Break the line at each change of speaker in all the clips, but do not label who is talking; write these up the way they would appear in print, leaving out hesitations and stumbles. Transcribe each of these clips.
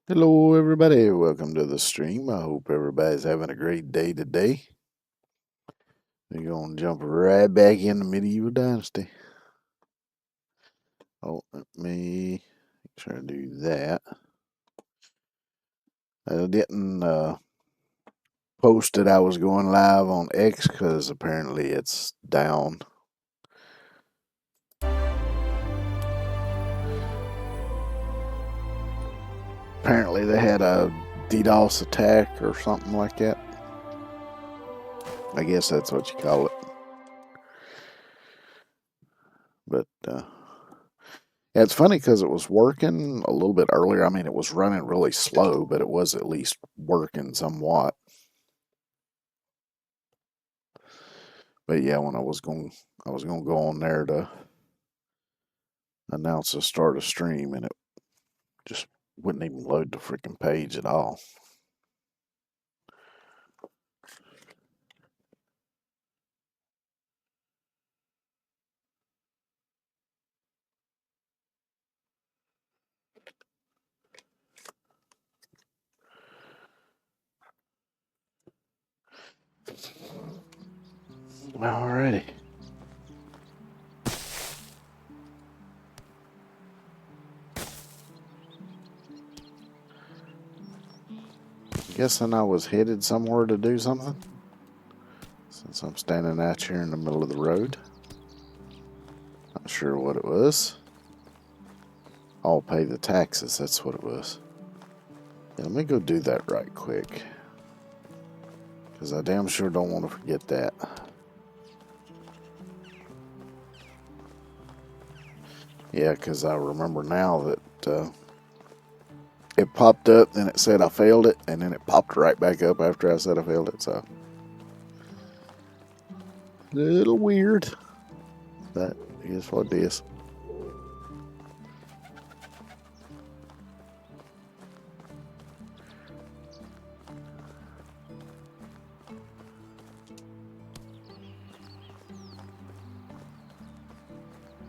Hello, everybody. Welcome to the stream. I hope everybody's having a great day today. We're going to jump right back in the medieval dynasty. Oh, let me try to do that. I didn't post that I was going live on X because apparently it's down. Apparently they had a DDoS attack or something like that. I guess that's what you call it. But yeah, it's funny because it was working a little bit earlier. I mean, it was running really slow, but it was at least working somewhat. But yeah, when I was gonna go on there to announce the start of stream, and it just wouldn't even load the freaking page at all. Alrighty. Guessing I was headed somewhere to do something, since I'm standing out here in the middle of the road. Not sure what it was. I'll pay the taxes, that's what it was. Yeah, let me go do that right quick, because I damn sure don't want to forget that. Yeah, because I remember now that it popped up, then it said I failed it, and then it popped right back up after I said I failed it, so. A little weird. That is what it is.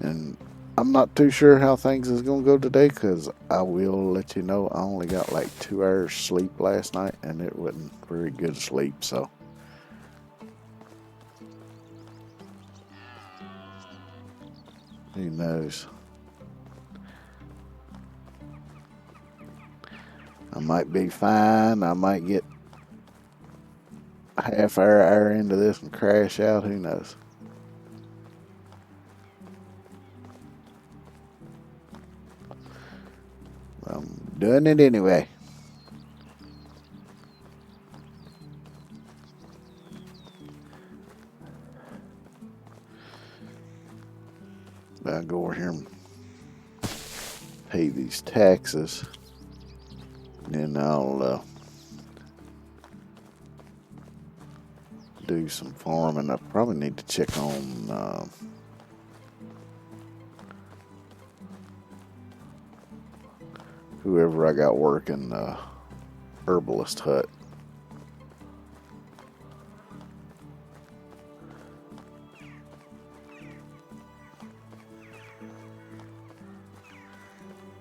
And I'm not too sure how things is going to go today, because I will let you know I only got like 2 hours sleep last night, and it wasn't very good sleep, so. Who knows? I might be fine. I might get a half hour into this and crash out. Who knows? I'm doing it anyway. I'll go over here and pay these taxes. And then I'll do some farming. I probably need to check on whoever I got working the herbalist hut.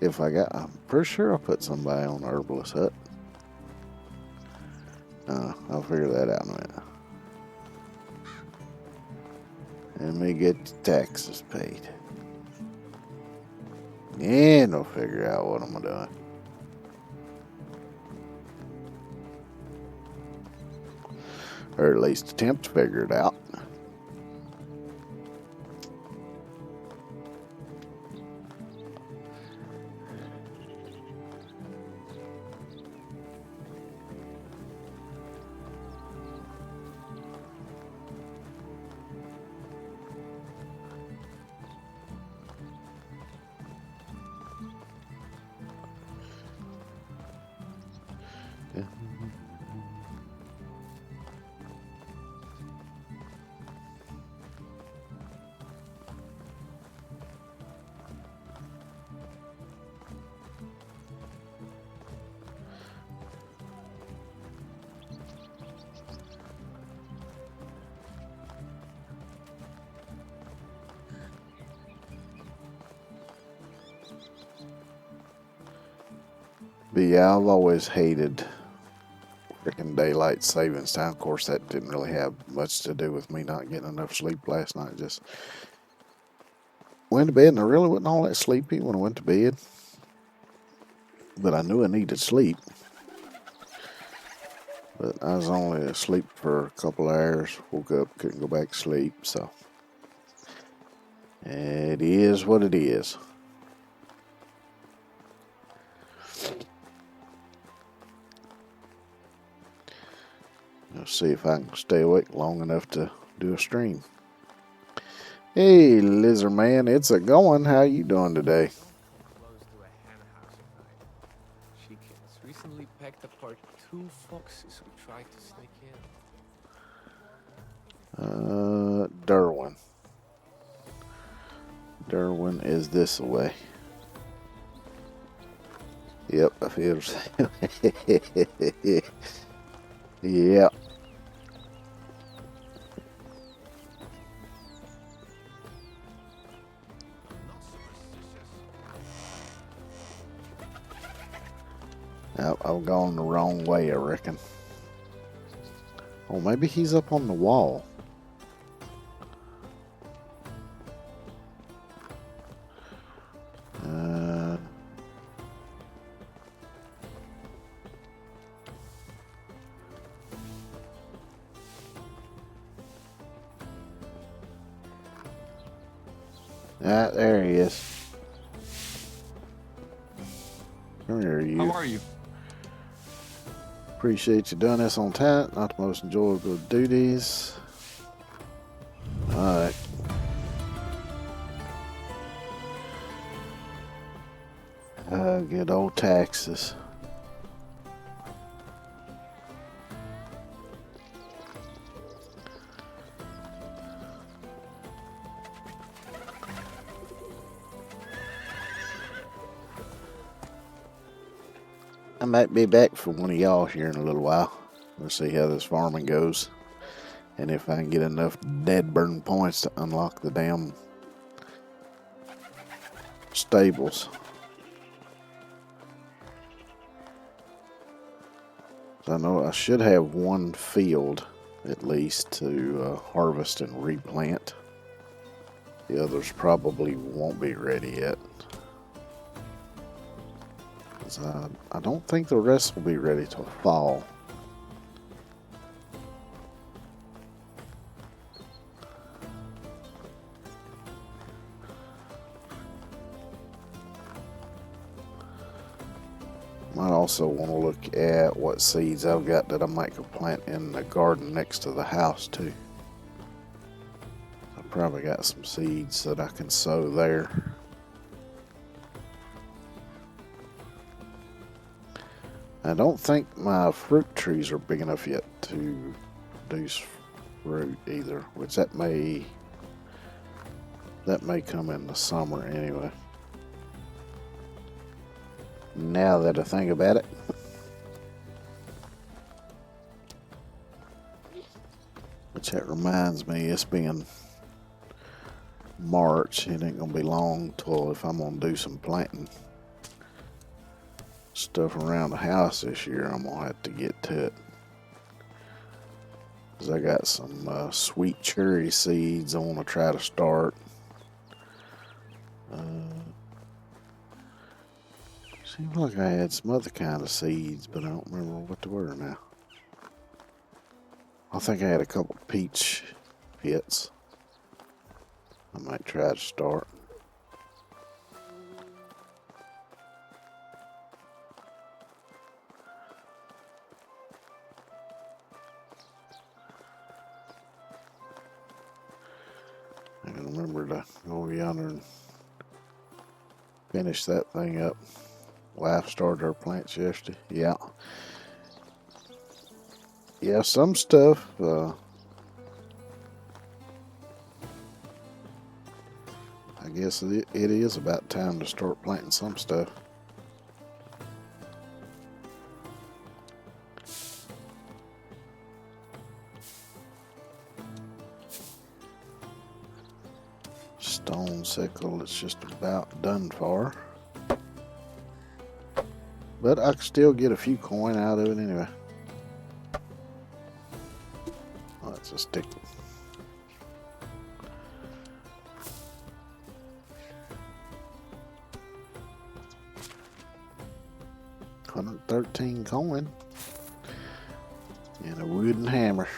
I'm pretty sure I put somebody on the herbalist hut. I'll figure that out in a minute. Let me get the taxes paid. And I'll figure out what I'm doing. Or at least attempt to figure it out. Yeah. But yeah, I've always hated freaking daylight savings time. Of course, that didn't really have much to do with me not getting enough sleep last night. Just went to bed, and I really wasn't all that sleepy when I went to bed. But I knew I needed sleep. But I was only asleep for a couple hours. Woke up, couldn't go back to sleep. So it is what it is. Let's see if I can stay awake long enough to do a stream. Hey, Lizard Man, it's a going. How you doing today?
Close to a hen house at night. Chickens recently pecked apart 2 foxes who tried to sneak in.
Derwin. Derwin is this way. Yep, I feel the same. Yep. I've gone the wrong way, I reckon. Oh, maybe he's up on the wall. There he is. Come here, you.
How are you?
Appreciate you doing this on time. Not the most enjoyable duties. Alright. Good old taxes. I might be back for one of y'all here in a little while. We'll see how this farming goes. And if I can get enough dead burn points to unlock the damn stables. So I know I should have one field at least to harvest and replant. The others probably won't be ready yet. I don't think the rest will be ready till fall. Might also want to look at what seeds I've got that I might go plant in the garden next to the house too. I probably got some seeds that I can sow there. I don't think my fruit trees are big enough yet to produce fruit either, which that may come in the summer anyway. Now that I think about it. Which that reminds me, it's being March, it ain't gonna be long till if I'm gonna do some planting stuff around the house this year, I'm gonna have to get to it. Because I got some sweet cherry seeds I want to try to start. Seems like I had some other kind of seeds, but I don't remember what they were now. I think I had a couple peach pits. I might try to start. I can remember to go over yonder and finish that thing up. Wife started her plants yesterday. Yeah. Yeah, some stuff. I guess it is about time to start planting some stuff. Stone sickle, it's just about done for. But I can still get a few coin out of it anyway. Let's just stick. $113 coin and a wooden hammer.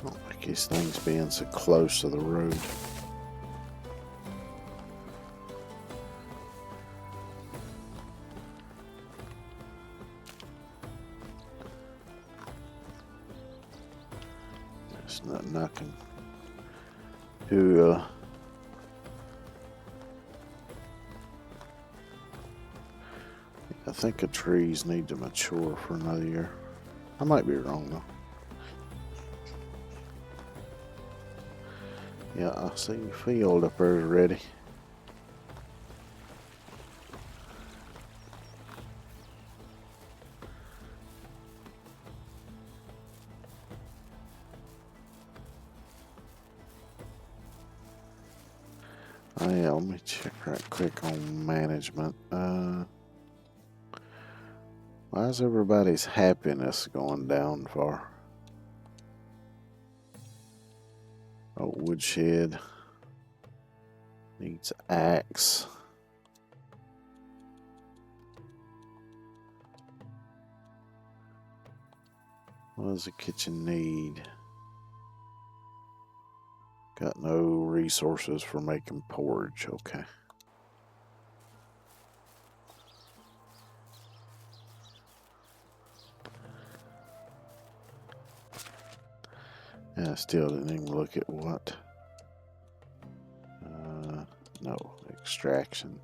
I don't like these things being so close to the road. There's nothing I can do. I think the trees need to mature for another year. I might be wrong though. Yeah, I see the field up there is ready. Oh yeah, let me check right quick on management. Why is everybody's happiness going down for? Oh, woodshed needs axe. What does the kitchen need? Got no resources for making porridge. Okay. And I still didn't even look at what. No, extraction.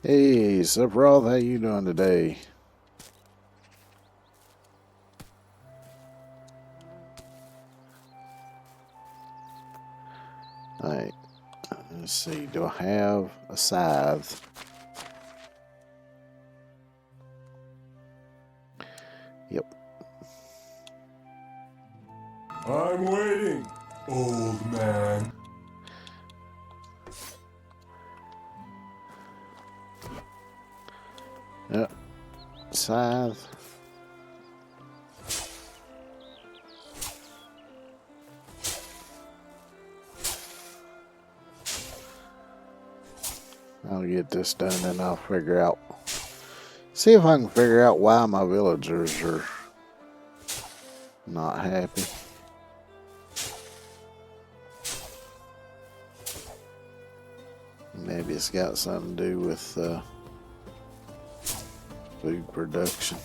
Hey, Sephiroth, how you doing today? Alright, let's see, do I have a scythe? Yep.
I'm waiting, old man.
Yep. Scythe. I'll get this done and I'll figure out. See if I can figure out why my villagers are not happy. Maybe it's got something to do with food production.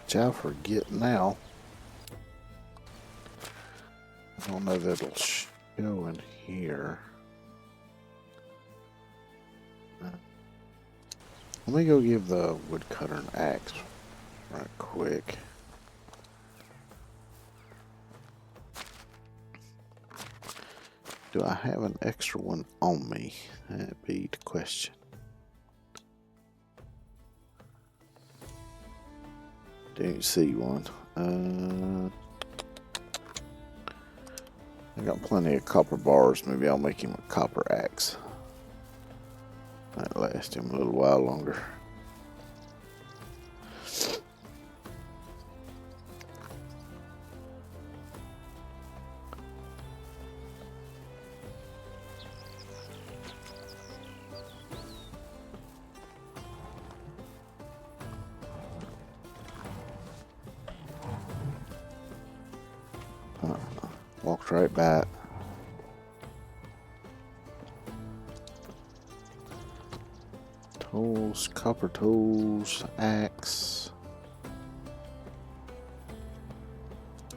Which I forget now. I don't know that it'll show in here. Let me go give the woodcutter an axe right quick. Do I have an extra one on me? That'd be the question. Didn't see one. I got plenty of copper bars. Maybe I'll make him a copper axe. Might last him a little while longer. Walked right back. Tools, copper tools, axe.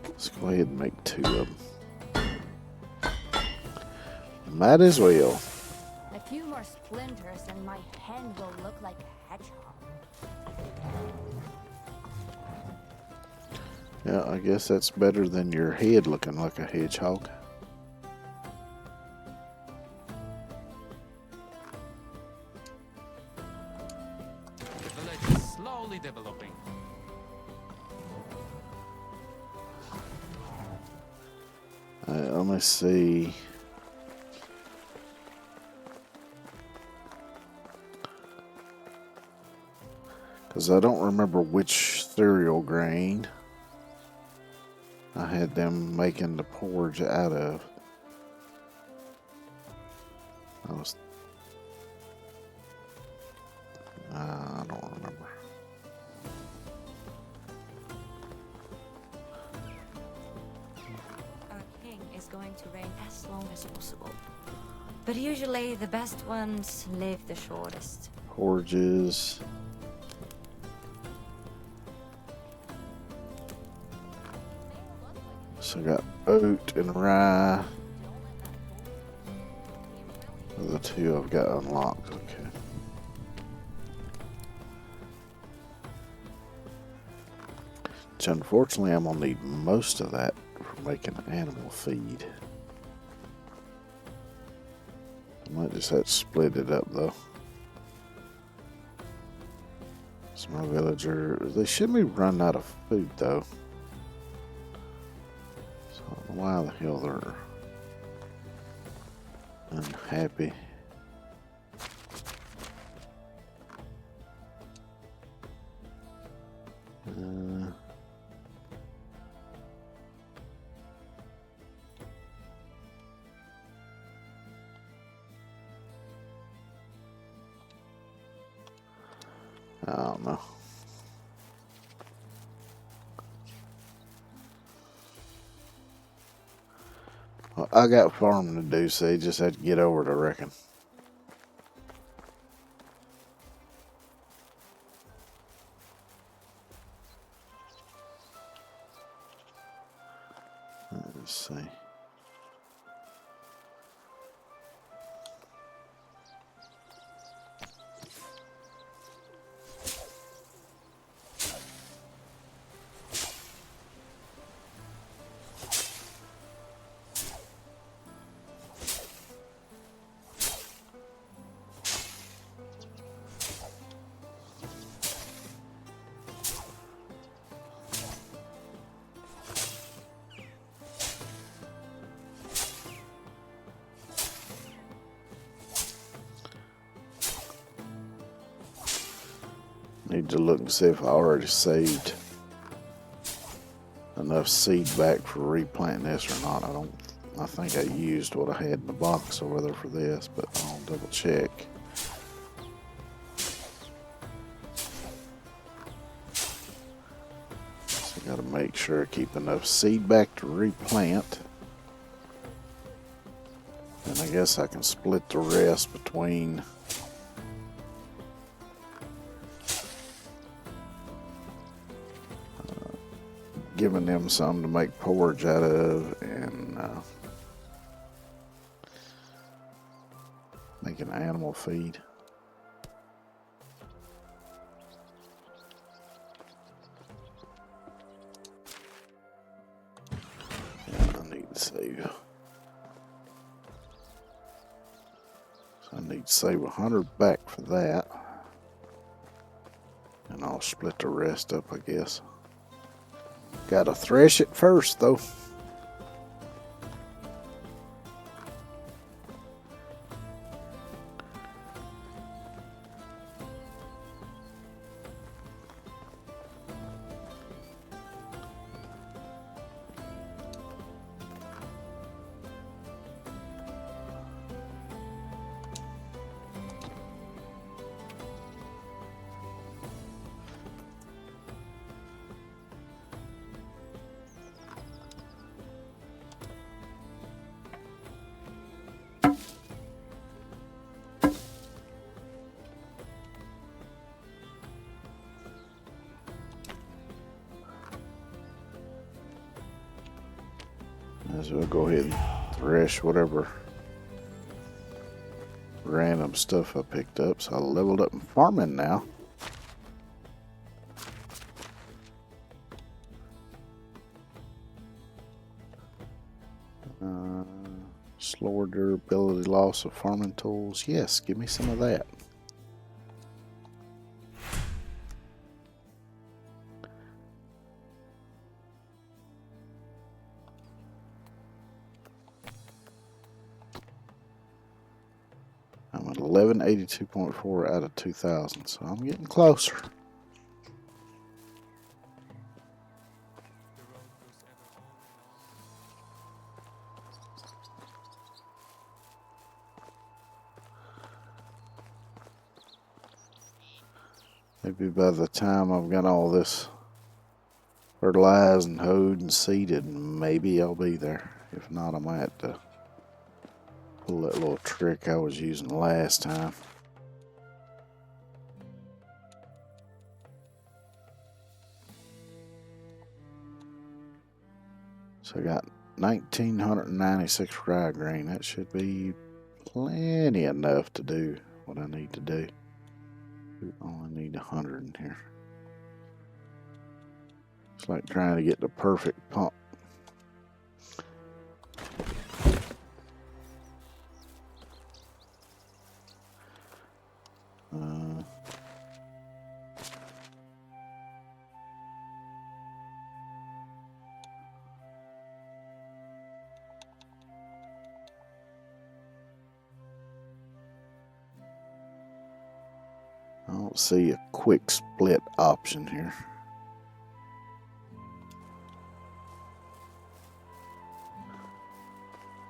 Let's go ahead and make 2 of them. Might as well.
A few more splinters and my hand will look like a hedgehog.
Yeah, I guess that's better than your head looking like a hedgehog.
The village is slowly developing.
Let me see. Because I don't remember which cereal grain I had them making the porridge out of. I don't remember.
Our king is going to reign as long as possible. But usually the best ones live the shortest.
Porridges. So I got oat and rye. The 2 I've got unlocked. Okay. Which unfortunately I'm gonna need most of that for making animal feed. I might just have to split it up though. So my villager, they shouldn't be running out of food though. So I don't know why the hell they're unhappy. I don't know. Well, I got farming to do, so you just had to get over it, I reckon. Let's see. Need to look and see if I already saved enough seed back for replanting this or not. I think I used what I had in the box over there for this, but I'll double check. So I gotta make sure I keep enough seed back to replant. And I guess I can split the rest between giving them some to make porridge out of and making animal feed. Yeah, I need to save. So I need to save 100 back for that. And I'll split the rest up, I guess. Gotta thresh it first, though. As we'll go ahead and thresh whatever random stuff I picked up. So I leveled up in farming now. Slower durability loss of farming tools. Yes, give me some of that. I'm at 1182.4 out of 2000, so I'm getting closer. Maybe by the time I've got all this fertilized and hoed and seeded, maybe I'll be there. If not, I might have to pull that little trick I was using last time. So I got 1996 rye grain. That should be plenty enough to do what I need to do. We only need 100 in here. It's like trying to get the perfect pump. I don't see a quick split option here.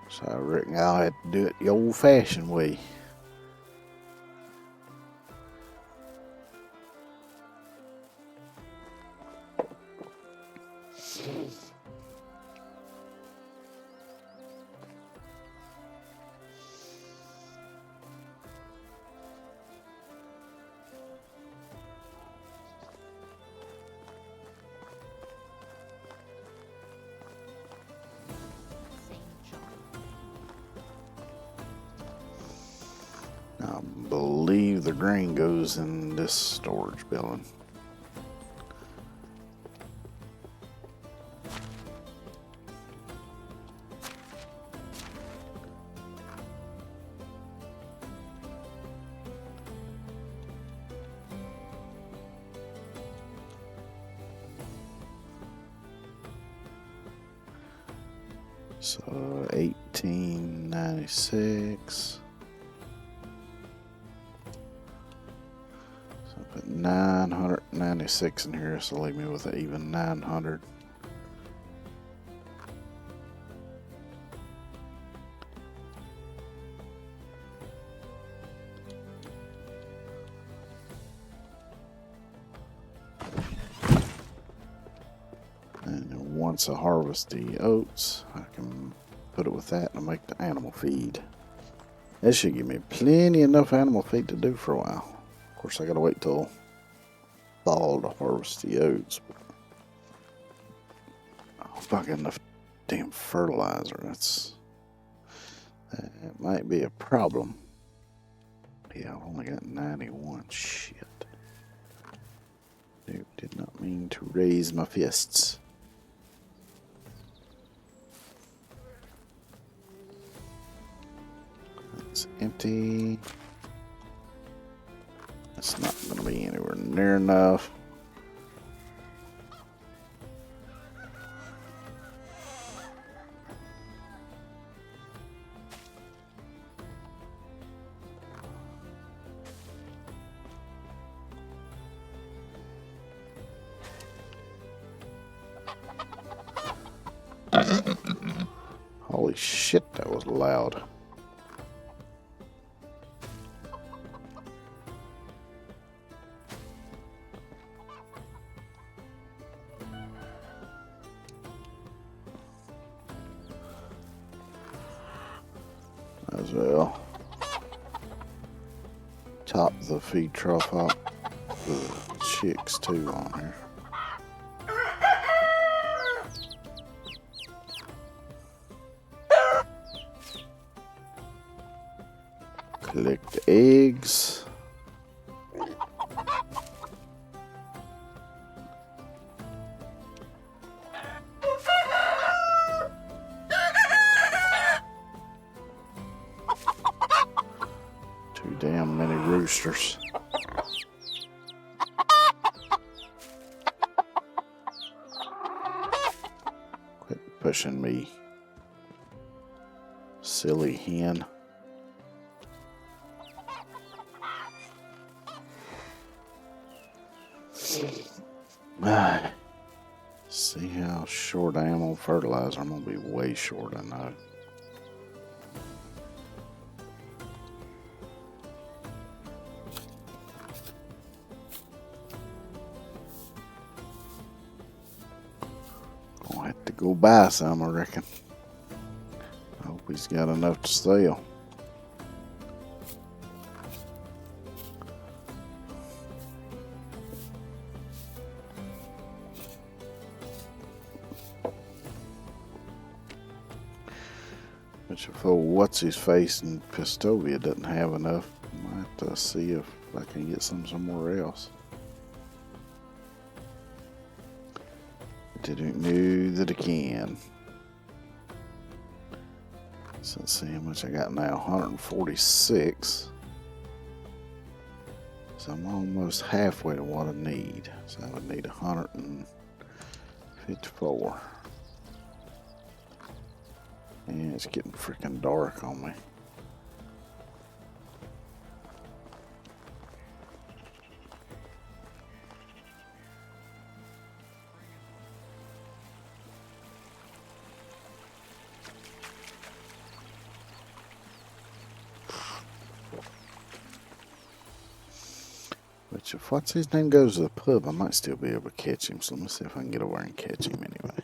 So I reckon I'll have to do it the old-fashioned way. believe the grain goes in this storage building. So 1896. So I put 996 in here, so leave me with an even 900. And once I harvest the oats, I can put it with that and make the animal feed. That should give me plenty enough animal feed to do for a while. Of course, I gotta wait till fall to harvest the oats. I hope I got enough damn fertilizer. That might be a problem. Yeah, I've only got 91. Shit. Dude, did not mean to raise my fists. It's empty. It's not going to be anywhere near enough. Holy shit, that was loud. As well. Top the feed trough up. The chicks too on here. Collect the eggs. Too damn many roosters. Quit pushing me, silly hen. See how short I am on fertilizer. I'm gonna be way short, I know. Gonna have to go buy some, I reckon. I hope he's got enough to sell. Which if old what's-his-face in Pistovia doesn't have enough, I might have to see if I can get some somewhere else. Didn't know that I can. So let's see how much I got now. 146. So I'm almost halfway to what I need. So I would need 154. And it's getting freaking dark on me. Which, if what's his name goes to the pub, I might still be able to catch him. So let me see if I can get over and catch him anyway.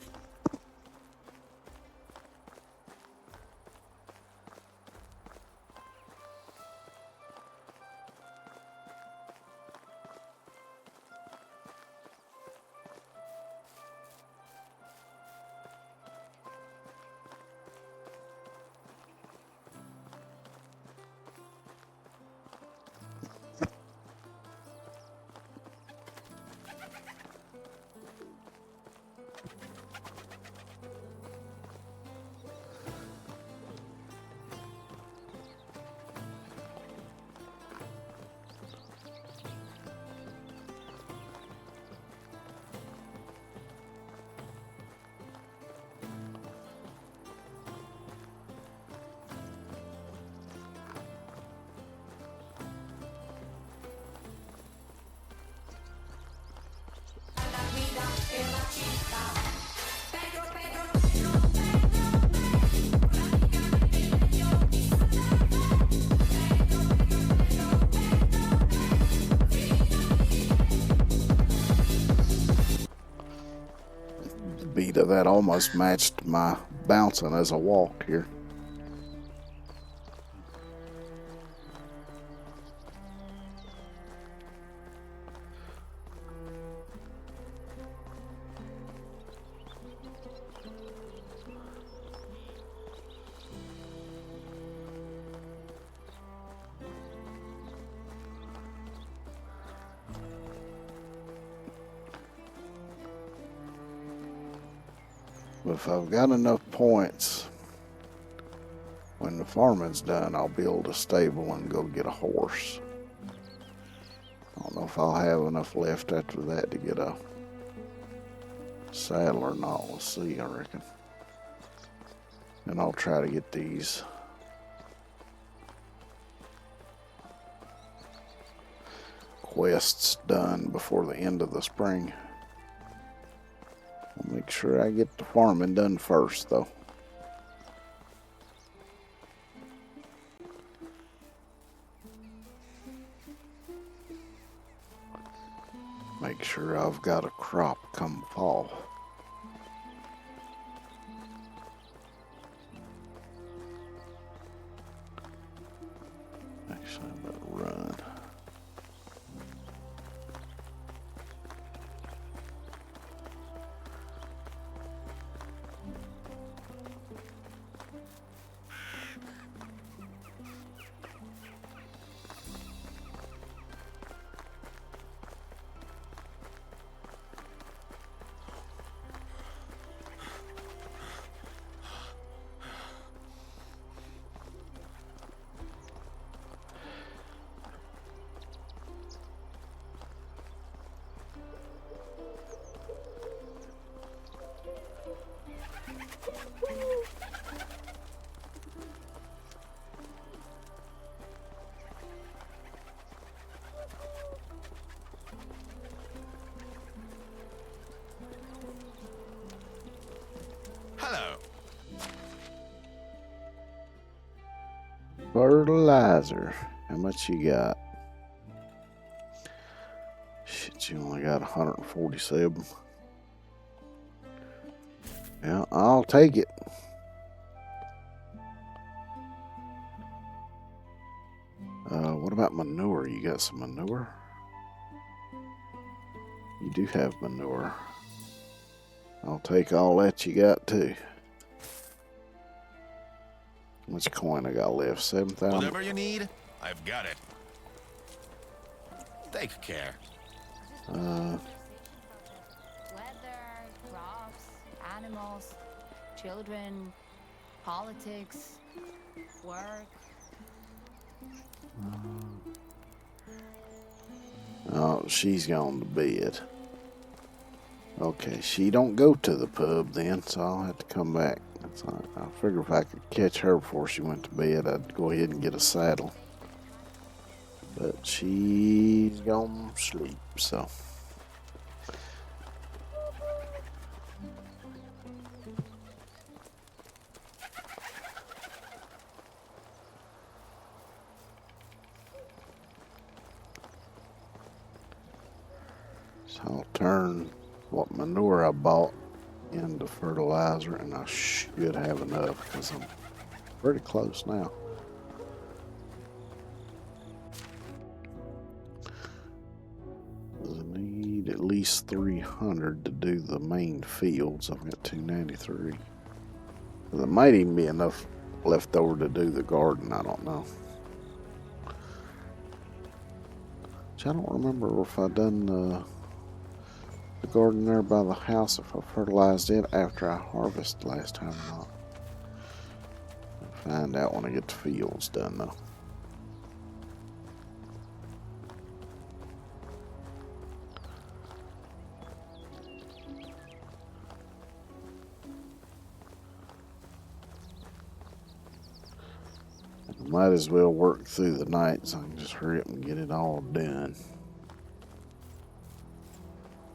that almost matched my bouncing as I walk here. But if I've got enough points, when the farming's done, I'll build a stable and go get a horse. I don't know if I'll have enough left after that to get a saddle or not. We'll see, I reckon. And I'll try to get these quests done before the end of the spring. I'll make sure I get the farming done first, though. Make sure I've got a crop come fall. Actually, I better run.
Hello.
Fertilizer. How much you got? Shit, you only got 147. Yeah, I'll take it. What about manure? You got some manure? You do have manure. I'll take all that you got too. How much coin I got left? 7,000?
Whatever you need, I've got it. Take care.
Weather, crops, animals, children, politics, work.
Oh, she's gone to bed. Okay, she don't go to the pub then, so I'll have to come back. That's all right. I figure if I could catch her before she went to bed, I'd go ahead and get a saddle. But she's gone to sleep, so. So I'll turn what manure I bought into fertilizer, and I should have enough because I'm pretty close now. I need at least 300 to do the main fields. I've got 293. There might even be enough left over to do the garden. I don't know. Which I don't remember if I done the garden there by the house, if I fertilized it after I harvested last time or not. I'll find out when I get the fields done though. Might as well work through the night so I can just hurry up and get it all done.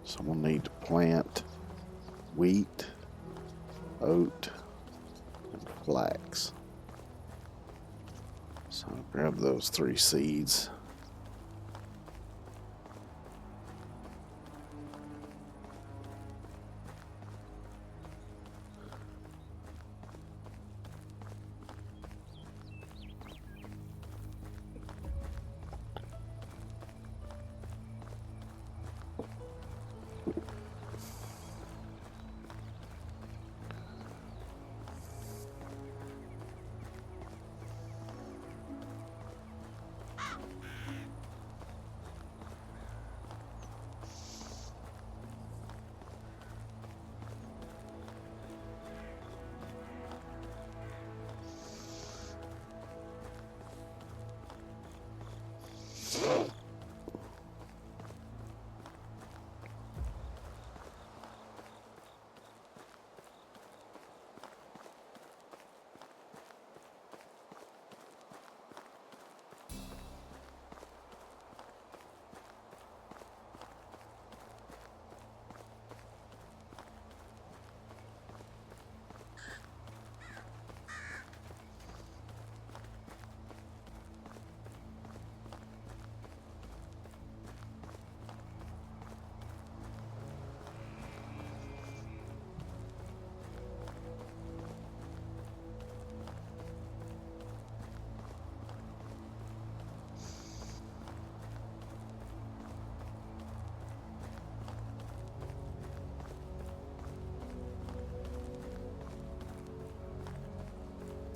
Someone need to plant wheat, oat, and flax. So I'll grab those 3 seeds.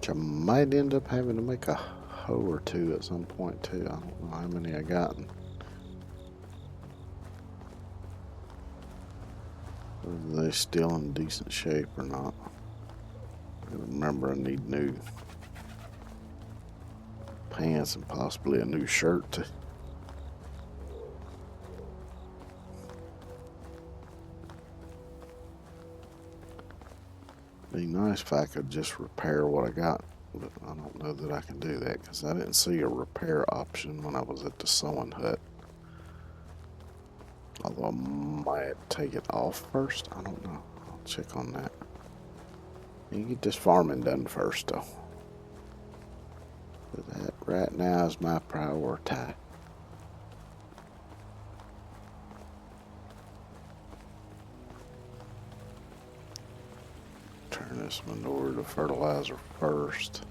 Which I might end up having to make a hoe or two at some point too. I don't know how many I got. Whether they're still in decent shape or not. I remember I need new pants and possibly a new shirt too. Be nice if I could just repair what I got, but I don't know that I can do that because I didn't see a repair option when I was at the sewing hut. Although I might take it off first. I don't know. I'll check on that. You get this farming done first though. But that right now is my priority. Turn this manure to fertilizer first.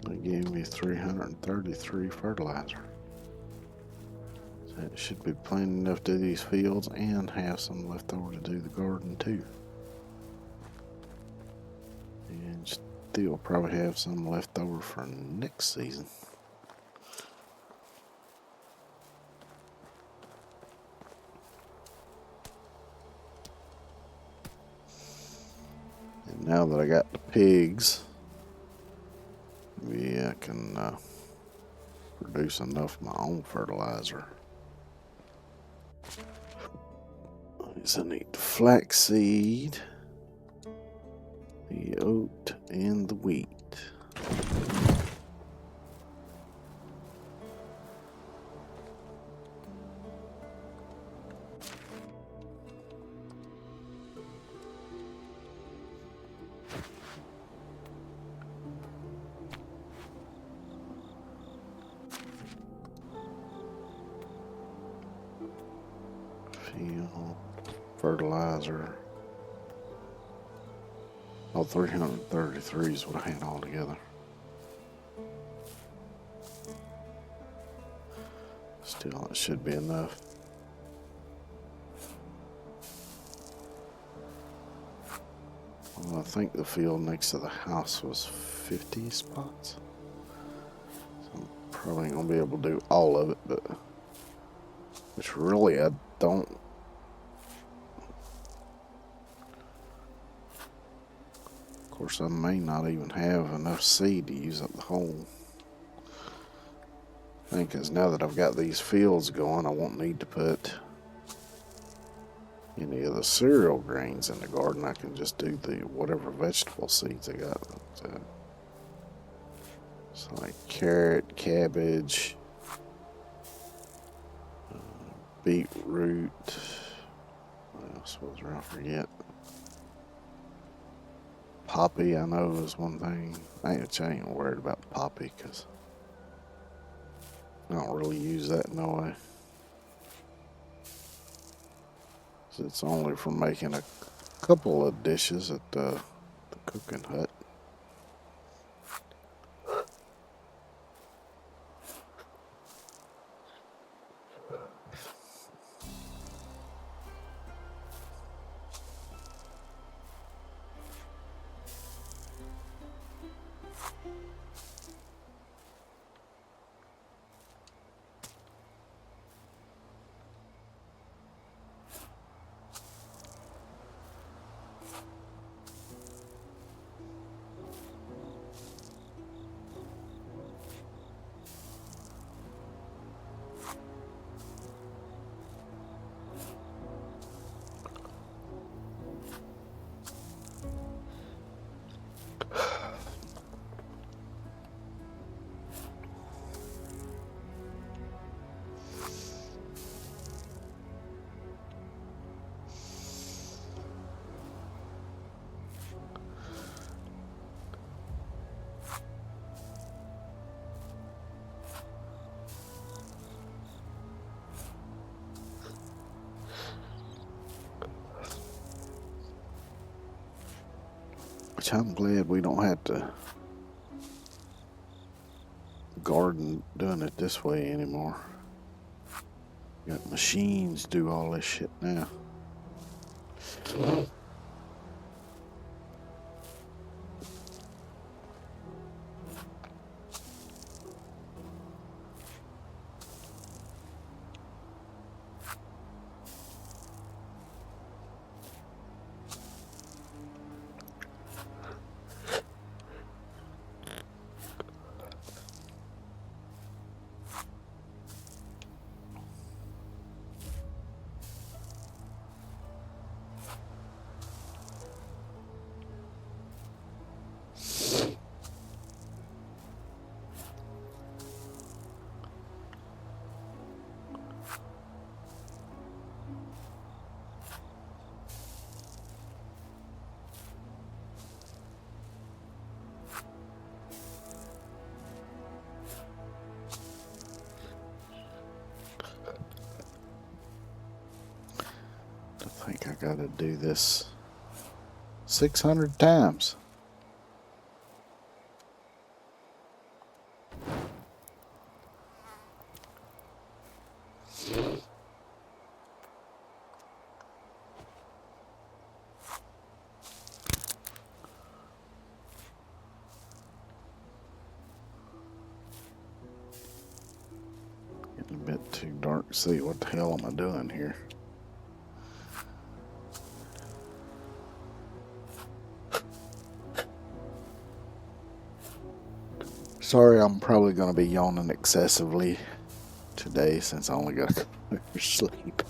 They gave me 333 fertilizer. So it should be plenty enough to do these fields and have some left over to do the garden too. And still probably have some left over for next season. And now that I got the pigs, maybe I can produce enough of my own fertilizer. I need the flaxseed, the oat, and the wheat. Field, fertilizer. Oh, 333 is what I had altogether. Still, it should be enough. Well, I think the field next to the house was 50 spots. So I'm probably ain't gonna be able to do all of it, but which really I don't. Of course, I may not even have enough seed to use up the whole thing, because now that I've got these fields going, I won't need to put any of the cereal grains in the garden. I can just do the whatever vegetable seeds I got. It's like carrot, cabbage, beetroot. What else was there? I forget. Poppy, I know, is one thing. I ain't worried about poppy because I don't really use that in no way. So it's only for making a couple of dishes at the cooking hut. Which I'm glad we don't have to garden doing it this way anymore. Got machines do all this shit now. I think I gotta do this 600 times. Getting a bit too dark to see what the hell am I doing here. Sorry, I'm probably going to be yawning excessively today since I only got a couple hours sleep.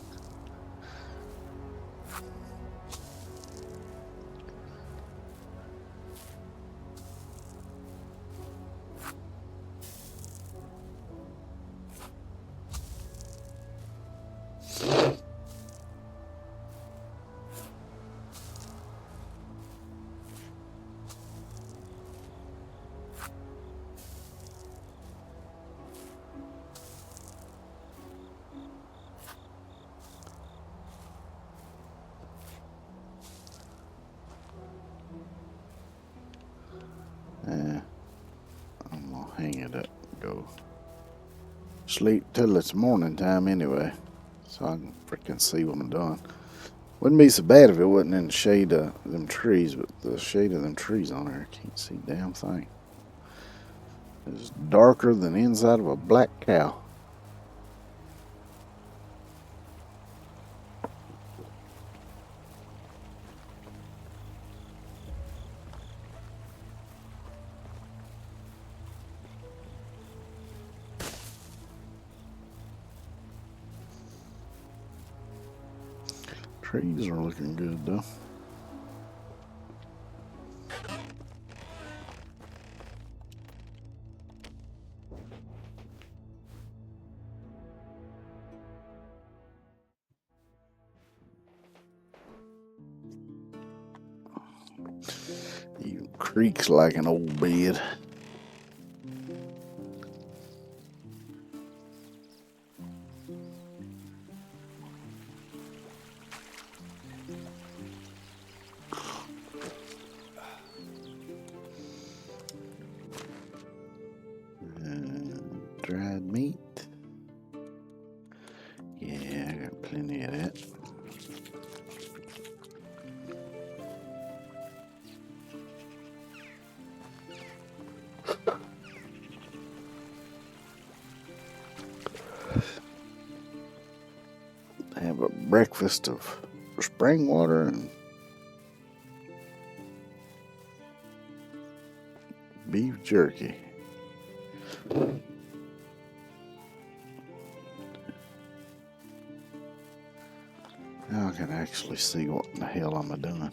I'm gonna hang it up and go sleep till it's morning time anyway, so I can freaking see what I'm doing. Wouldn't be so bad if it wasn't in the shade of them trees, but the shade of them trees on there, I can't see a damn thing. It's darker than the inside of a black cow. Trees are looking good though. Even creaks like an old bed. Dried meat. Yeah, I got plenty of that. Have a breakfast of spring water and beef jerky. Now I can actually see what the hell am I doing.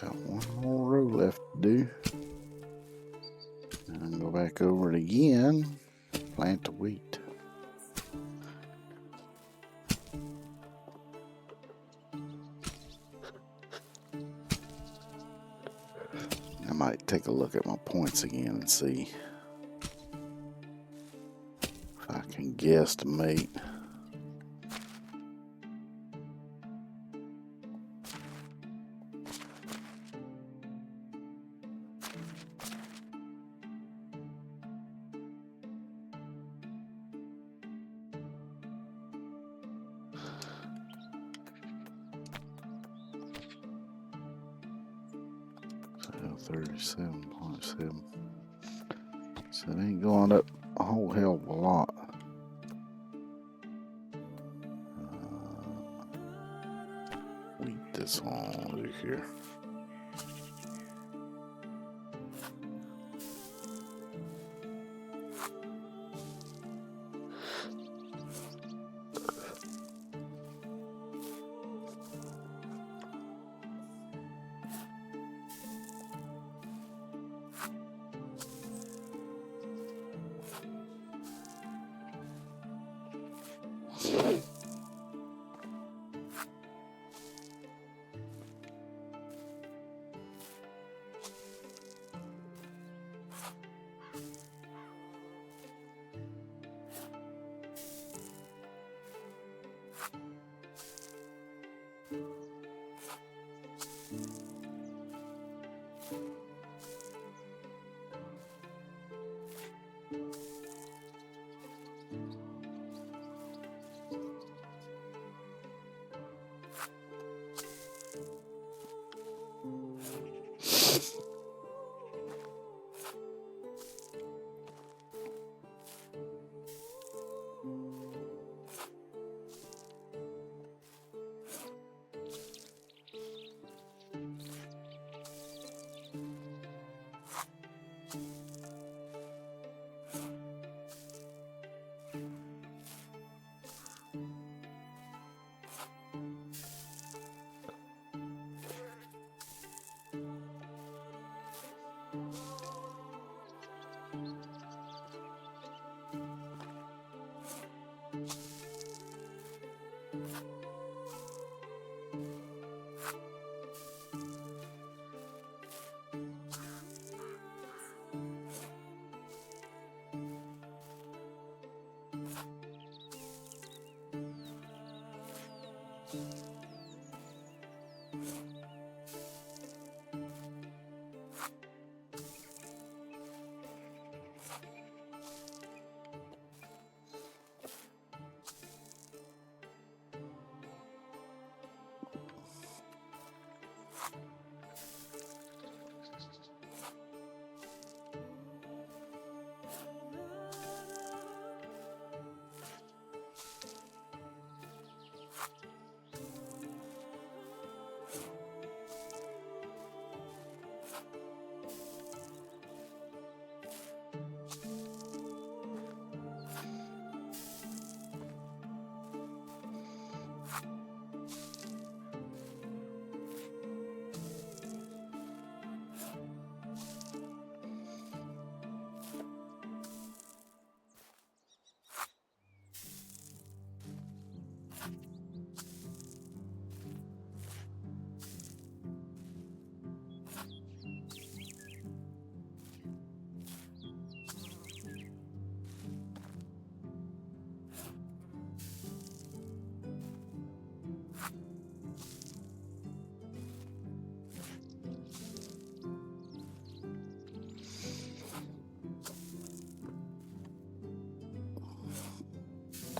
Got one more row left to do. And go back over it again. Plant the wheat. I might take a look at my points again and see if I can guesstimate. So 37.7. So it ain't going up a whole hell of a lot. Wheat this one over here.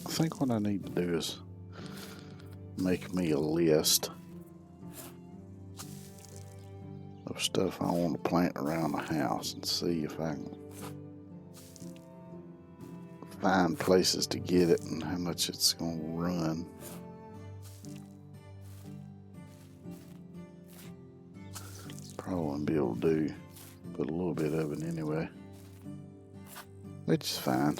I think what I need to do is make me a list of stuff I want to plant around the house and see if I can find places to get it and how much it's going to run. Probably won't be able to do, put a little bit of it anyway, which is fine.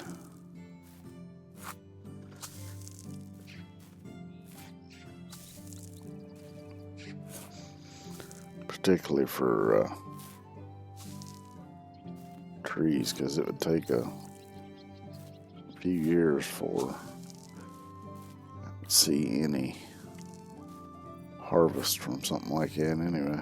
Particularly for trees, because it would take a few years for I would see any harvest from something like that anyway.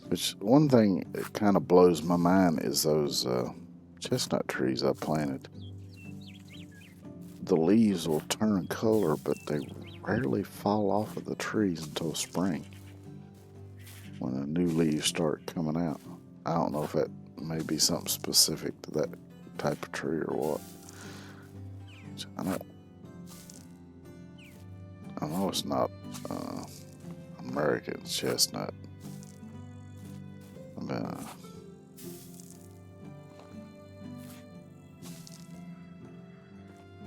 Which one thing that kind of blows my mind is those chestnut trees I planted. The leaves will turn color, but they rarely fall off of the trees until spring, when the new leaves start coming out. I don't know if that may be something specific to that type of tree or what. I know it's not American chestnut.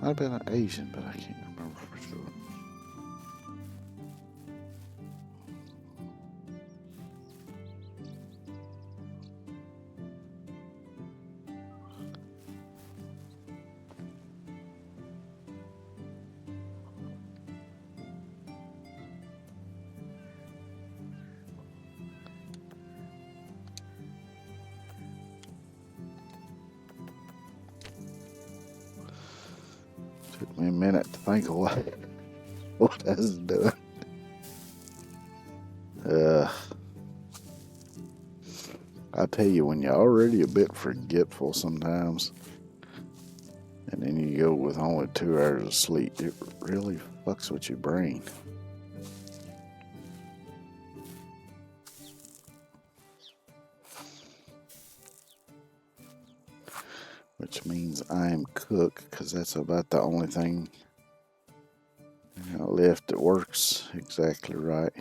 Might have been an Asian, but I can't remember for sure. Took me a minute to think of what I was doing. I tell you, when you're already a bit forgetful sometimes, and then you go with only 2 hours of sleep, it really fucks with your brain. Which means I'm cooked, because that's about the only thing left that works exactly right.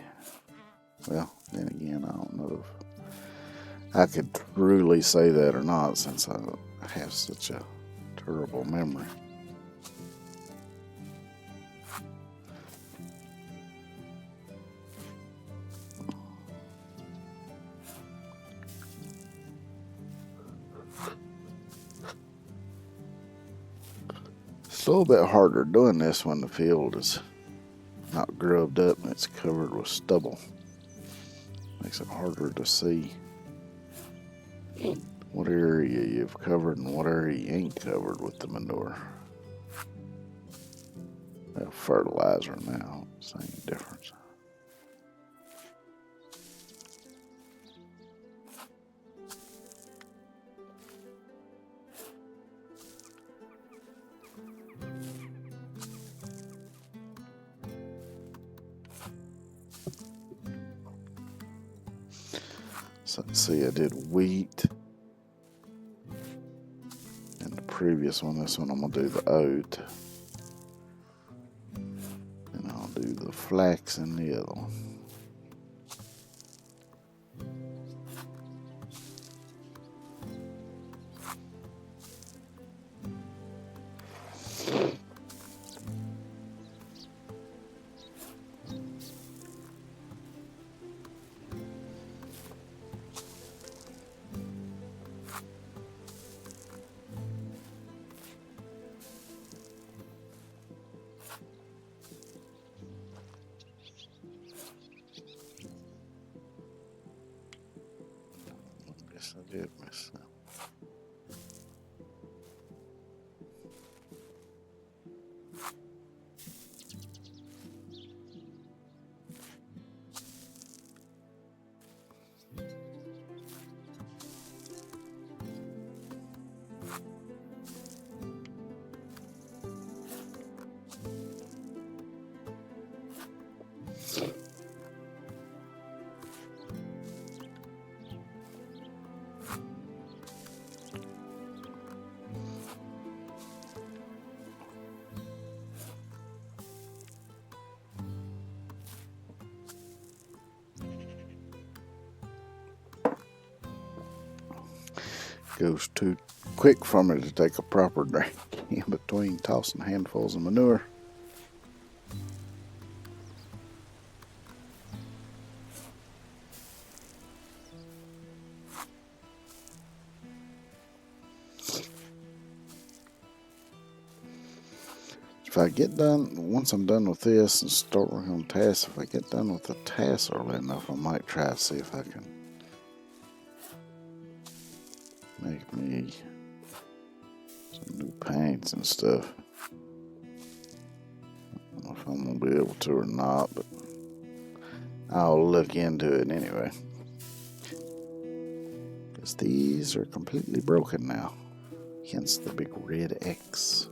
Well, then again, I don't know if I could truly say that or not, since I have such a terrible memory. It's a little bit harder doing this when the field is not grubbed up and it's covered with stubble. Makes it harder to see what area you've covered and what area you ain't covered with the manure. Well, fertilizer now, same difference. So let's see, I did wheat. And the previous one, this one I'm gonna do the oat. And I'll do the flax in the other one. Yes, I did miss that. Goes too quick for me to take a proper drink in between tossing handfuls of manure. If I get done, once I'm done with this and start working on tasks, if I get done with the tasks early enough, I might try to see if I can make me some new paints and stuff. I don't know if I'm going to be able to or not, but I'll look into it anyway. Because these are completely broken now. Hence the big red X.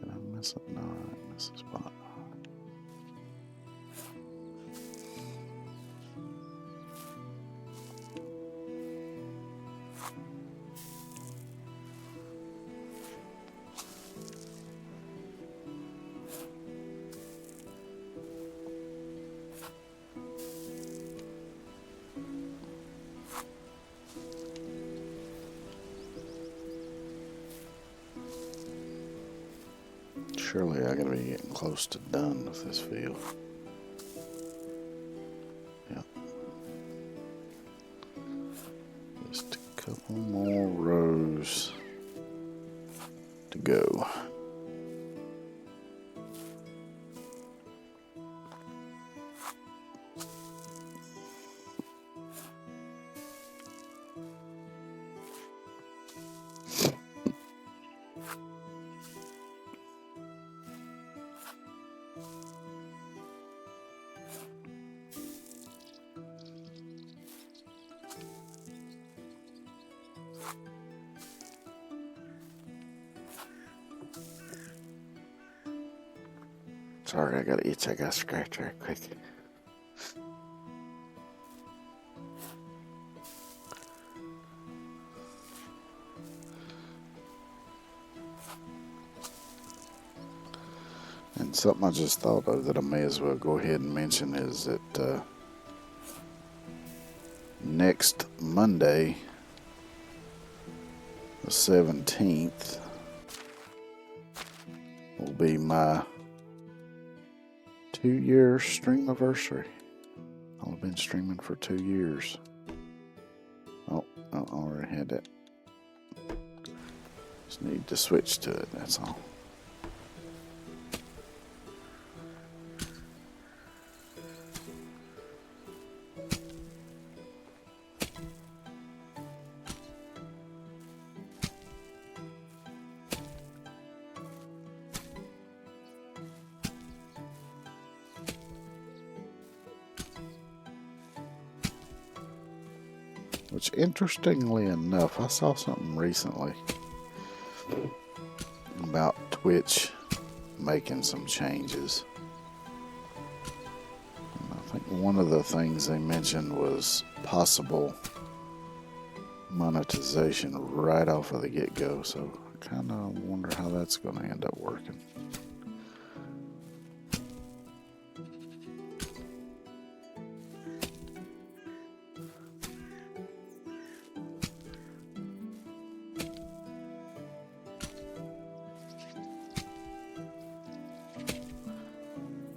Did I miss it? No, I didn't miss a spot. Surely I gotta be getting close to done with this field. Yep. Just a couple more rows to go. Sorry, I got an itch I got to scratch right quick. And something I just thought of that I may as well go ahead and mention is that next Monday, the 17th, will be my 2-year stream anniversary. I've been streaming for 2 years. Oh, I already had that. Just need to switch to it, that's all. Which, interestingly enough, I saw something recently about Twitch making some changes. And I think one of the things they mentioned was possible monetization right off of the get-go. So I kind of wonder how that's going to end up working.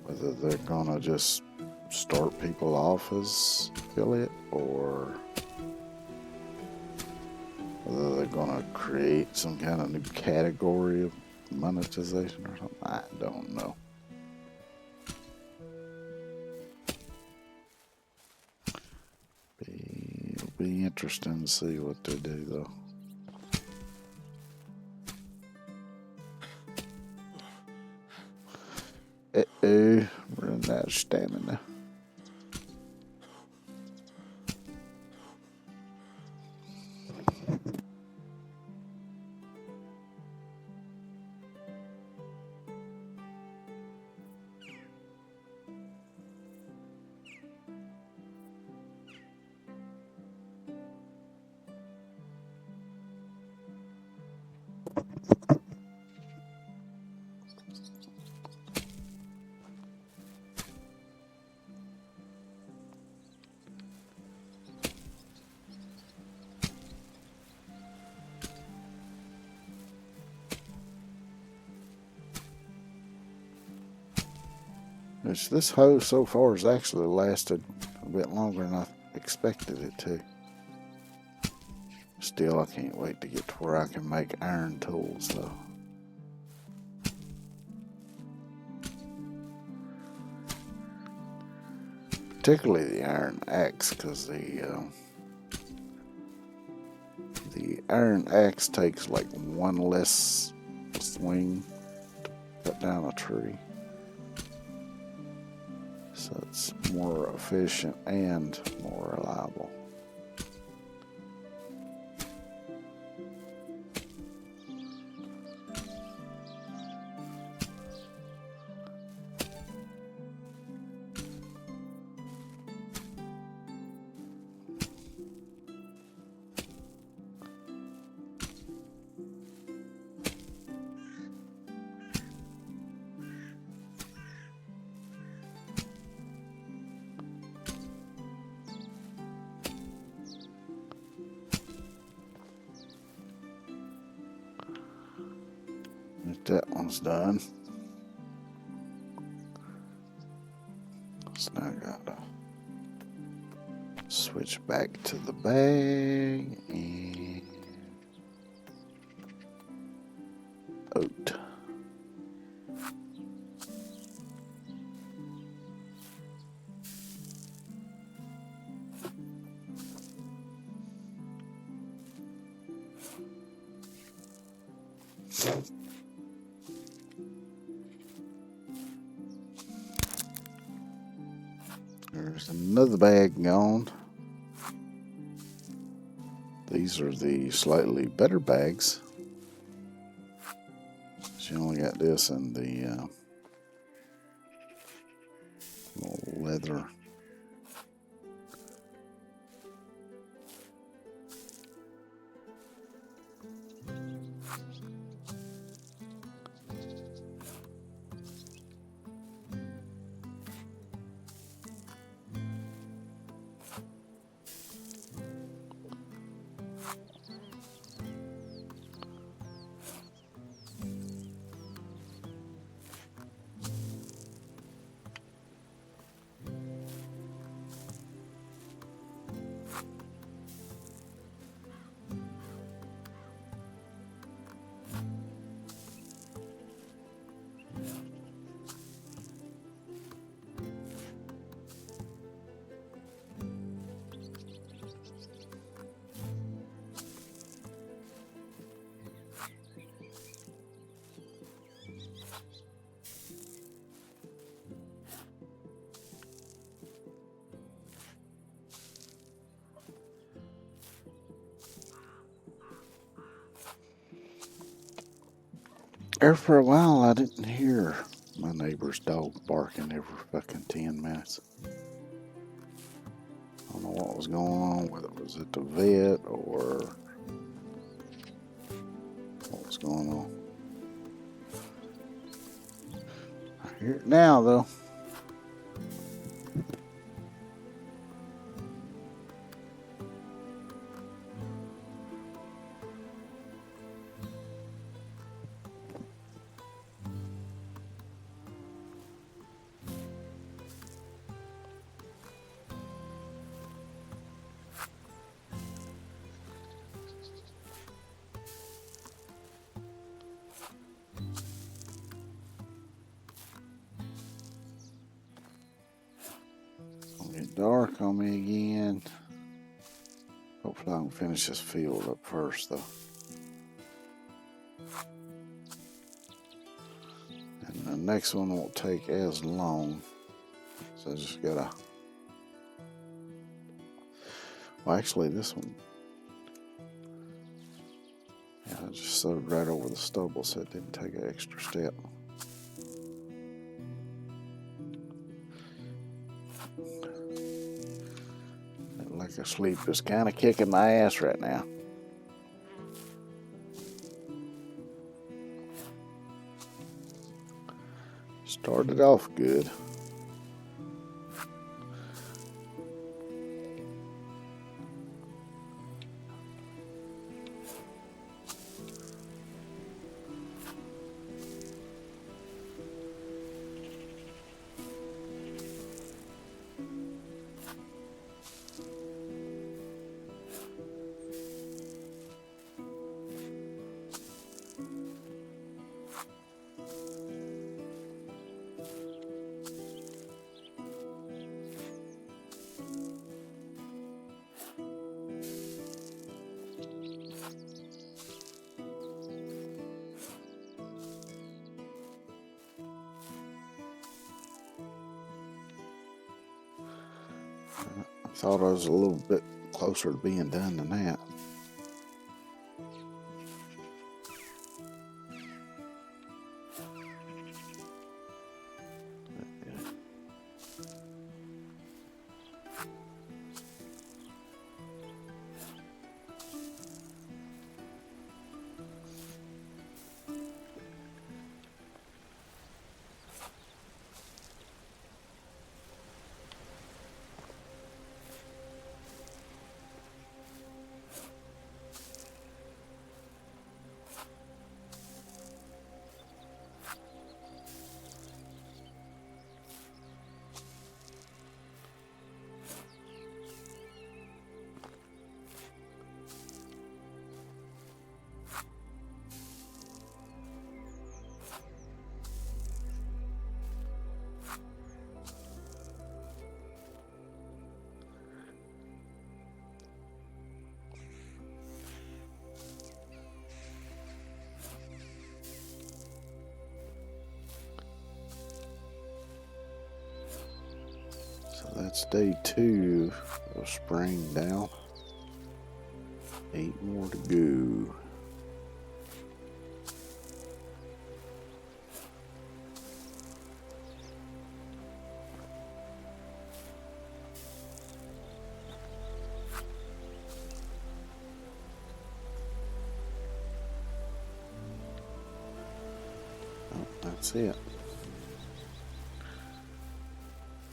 Whether they're gonna just start people off as affiliate or whether they're gonna create some kind of new category of monetization or something, I don't know. It'll be interesting to see what they do though. Uh-oh, running out of stamina. Which this hose so far has actually lasted a bit longer than I expected it to. Still, I can't wait to get to where I can make iron tools though. Particularly the iron axe, because the iron axe takes like one less swing to cut down a tree. So it's more efficient and more reliable. That one's done. So now I gotta switch back to the bag and oat. There's another bag gone. These are the slightly better bags. She only got this and the little leather. There for a while, I didn't hear my neighbor's dog barking every fucking 10 minutes. I don't know what was going on, whether it was at the vet or what was going on. I hear it now, though. Get dark on me again. Hopefully I can finish this field up first though. And the next one won't take as long. So I just gotta, well actually this one, yeah, I just sewed right over the stubble so it didn't take an extra step. Like a sleep is kind of kicking my ass right now. Started off good. Thought I was a little bit closer to being done than that. So that's day 2 of spraying down. 8 more to go. Oh, that's it.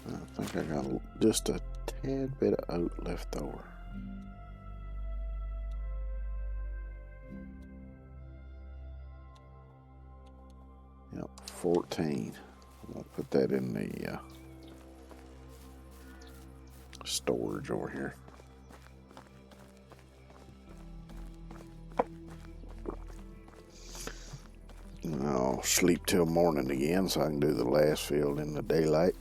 I think I got just a tad bit of oat left over. Yep, 14. I'm gonna put that in the storage over here. And I'll sleep till morning again so I can do the last field in the daylight.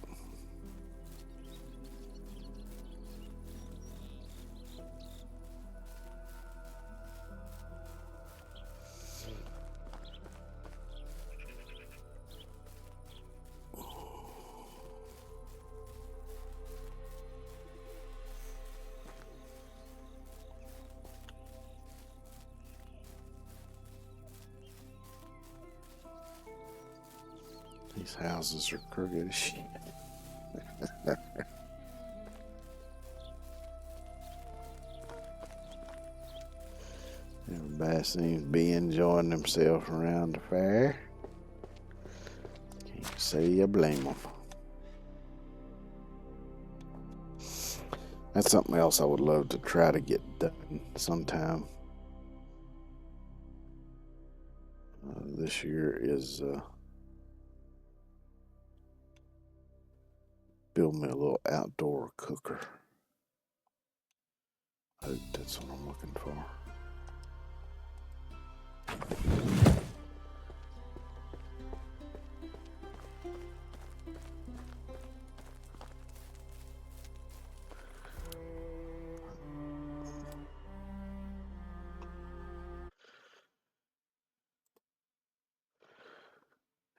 These houses are crooked as shit. Everybody seems to be enjoying themselves around the fair. Can't say you blame them. That's something else I would love to try to get done sometime. This year is build me a little outdoor cooker. Oh, that's what I'm looking for.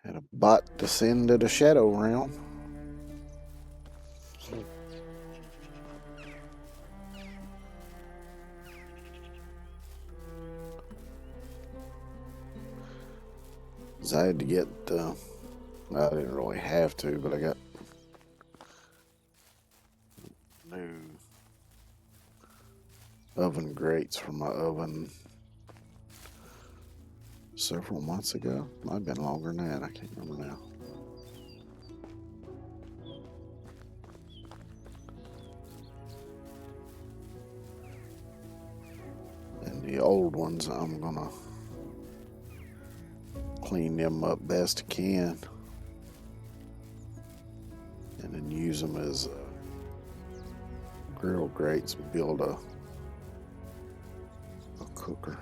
Had a bot descend to the shadow realm. I had to get, I didn't really have to, but I got new oven grates for my oven several months ago. Might have been longer than that, I can't remember now. And the old ones, I'm gonna clean them up best I can and then use them as grill grates and build a cooker.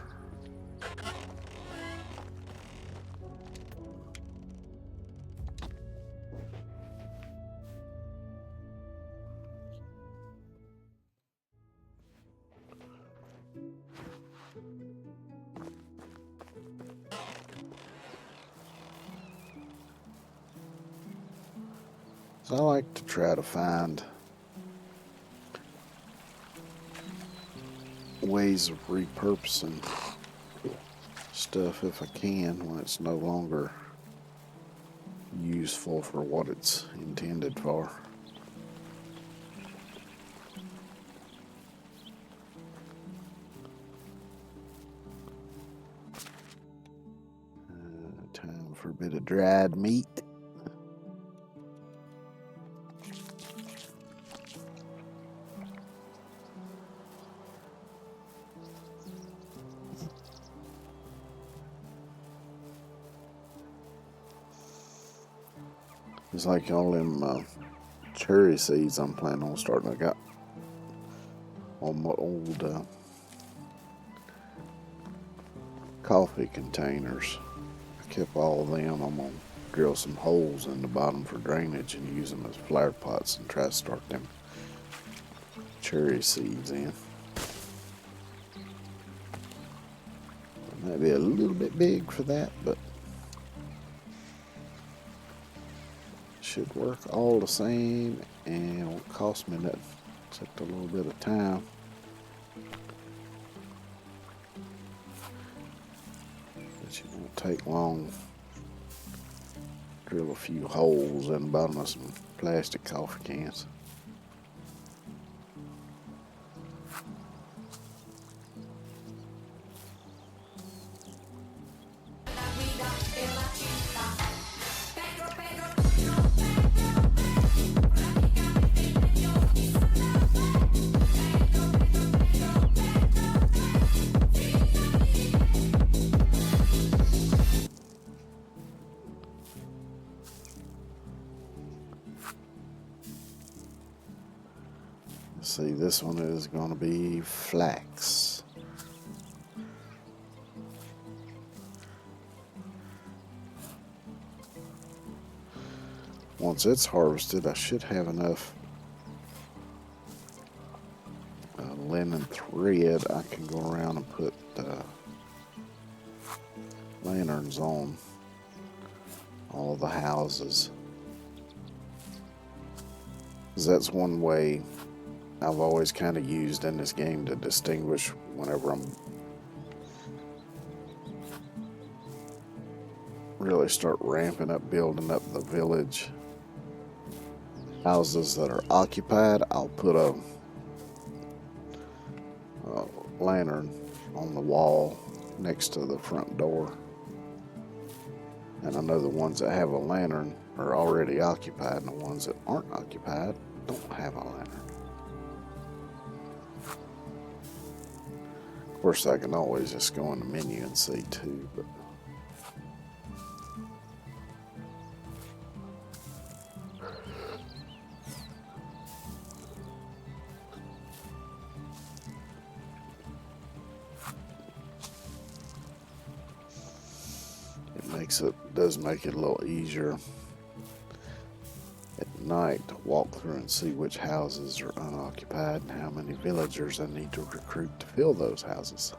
So I like to try to find ways of repurposing stuff if I can when it's no longer useful for what it's intended for. Time for a bit of dried meat. It's like all them cherry seeds I'm planning on starting. I got on my old coffee containers. I kept all of them. I'm gonna drill some holes in the bottom for drainage and use them as flower pots and try to start them cherry seeds in. It might be a little bit big for that, but should work all the same and won't cost me nothing except a little bit of time. But it won't take long. Drill a few holes in the bottom of some plastic coffee cans. See, this one is going to be flax. Once it's harvested, I should have enough linen thread. I can go around and put lanterns on all the houses. 'Cause that's one way I've always kind of used in this game to distinguish whenever I'm really start ramping up, building up the village. Houses that are occupied, I'll put a lantern on the wall next to the front door. And I know the ones that have a lantern are already occupied, and the ones that aren't occupied don't have a lantern. Of course, I can always just go in the menu and see too, but does make it a little easier at night to walk through and see which houses are unoccupied and how many villagers I need to recruit to fill those houses.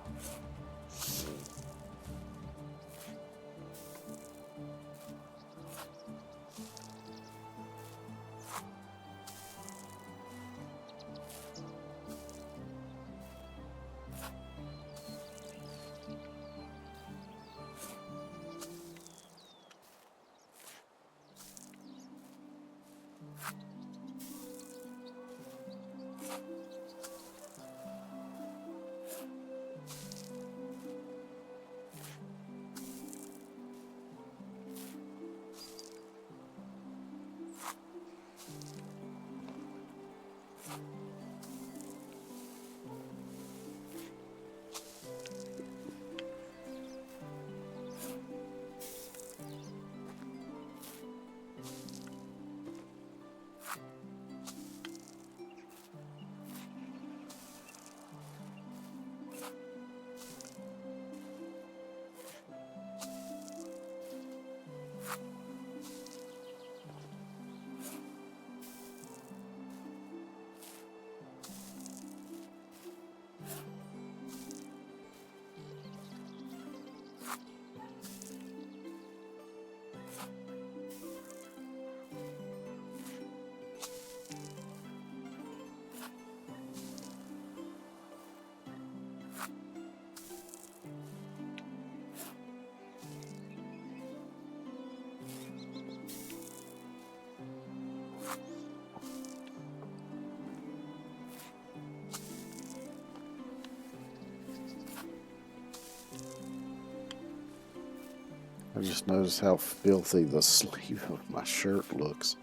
I just noticed how filthy the sleeve of my shirt looks.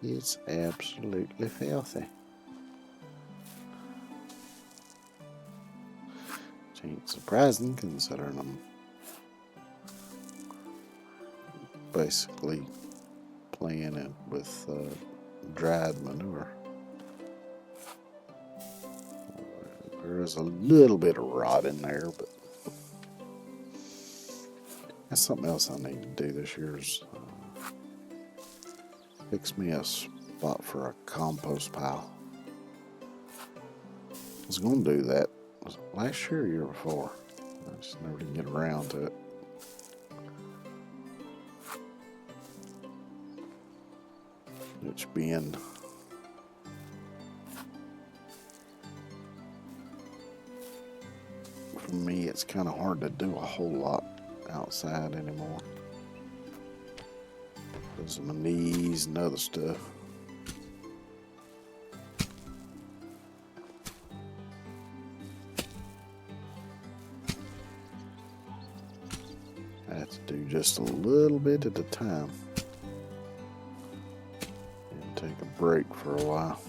It's absolutely filthy. Which ain't surprising considering I'm basically playing it with dried manure. There is a little bit of rot in there, but that's something else I need to do this year is fix me a spot for a compost pile. I was going to do that last year or year before. I just never did get around to it. Which being for me, it's kind of hard to do a whole lot outside anymore because of my knees and other stuff. I have to do just a little bit at a time and take a break for a while.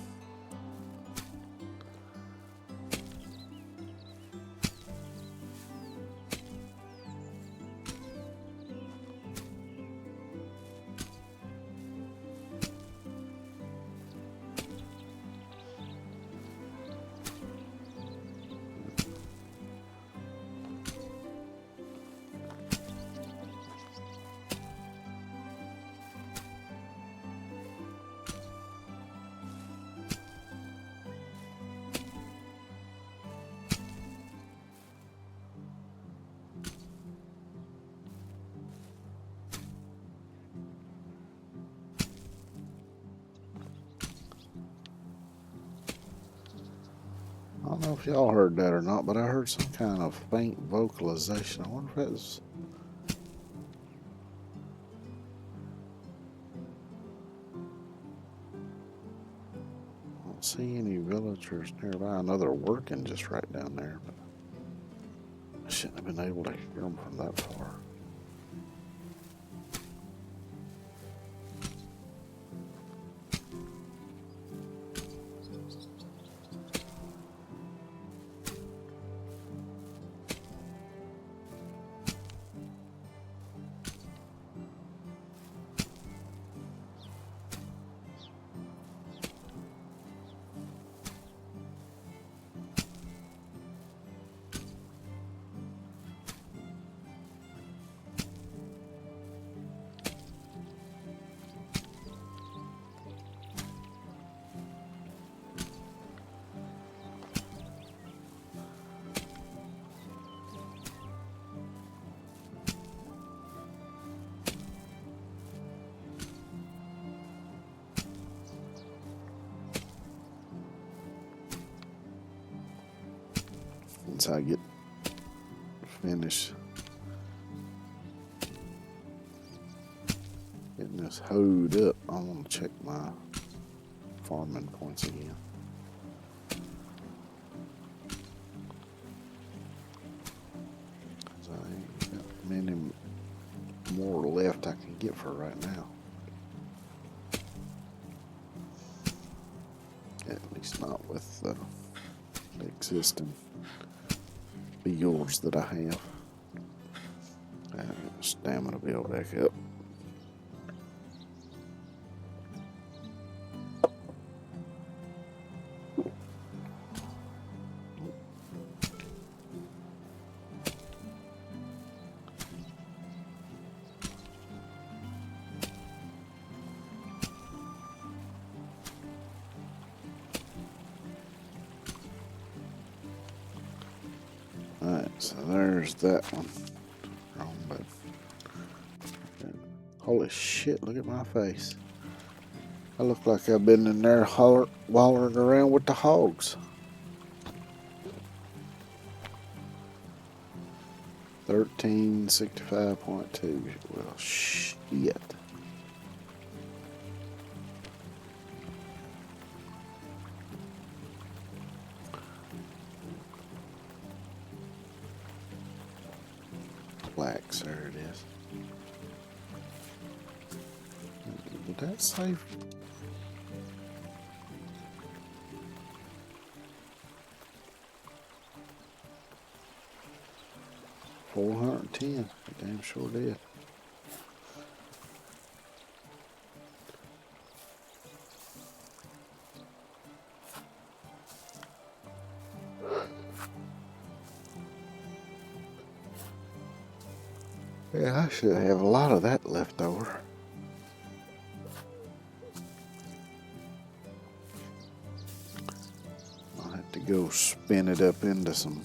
I don't know if y'all heard that or not, but I heard some kind of faint vocalization. I wonder if that was... I don't see any villagers nearby. I know they're working just right down there, but I shouldn't have been able to hear them from that far. Once I get finished getting this hoed up, I want to check my farming points again. 'Cause I ain't got many more left I can get for right now. At least not with the existing builds that I have. Stamina build back up. Alright, so there's that one. Wrong button. Holy shit, look at my face. I look like I've been in there wallering around with the hogs. 1365.2. Well, shit. Did that save? $410. It damn sure did. Yeah, I should have a lot of that left over. I'll have to go spin it up into some.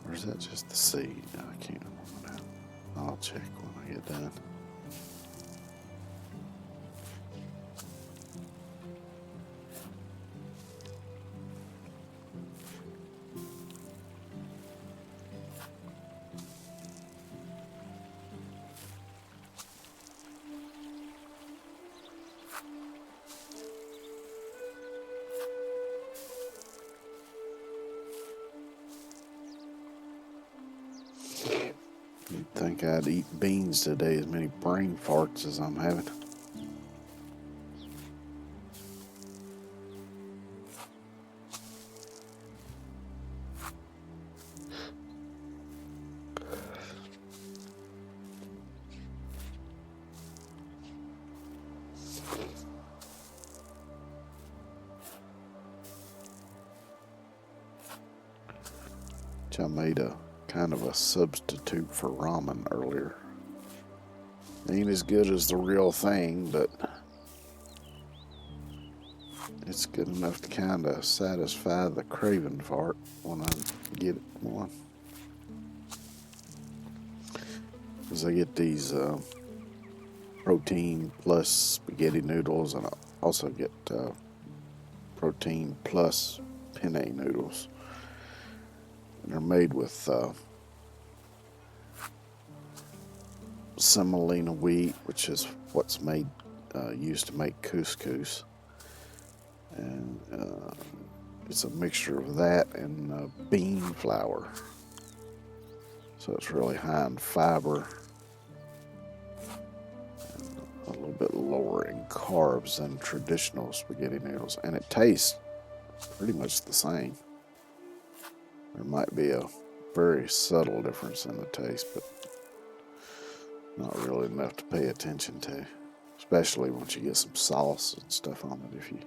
Or is that just the seed? I can't remember now. I'll check when I get done. You'd think I'd eat beans today, as many brain farts as I'm having. I made a kind of a substitute for ramen earlier. Ain't as good as the real thing, but it's good enough to kind of satisfy the craving for it when I get one. Because I get these protein plus spaghetti noodles, and I also get protein plus penne noodles. And they're made with semolina wheat, which is what's made used to make couscous, and it's a mixture of that and bean flour. So it's really high in fiber, and a little bit lower in carbs than traditional spaghetti noodles, and it tastes pretty much the same. There might be a very subtle difference in the taste, but not really enough to pay attention to, especially once you get some sauce and stuff on it.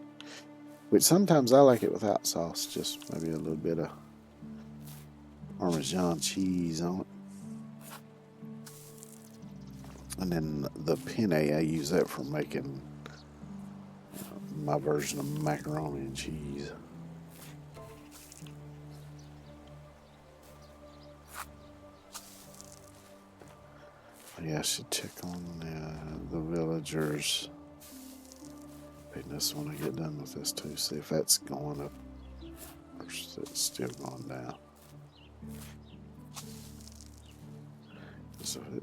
Which sometimes I like it without sauce, just maybe a little bit of Parmesan cheese on it. And then the penne, I use that for making my version of macaroni and cheese. Yeah, I should check on the villagers' fitness when I get done with this too. See if that's going up or if it's still going down. So if it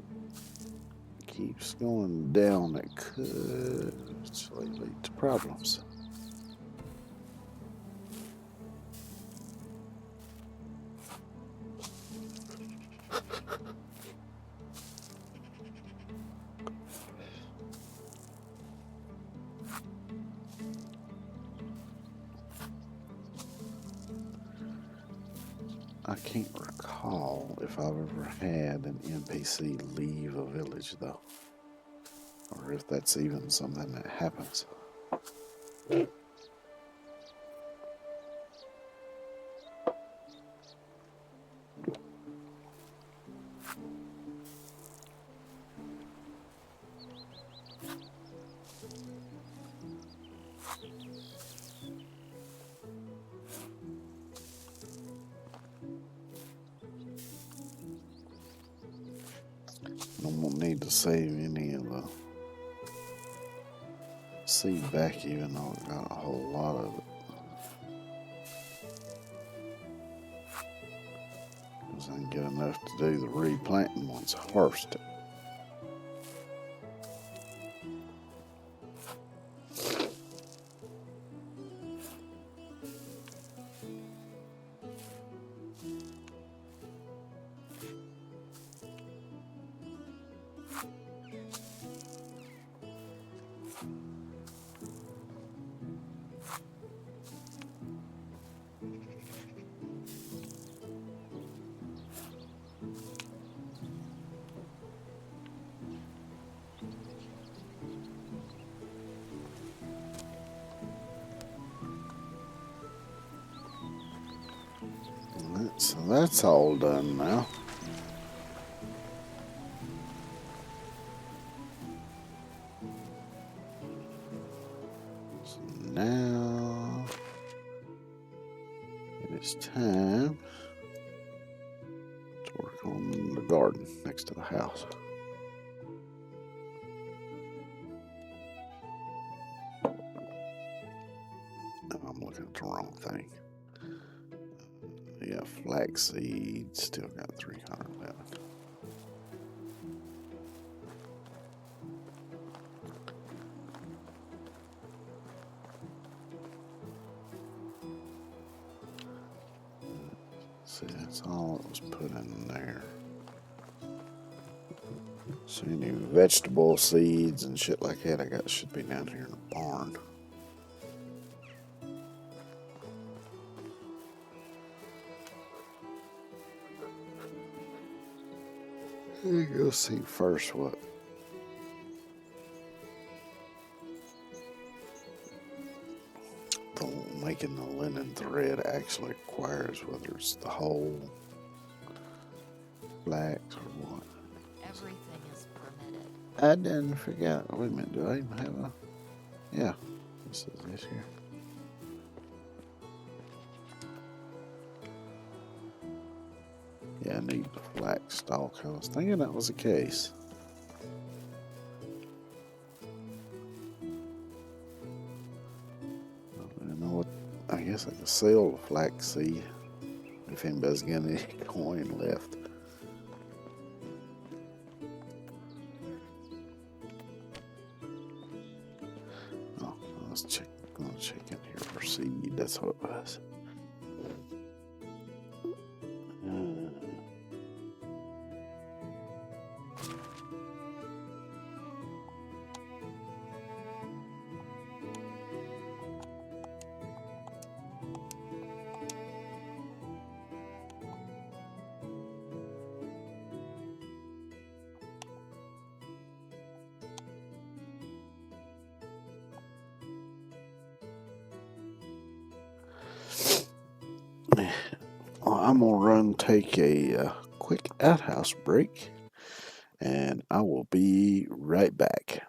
keeps going down, it could actually lead to problems. I can't recall if I've ever had an NPC leave a village, though, or if that's even something that happens. I won't need to save any of the seed back, even though I got a whole lot of it. Because I can get enough to do the replanting once I harvest it. So that's all done now. So now it is time to work on the garden next to the house. Oh, I'm looking at the wrong thing. Yeah, flaxseed, still got 300 left. See, that's all that was put in there. So any vegetable seeds and shit like that I got should be down here in the barn. Go see first what making the linen thread actually requires, whether it's the whole flax or what.
Everything is permitted.
I didn't forget. Wait a minute, do I even have a? Yeah, this is this here. Yeah, I need the flax stalk. I was thinking that was the case. I know what. I guess I can sell the flax seed if anybody's got any coin left. Oh, I was gonna check in here for seed. That's what it was. Well, I'm gonna take a quick outhouse break, and I will be right back.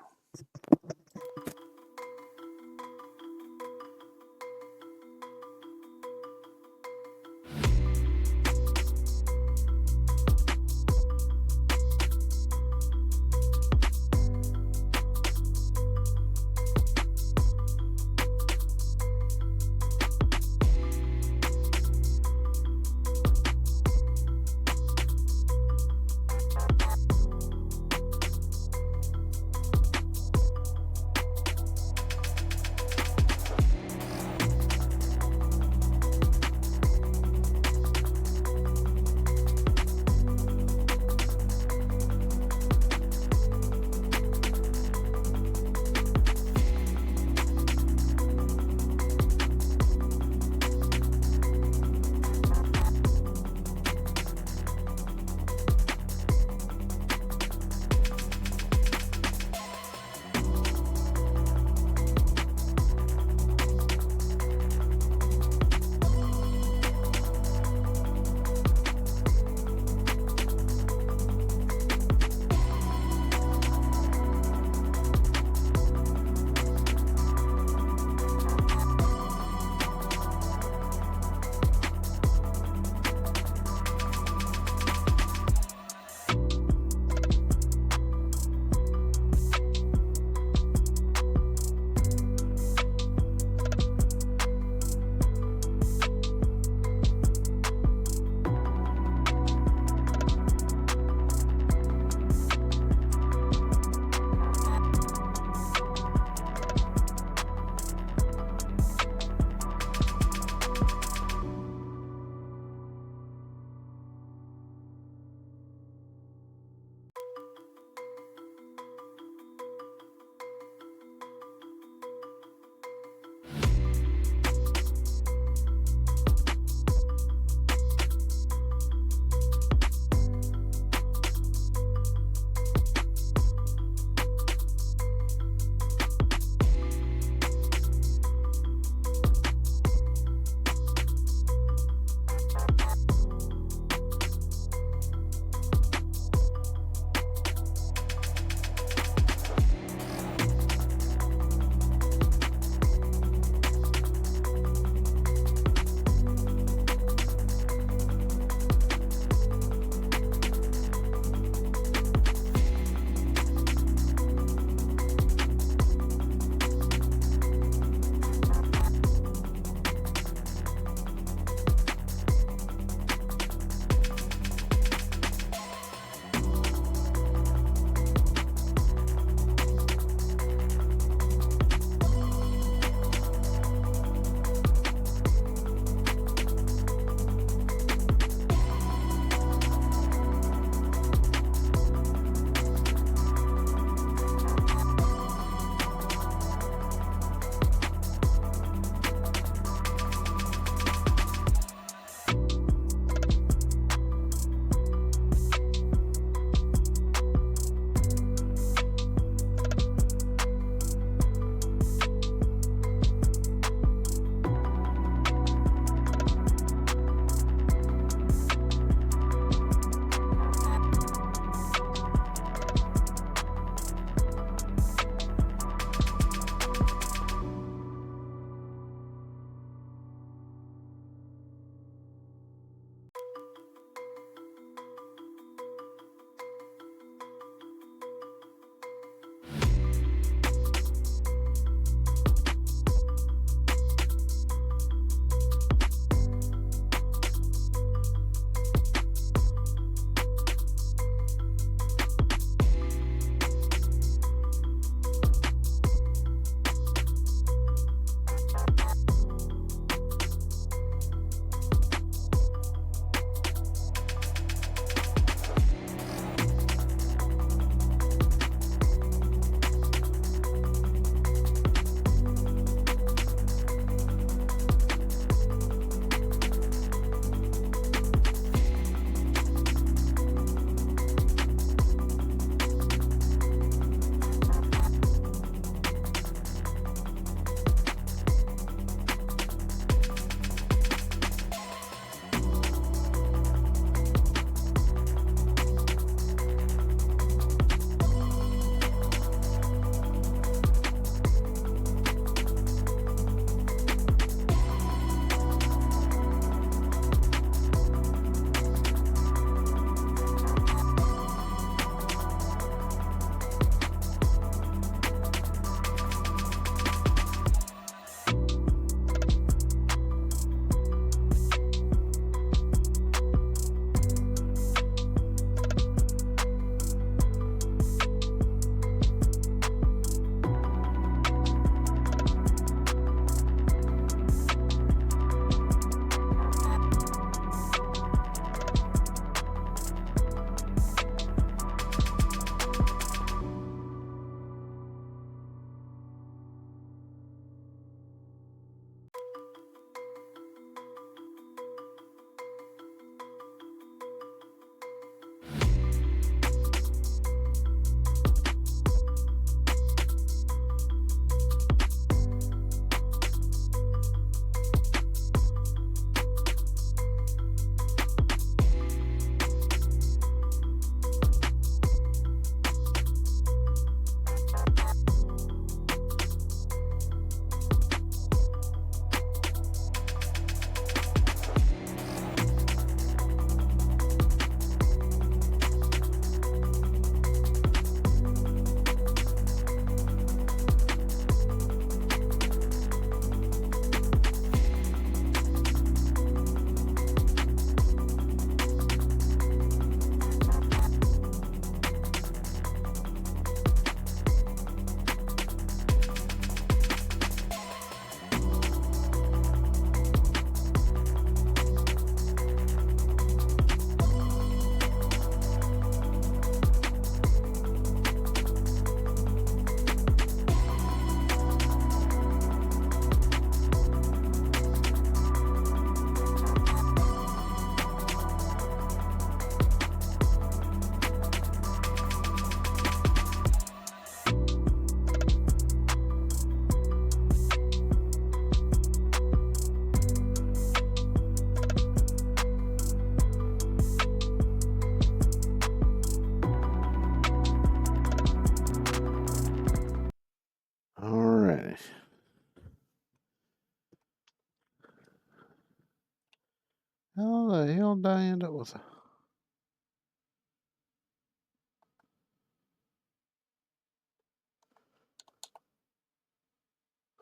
How the hell did I end up with a...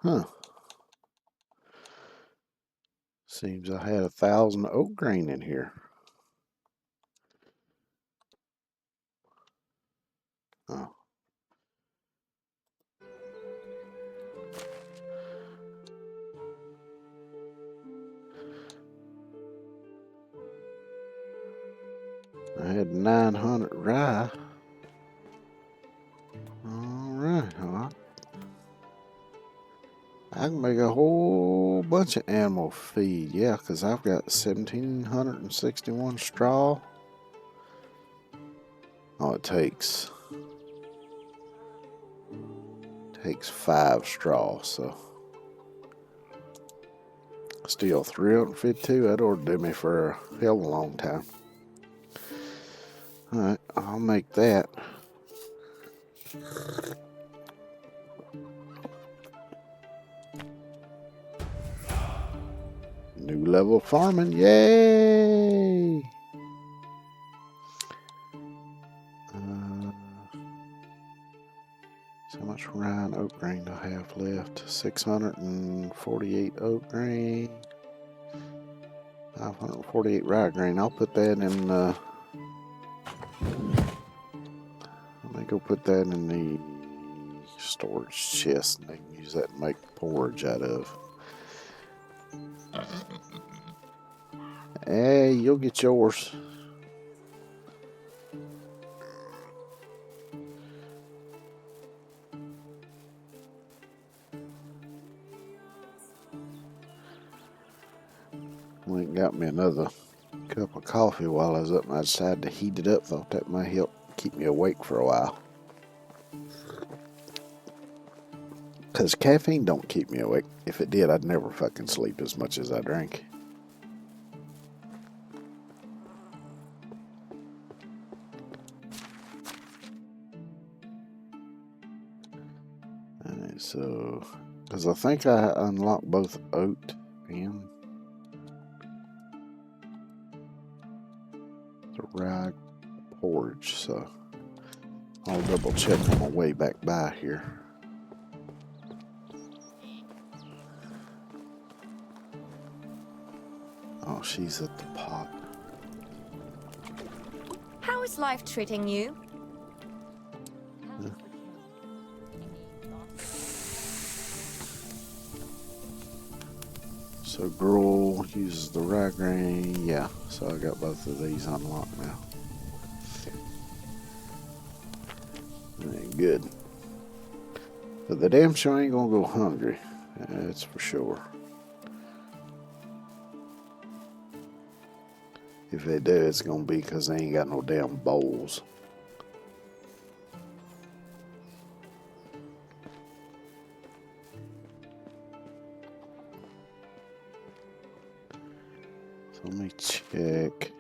Huh. Seems I had 1,000 oak grain in here. Oh. I had 900 rye. Alright, I can make a whole bunch of animal feed. Yeah, because I've got 1,761 straw. Oh, it takes 5 straw, so still 352. That ought to do me for a hell of a long time. Alright, I'll make that. New level farming, yay! So much rye and oat grain do I have left? 648 oat grain, 548 rye grain. I'll put that in. Let me go put that in the storage chest, and they can use that to make porridge out of. Hey, you'll get yours. Went and got me another cup of coffee while I was up, and I decided to heat it up. Thought that might help keep me awake for a while. Because caffeine don't keep me awake. If it did, I'd never fucking sleep as much as I drink. Alright, so... because I think I unlocked both oat and the rye porridge, so I'll double check on my way back by here. Oh, she's at the pot.
How is life treating you?
So gruel uses the rye grain. Yeah, so I got both of these unlocked now. Alright, good. But the damn sure ain't gonna go hungry. That's for sure. If they do, it's gonna be because they ain't got no damn bowls. So let me check.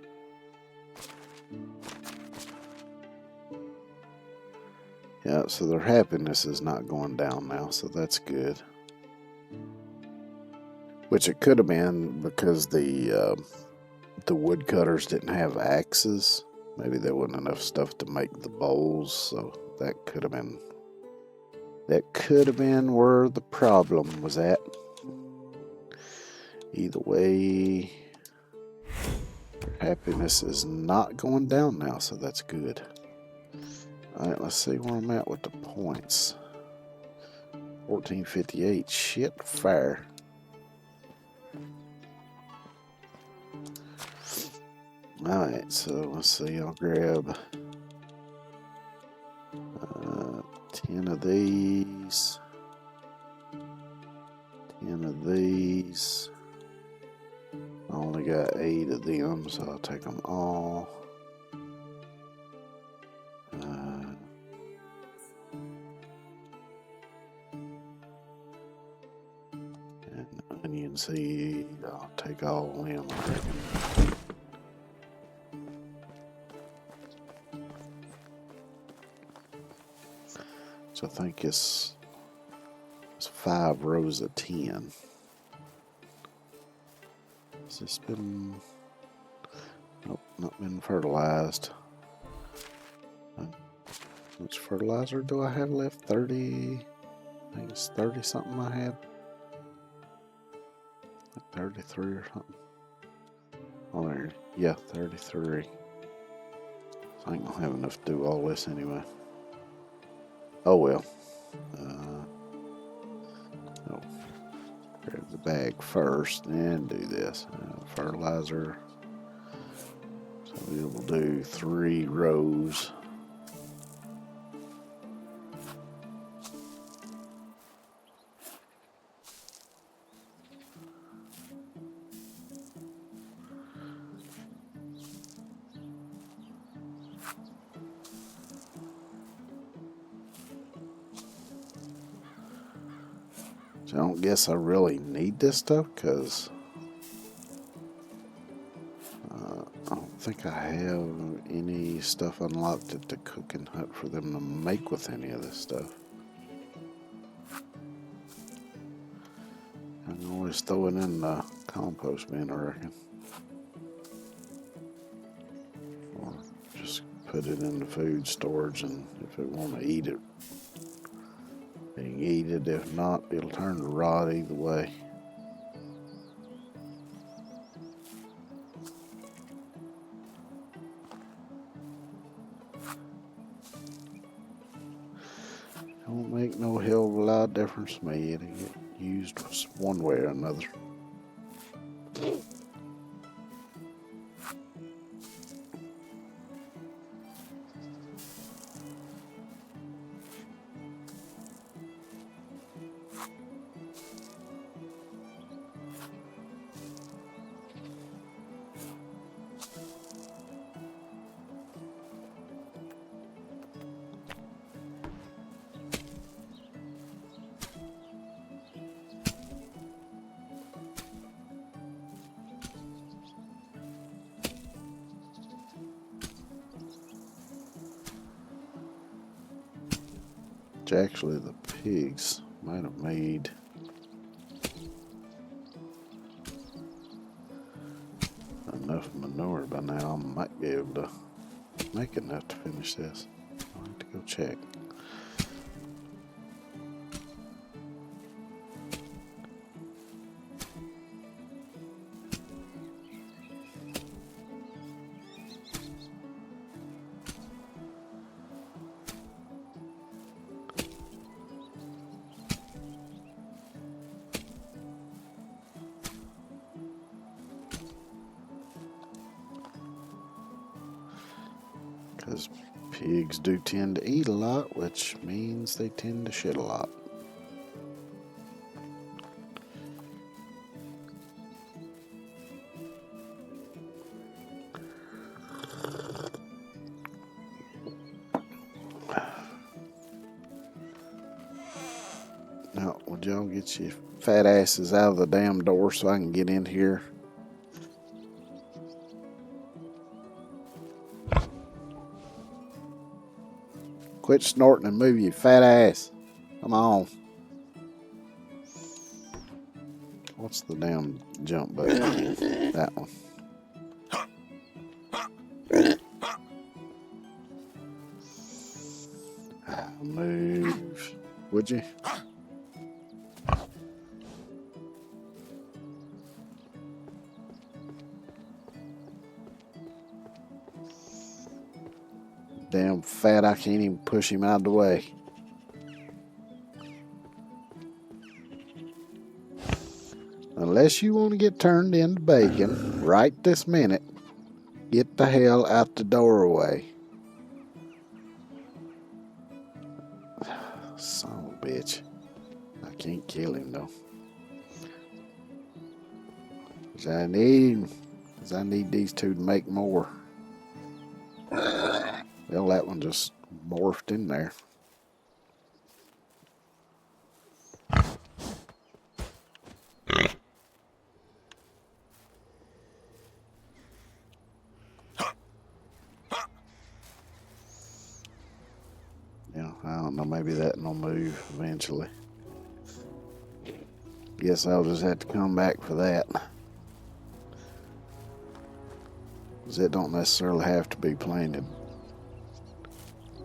Yeah, so their happiness is not going down now, so that's good. Which it could have been because the woodcutters didn't have axes. Maybe there wasn't enough stuff to make the bowls, so that could have been where the problem was at. Either way, happiness is not going down now, so that's good. Alright, let's see where I'm at with the points. 1458. Shit, fire. Alright, so let's see. I'll grab 10 of these. 10 of these. I only got 8 of them, so I'll take them all. And onion seed, I'll take all of them, I reckon. So I think it's 5 rows of 10. Has this been... Nope, not been fertilized. How much fertilizer do I have left? 30. I think it's 30 something I had. Like 33 or something. Oh, there. Yeah, 33. So I ain't gonna have enough to do all this anyway. Oh well. Oh, grab the bag first and do this. Fertilizer. So we will do 3 rows. So I don't guess I really need this stuff because I don't think I have any stuff unlocked at the cooking hut for them to make with any of this stuff. I can always throw it in the compost bin, I reckon. Or just put it in the food storage, and if it want to eat it, they can eat it. If not, it'll turn to rot either way. Don't make no hell of a lot of difference to me. It'll get used one way or another. Which actually the pigs might have made enough manure by now. I might be able to make enough to finish this. I'll have to go check. Because pigs do tend to eat a lot, which means they tend to shit a lot. Now, would y'all get your fat asses out of the damn door so I can get in here? Quit snorting and move your fat ass. Come on. What's the damn jump button? That one. Move. Would you? Damn fat, I can't even push him out of the way. Unless you want to get turned into bacon right this minute, get the hell out the doorway. Son of a bitch. I can't kill him though. 'Cause I need these two to make more. Well, that one just morphed in there. Yeah, I don't know, maybe that will move eventually. Guess I'll just have to come back for that. 'Cause it don't necessarily have to be planted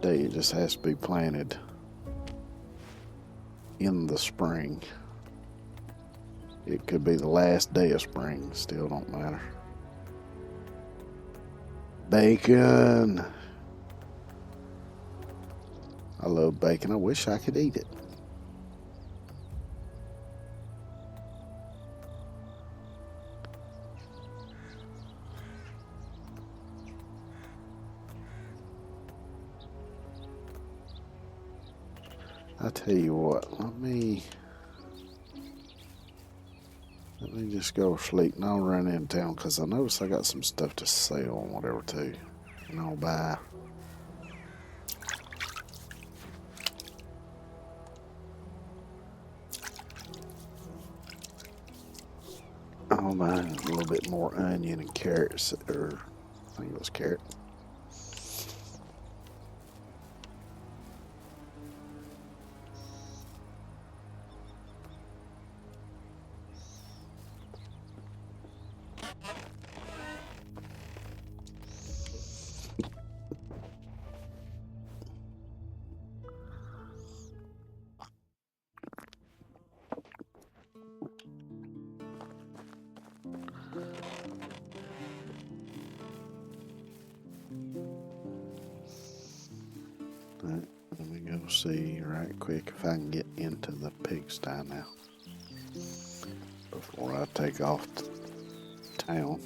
day, it just has to be planted in the spring. It could be the last day of spring, still don't matter. Bacon. I love bacon. I wish I could eat it. I tell you what, let me just go to sleep and I'll run in town because I notice I got some stuff to sell and whatever too. And I'll buy. I'll buy a little bit more onion and carrots, or I think it was carrot. Right, let me go see right quick if I can get into the pigsty now before I take off to town.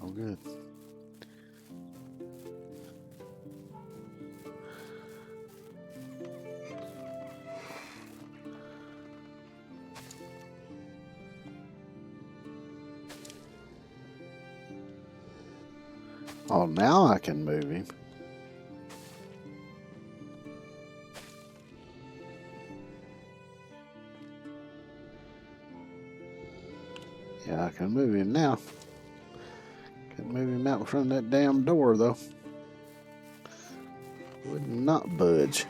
Oh, good. Oh, now I can move him. Yeah, I can move him now. Couldn't move him out in front of that damn door, though. Would not budge.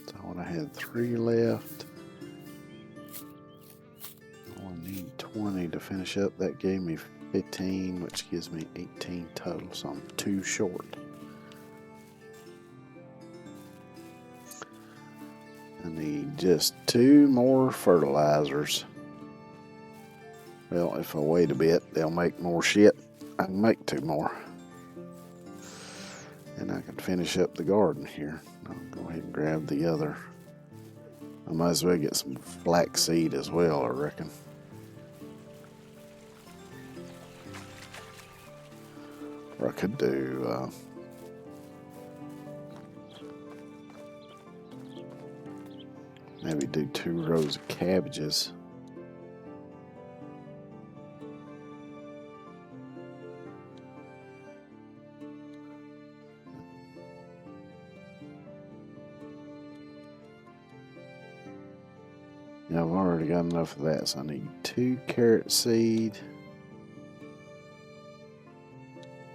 So when I had 3 left, I only need 20 to finish up. That gave me 15, which gives me 18 total, so I'm 2 short. I need just 2 more fertilizers. Well, if I wait a bit, they'll make more shit. I can make 2 more. And I can finish up the garden here. I'll go ahead and grab the other. I might as well get some flaxseed as well, I reckon. Or I could do maybe do 2 rows of cabbages. Yeah, I've already got enough of that, so I need 2 carrot seed.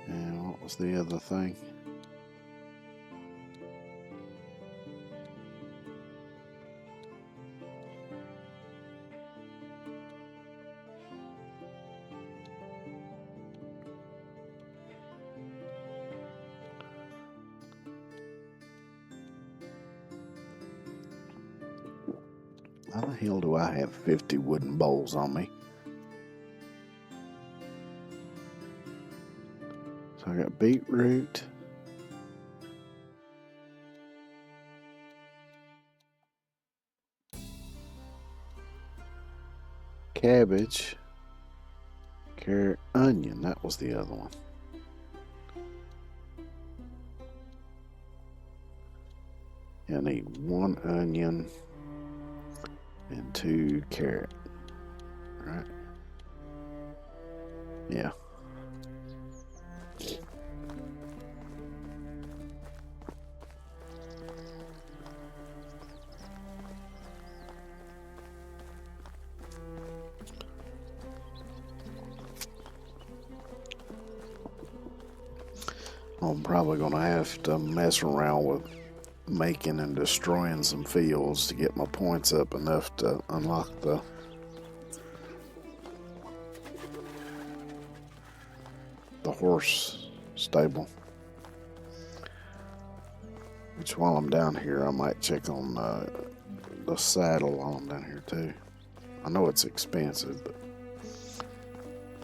And what was the other thing? How the hell do I have 50 wooden bowls on me? So I got beetroot. Cabbage. Carrot, onion. That was the other one. Yeah, I need 1 onion and 2 carrot. Right? Yeah. I'm probably gonna have to mess around with making and destroying some fields to get my points up enough to unlock the horse stable. Which while I'm down here, I might check on the saddle while I'm down here too. I know it's expensive, but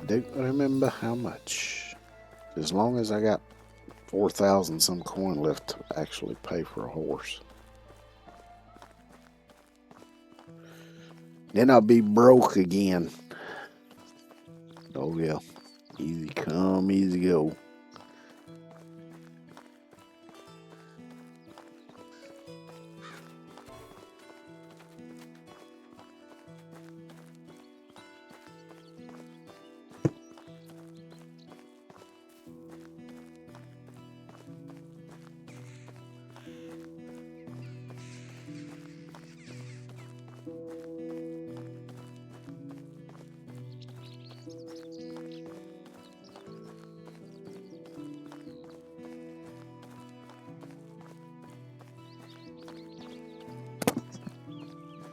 I don't remember how much. As long as I got 4,000 some coin left to actually pay for a horse. Then I'll be broke again. Oh yeah. Easy come, easy go.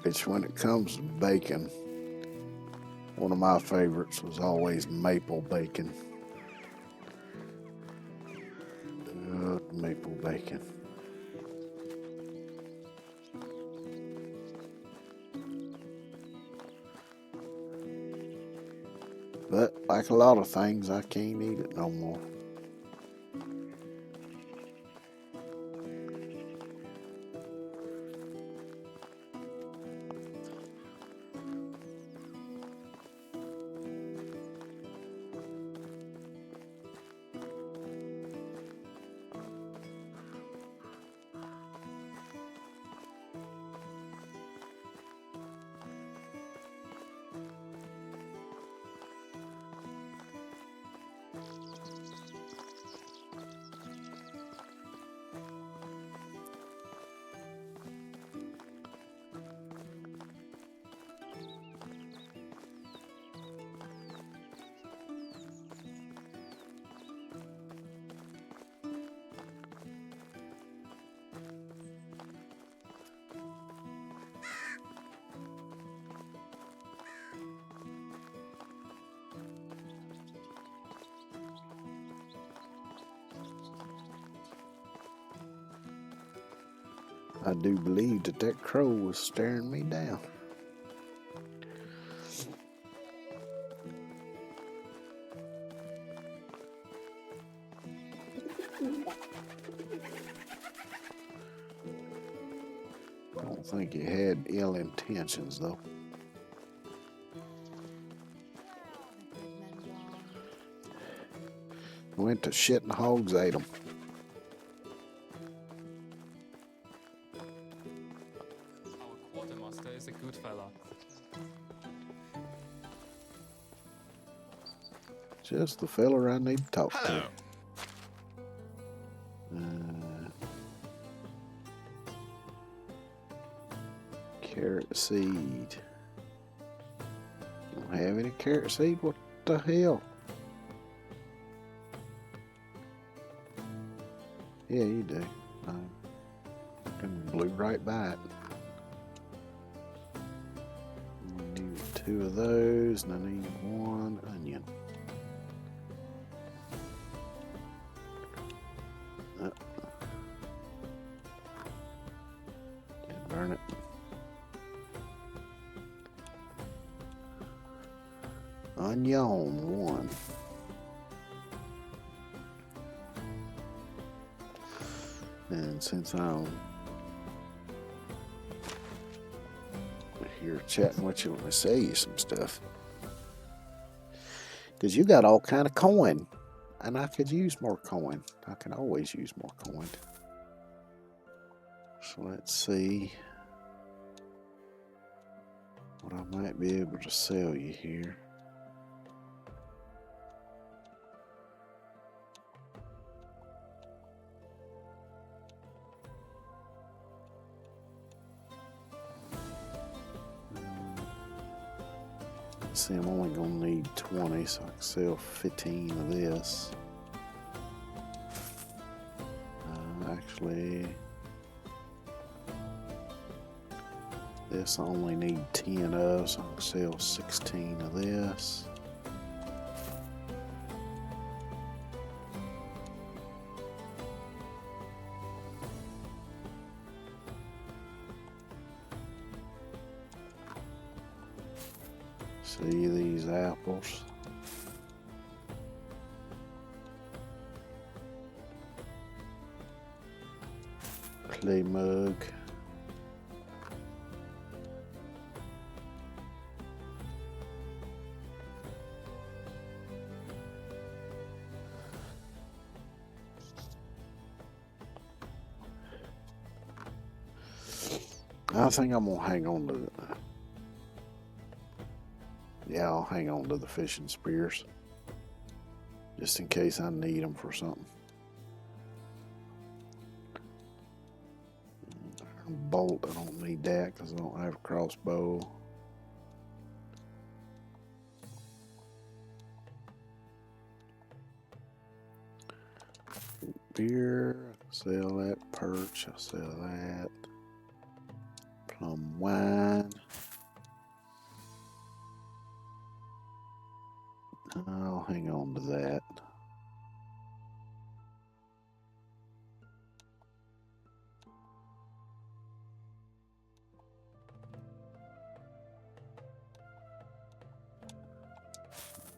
Which when it comes to bacon, one of my favorites was always maple bacon. Good maple bacon. But like a lot of things, I can't eat it no more. I do believe that crow was staring me down. I don't think he had ill intentions, though. Went to shit and hogs ate them.
Our quartermaster is a good fella.
Just the feller I need to talk
Hello.
to. Carrot seed. Don't have any carrot seed? What the hell? Yeah, you do. I blew right by it. I need 2 of those, and I need 1 onion. Can't burn it. Onion 1. And since I'm here chatting with you, let me sell you some stuff. Because you got all kind of coin. And I could use more coin. I can always use more coin. So let's see what I might be able to sell you here. See, I'm only going to need 20, so I can sell 15 of this. actually, this I only need 10 of, so I can sell 16 of this. See these apples? Clay mug. I think I'm gonna hang on to it. Yeah, I'll hang on to the fishing spears just in case I need them for something. Bolt, I don't need that because I don't have a crossbow. Beer, sell that. Perch, I'll sell that. Plum wine. I'll hang on to that.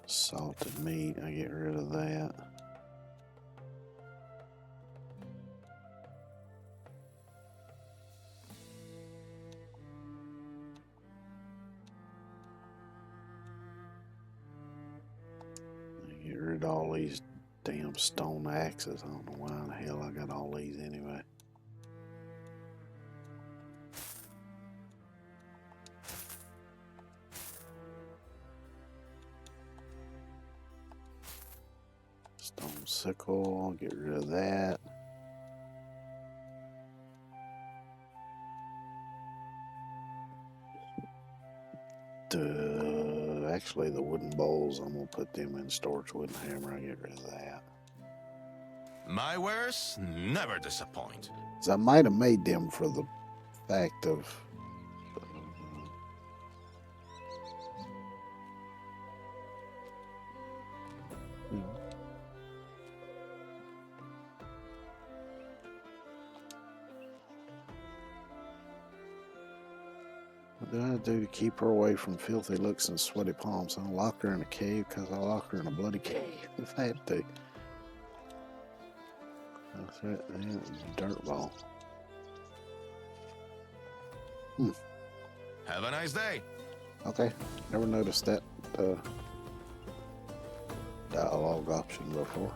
Salted meat, I get rid of that. Get rid of all these damn stone axes. I don't know why in the hell I got all these anyway. Stone sickle, I'll get rid of that. Actually, the wooden bowls, I'm gonna put them in storage. Wooden hammer, I'll get rid of that.
My wares never disappoint.
So I might have made them for the fact of what do I do to keep her away from filthy looks and sweaty palms? I'll lock her in a cave because I lock her in a bloody cave if I had to. That's it. Yeah, it's a dirt ball.
Have a nice day.
Okay. Never noticed that dialogue option before.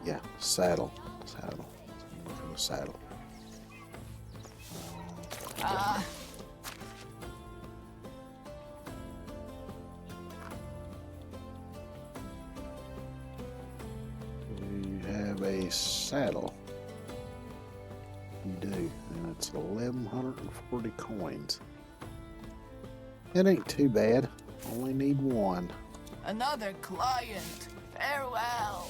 Yeah, saddle. Saddle. Look for the saddle. Do you have a saddle? You do, and it's 1,140 coins. It ain't too bad. Only need one.
Another client. Farewell.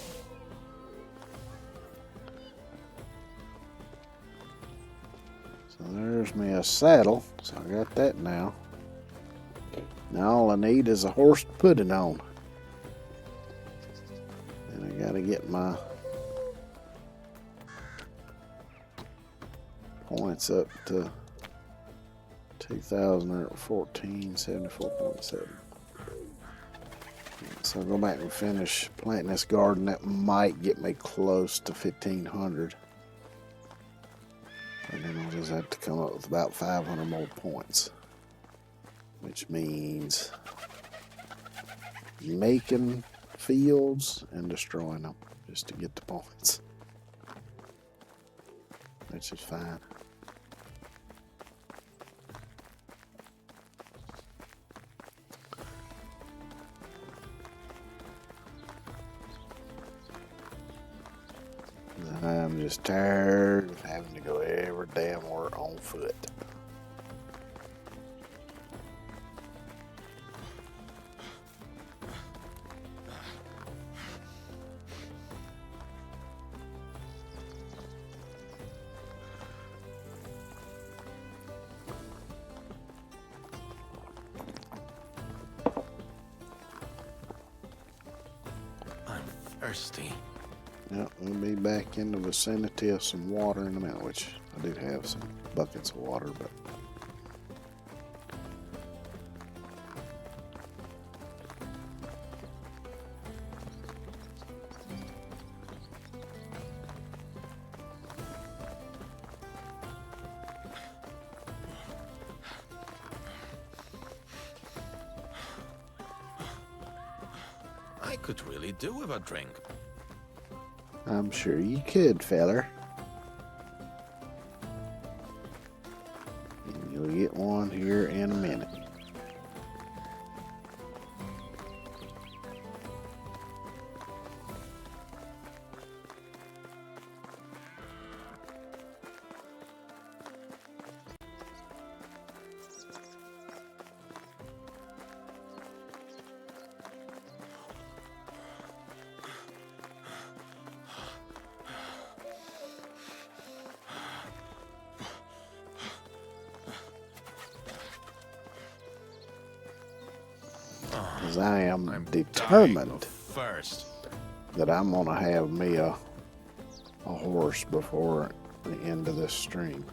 So there's me a saddle. So I got that now. Now all I need is a horse to put it on. And I gotta get my points up to 2,014, 74.7. So I'll go back and finish planting this garden. That might get me close to 1,500. And then I'll just have to come up with about 500 more points. Which means making fields and destroying them just to get the points. Which is fine. I'm just tired of having to go every damn where on foot.
thirsty.
Yep, we'll be back in the vicinity of some water in a minute, which I do have some buckets of water, but
I could really do with a drink.
I'm sure you could, feller. And you'll get one here in a minute. Because I am
I'm dying
determined
of thirst.
that I'm going to have me a horse before the end of this stream.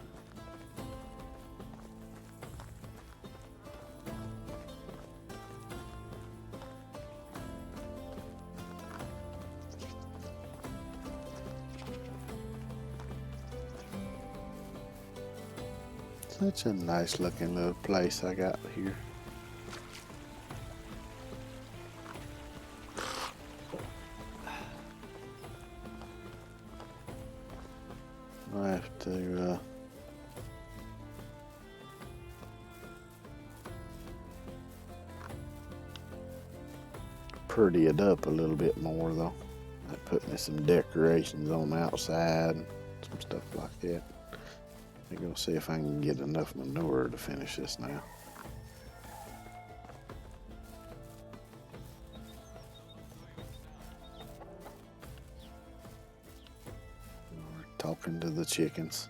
Such a nice looking little place I got here. I have to pretty it up a little bit more though. I put me some decorations on the outside and some stuff like that. I'm gonna see if I can get enough manure to finish this now. We're talking to the chickens.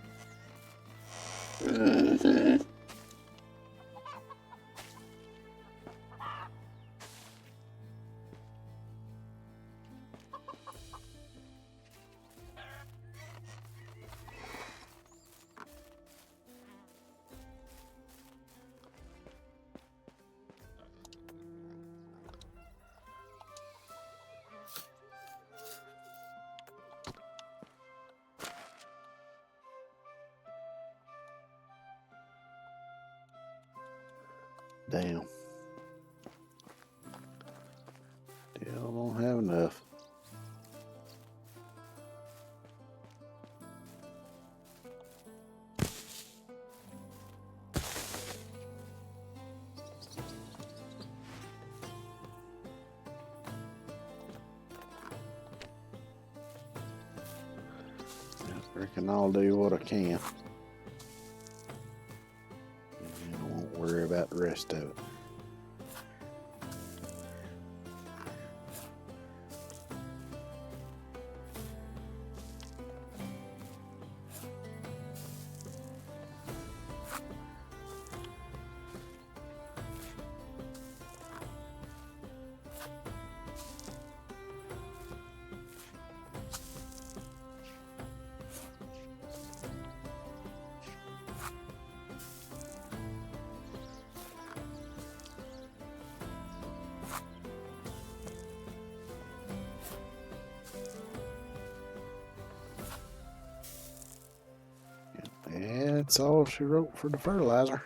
Damn. Still don't have enough. I reckon I'll do what I can. And I won't worry about the rest of it. That's all she wrote for the fertilizer.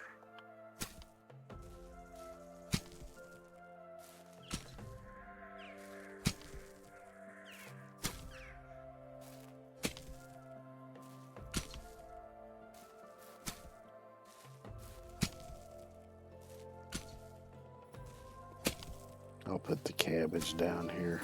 I'll put the cabbage down here.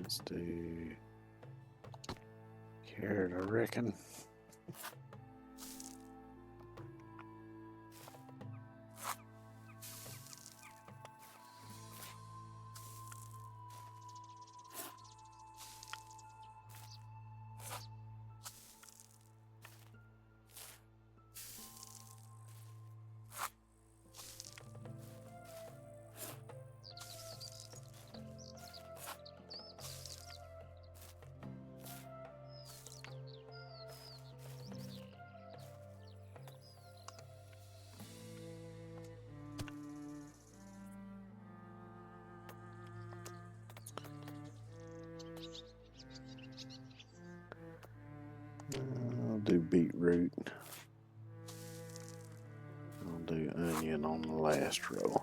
Let's do carrot, I reckon. I'll do beetroot. I'll do onion on the last row.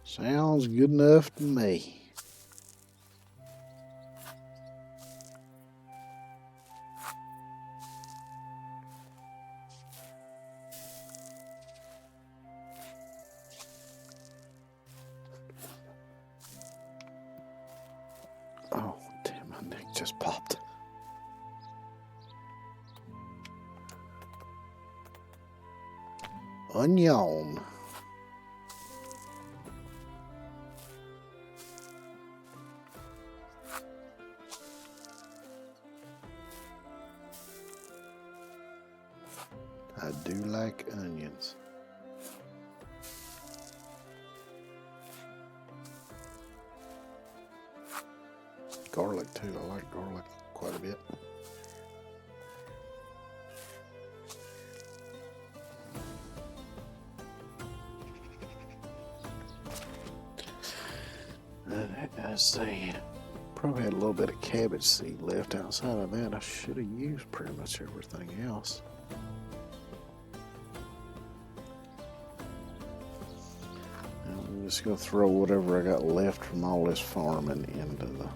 Sounds good enough to me. Oh, damn, my neck just popped. Onion. I do like onions. Garlic too, I like garlic quite a bit. I see. Probably had a little bit of cabbage seed left. Outside of that, I should have used pretty much everything else. I'm just going to throw whatever I got left from all this farming into the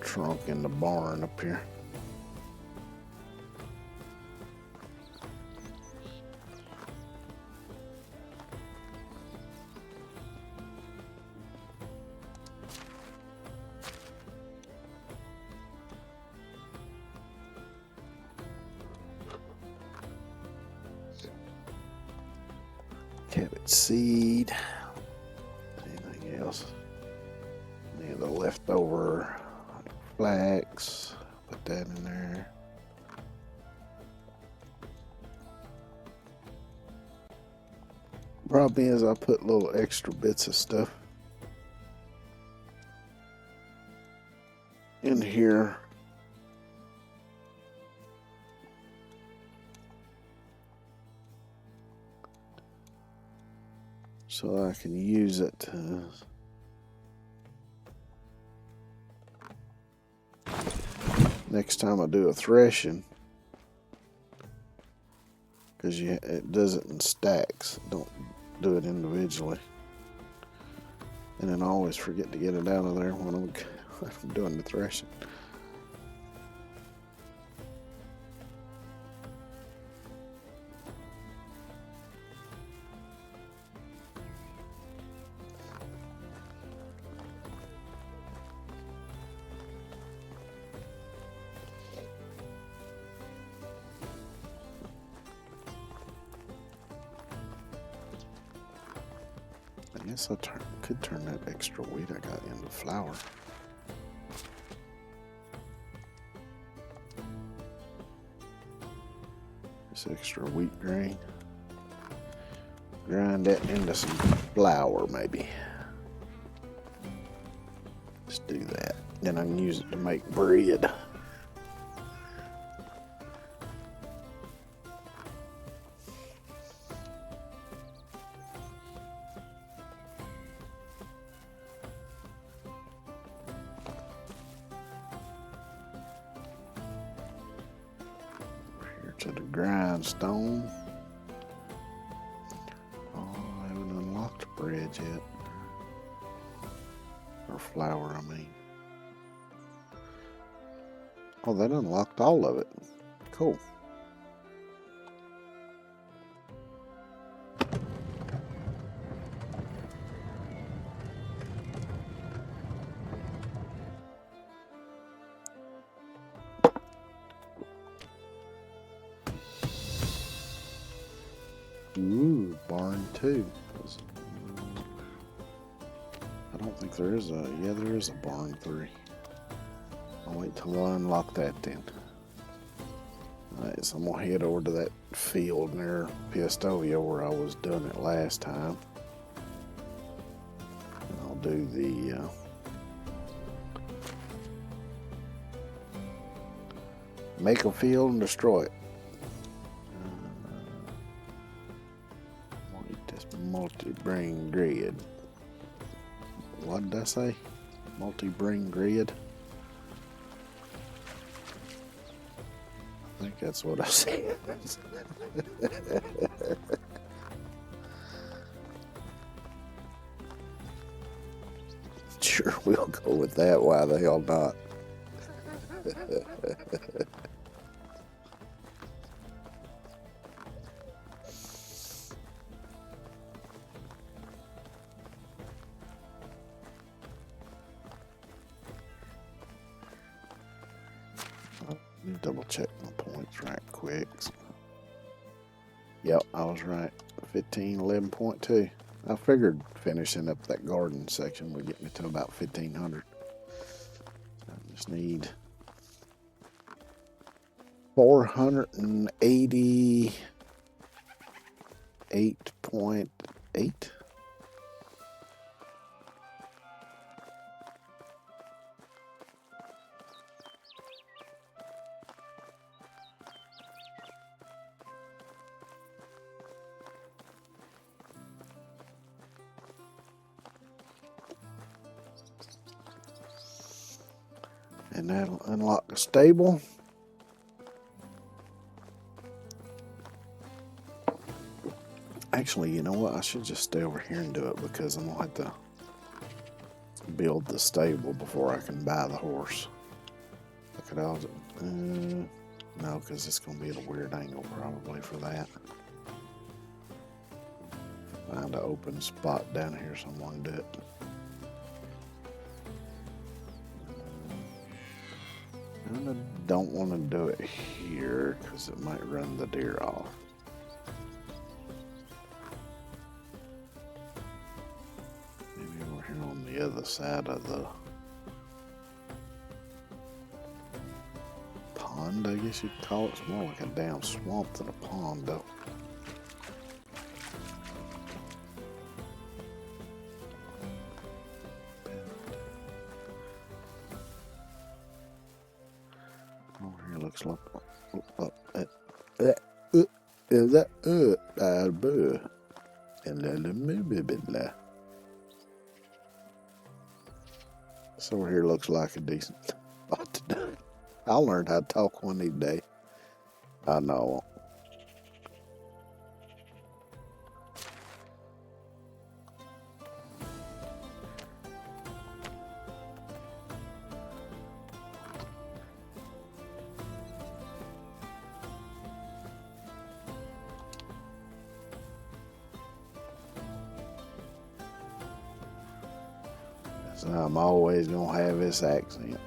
trunk in the barn up here. Cabbage seed. Anything else? Any of the leftover flax. Put that in there. Problem is, I put little extra bits of stuff in here. So I can use it to next time I do a threshing, because it does it in stacks. Don't do it individually. And then I always forget to get it out of there when I'm doing the threshing. I guess I could turn that extra wheat I got into flour. This extra wheat grain. Grind that into some flour, maybe. Let's do that. Then I can use it to make bread. To the grindstone. Oh, I haven't unlocked bread yet. Or flour, I mean. Oh, that unlocked all of it. Cool. Ooh, barn 2. I don't think there is a, yeah, there is a barn 3. I'll wait till I unlock that then. Alright, so I'm gonna head over to that field near Pistoia where I was doing it last time. And I'll do the make a field and destroy it. This multi-bring grid. What did I say? Multi-bring grid? I think that's what I said. Sure, we'll go with that. Why the hell not? Double check my points right quick. Yep, I was right. 1511.2. I figured finishing up that garden section would get me to about 1500. I just need 488.8. And that'll unlock the stable. Actually, you know what? I should just stay over here and do it because I'm gonna have to build the stable before I can buy the horse. Look at all the, no, because it's gonna be at a weird angle probably for that. Find an open spot down here so I'm gonna do it. I don't want to do it here because it might run the deer off. Maybe over here on the other side of the pond, I guess you'd call it. It's more like a damn swamp than a pond, though. Looks like so over here looks like a decent spot to do it. I'll learn how to talk one of these days. I know. So I'm always gonna have this accent.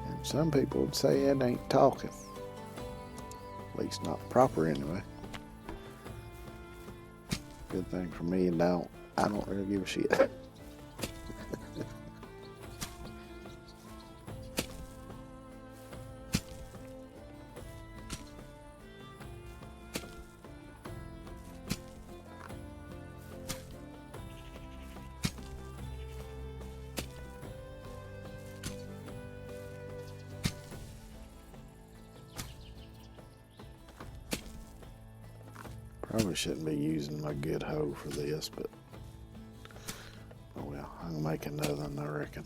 And some people would say it ain't talking. At least not proper anyway. Good thing for me, and I don't really give a shit. Probably shouldn't be using my good hoe for this, but oh well, I can make another one, I reckon.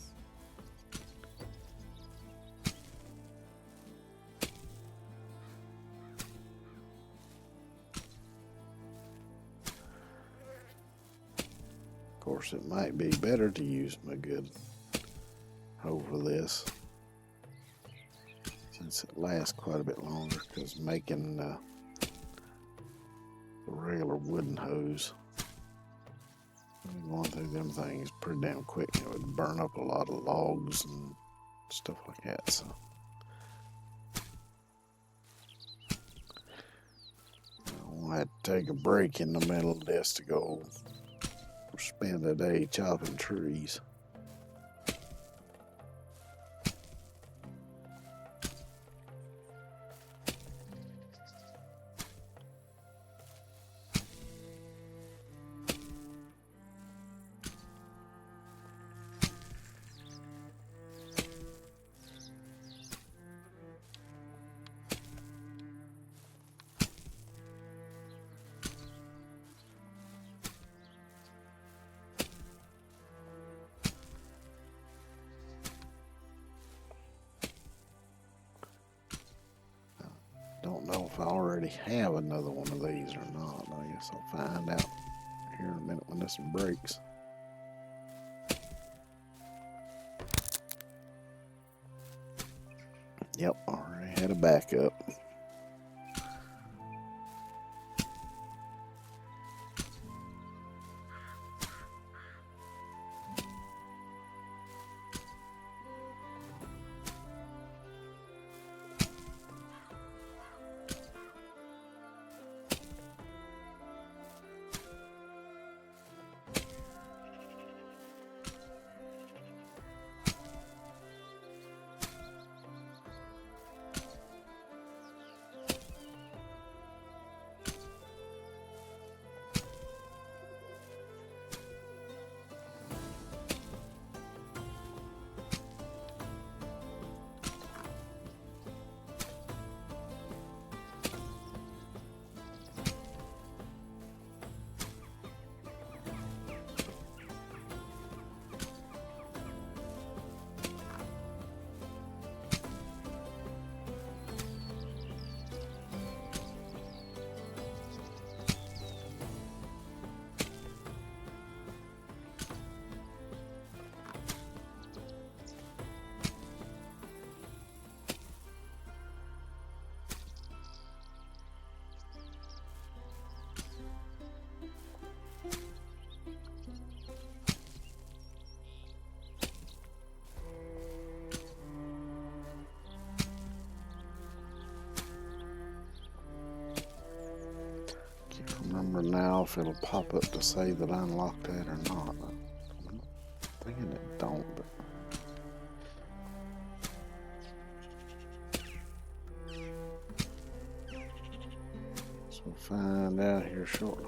Of course, it might be better to use my good hoe for this, since it lasts quite a bit longer, because making the regular wooden hose, going through them things pretty damn quick. It would burn up a lot of logs and stuff like that. So I had to take a break in the middle of this to go spend a day chopping trees. Don't know if I already have another one of these or not. I guess I'll find out here in a minute when this one breaks. Yep, already had a backup. Remember now if it'll pop up to say that I unlocked that or not. I'm thinking it don't, but so we'll find out here shortly.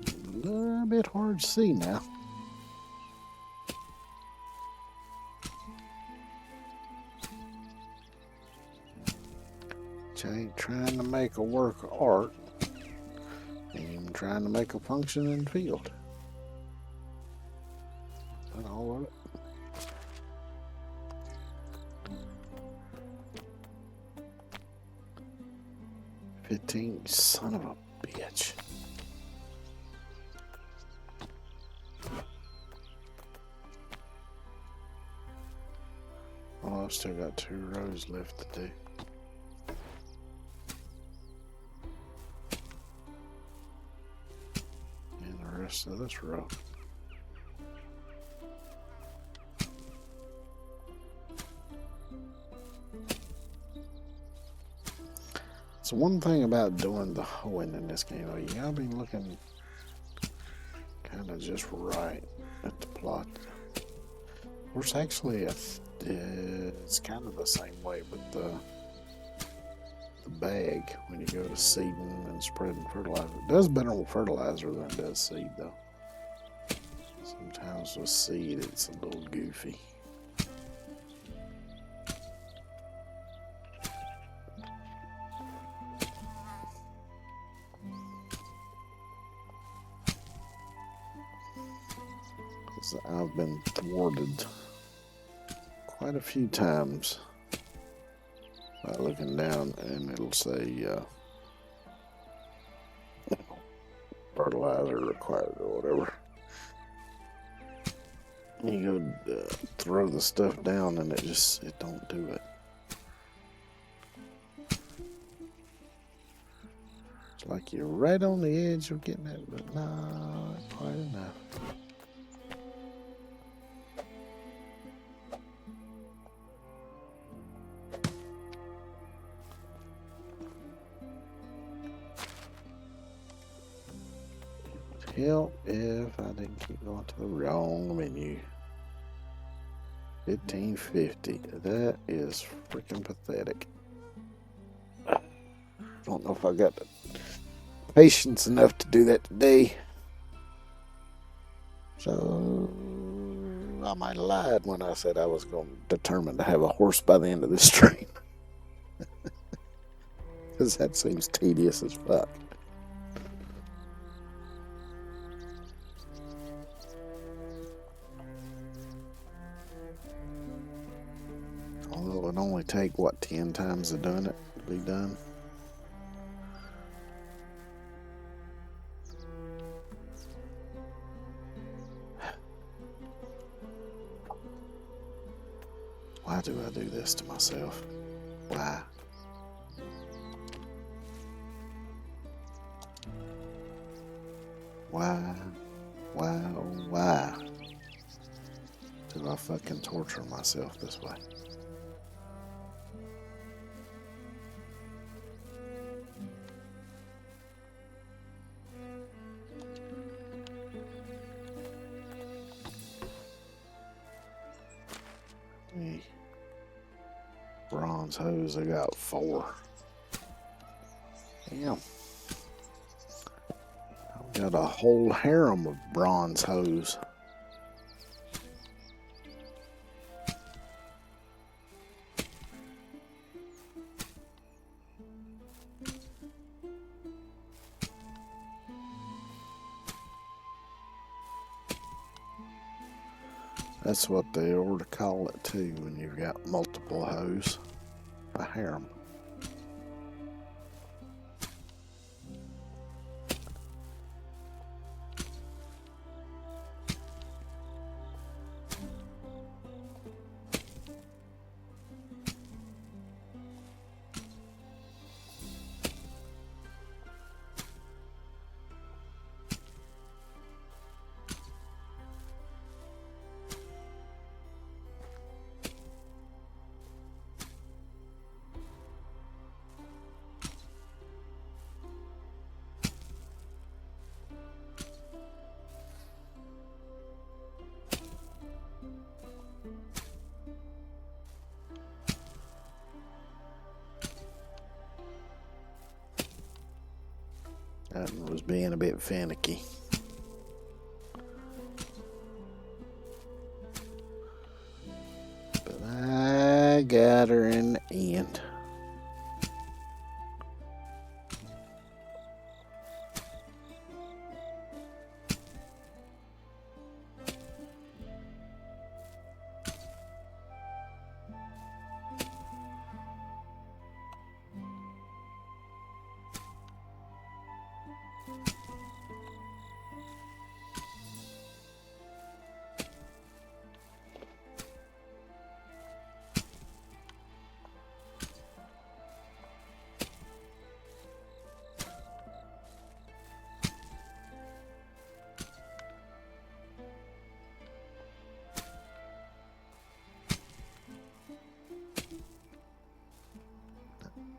A little bit hard to see now. I ain't trying to make a work of art. Ain't even trying to make a functioning field. Is that all of it? $15, son of a bitch. Oh, I've still got 2 rows left to do. And the rest of this row. So one thing about doing the hoeing in this game, though, you gotta be looking kind of just right at the plot. Of course, actually, it's kind of the same way with the bag when you go to seeding and spreading fertilizer. It does better with fertilizer than it does seed, though. Sometimes with seed, it's a little goofy. 'Cause I've been thwarted quite a few times by looking down and it'll say fertilizer required or whatever. You go throw the stuff down and it don't do it. It's like you're right on the edge of getting it, but not quite enough. Help if I didn't keep going to the wrong menu. 1550. That is freaking pathetic. I don't know if I got the patience enough to do that today. So I might have lied when I said I was determined to have a horse by the end of this stream. Because that seems tedious as fuck. Although it would only take, what, 10 times of doing it to be done? Why do I do this to myself? Why? Why? Why? Oh, why? Do I fucking torture myself this way? Hey. Bronze hose, I got 4. Damn. I've got a whole harem of bronze hose. That's what they ought to call it too when you've got multiple hose. A harem. That was being a bit finicky. But I got her in the end.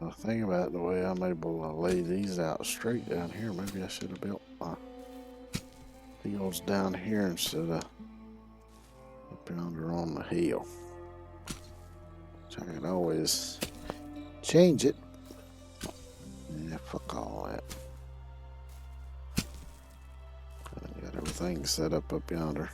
Well, think about the way I'm able to lay these out straight down here. Maybe I should have built my fields down here instead of up yonder on the hill. So I could always change it. Yeah, fuck all that. I got everything set up yonder.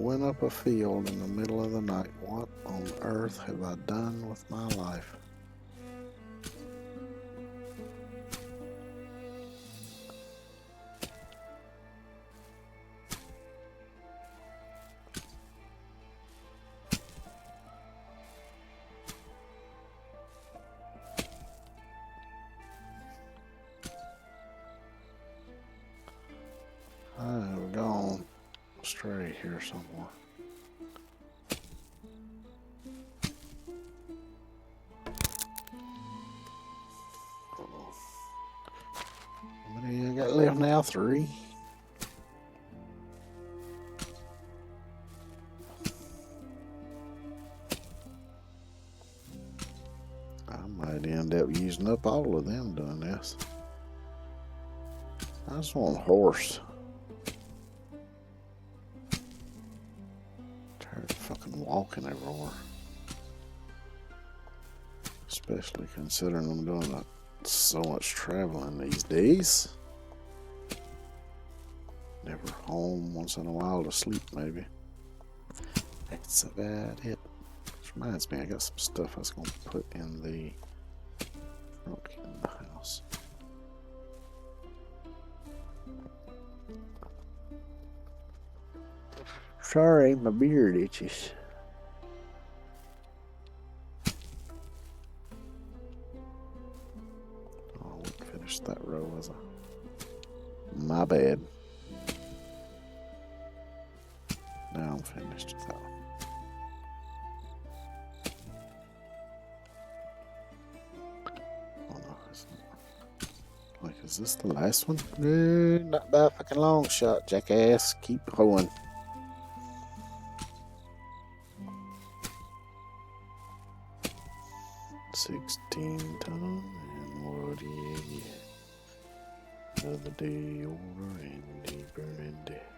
went up a field in the middle of the night. What on earth have I done with my life? I've gone astray here somewhere. How many I got left now? 3. I might end up using up all of them doing this. I just want a horse. Tired of fucking walking everywhere. Especially considering I'm doing so much traveling these days. Never home once in a while to sleep, maybe. That's about it. Which reminds me, I got some stuff I was going to put in the front in the house. Sorry, my beard itches. Oh, we finished that row, was I? My bad. Now I'm finished with that one. Oh no, it's not. Like, is this the last one? No, not by a fucking long shot, jackass. Keep going. $16 ton, and what do you get? Another day older and deeper in debt.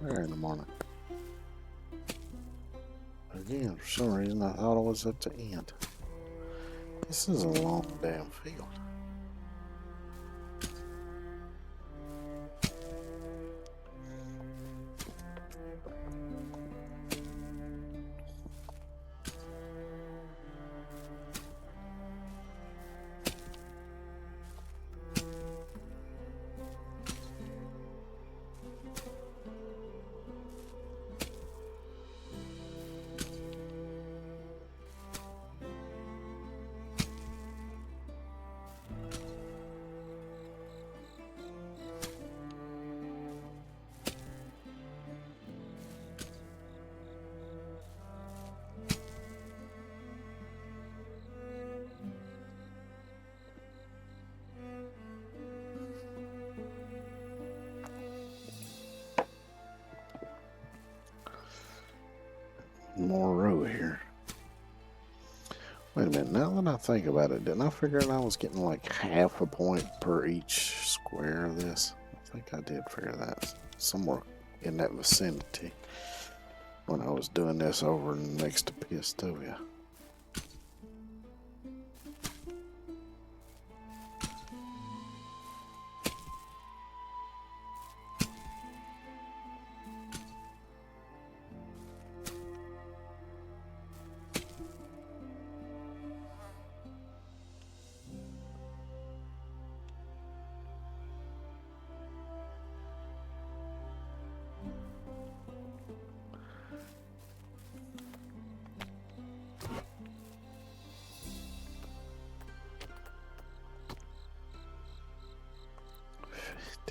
There in the morning. Again, for some reason I thought it was at the end. This is a long damn field. More row here. Wait a minute, now that I think about it, didn't I figure out I was getting like half a point per each square of this? I think I did figure that somewhere in that vicinity when I was doing this over next to Piastovia.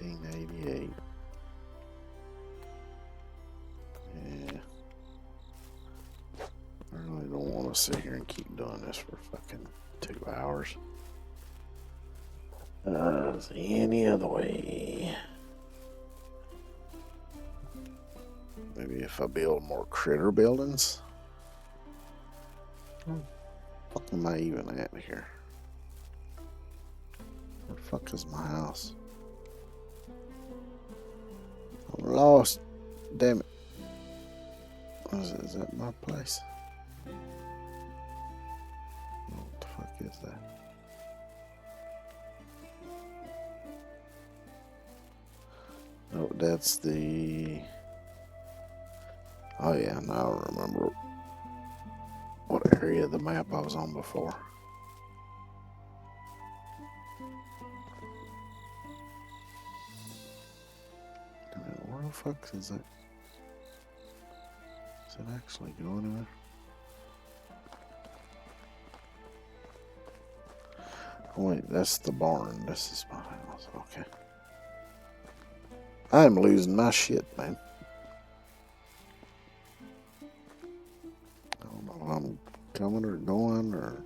1988. Yeah. I really don't want to sit here and keep doing this for fucking 2 hours. Is there any other way? Maybe if I build more critter buildings? Where the fuck am I even at here? Where the fuck is my house? I'm lost. Damn it. Is that my place? What the fuck is that? Oh, that's the... Oh yeah, now I remember what area of the map I was on before. Where the fuck is that? Is it actually going anywhere? Oh wait, that's the barn. This is my house. Okay. I'm losing my shit, man. I don't know if I'm coming or going or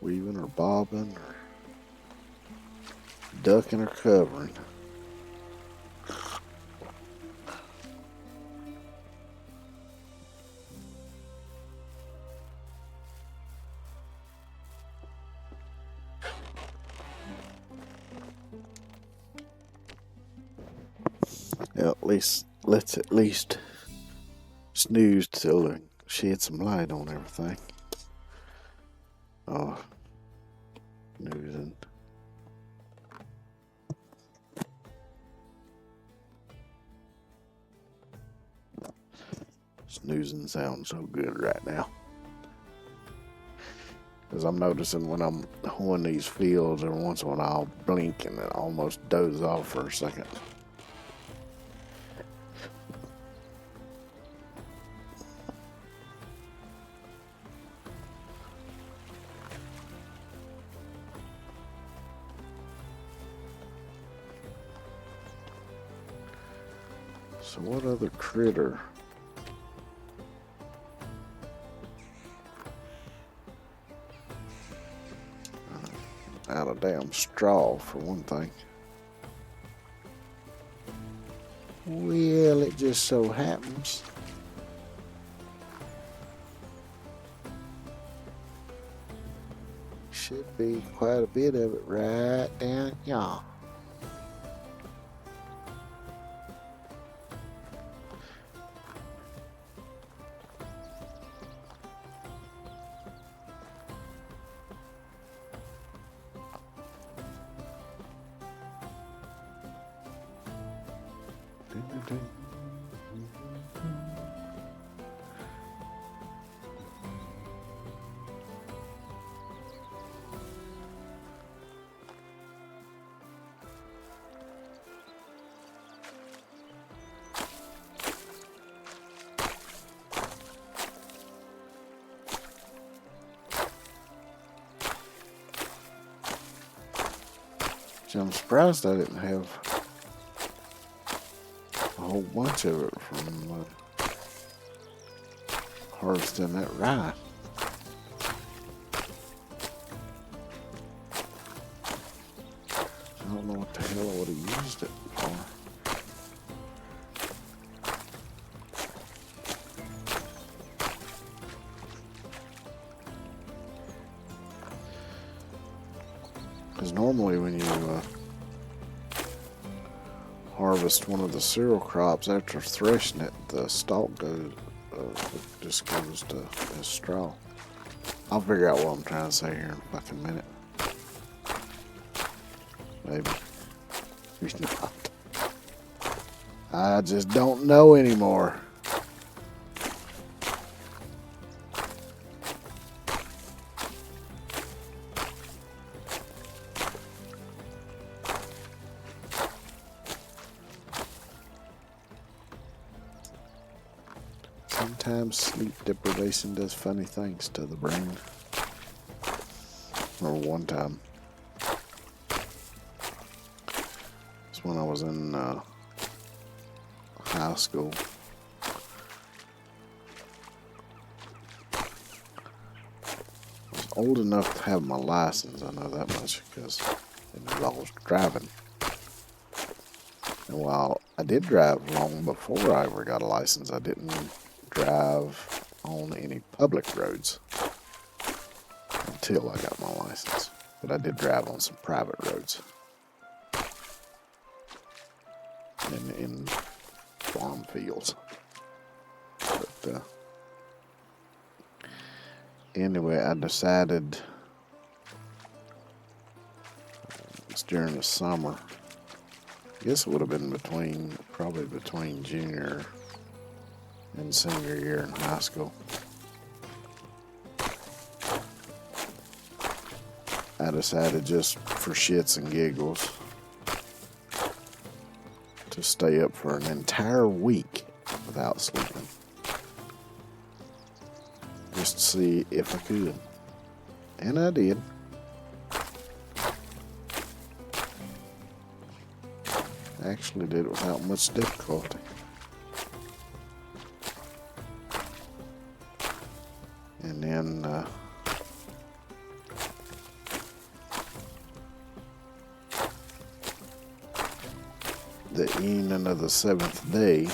weaving or bobbing or ducking or covering. Yeah, let's at least snooze till it shed some light on everything. Oh, snoozing. Snoozing sounds so good right now. Because I'm noticing when I'm hoeing these fields, every once in a while I'll blink and it almost doze off for a second. So what other critter? Out of damn straw for one thing. Well, it just so happens should be quite a bit of it right down here. So I'm surprised I didn't have a whole bunch of it from harvesting that rye. I don't know what the hell I would have used it for. Because normally when you harvest one of the cereal crops after threshing it, the stalk just goes to as straw. I'll figure out what I'm trying to say here in a fucking minute. Maybe. Maybe not. I just don't know anymore. Sometimes sleep deprivation does funny things to the brain. Or one time. It's when I was in high school. I was old enough to have my license, I know that much, because it involves driving. And while I did drive long before I ever got a license, I didn't drive on any public roads until I got my license. But I did drive on some private roads. And in farm fields. But anyway, I decided it's during the summer. I guess it would have been probably between junior and senior year in high school. I decided just for shits and giggles to stay up for an entire week without sleeping. Just to see if I could. And I did. I actually did it without much difficulty. And then the evening of the seventh day,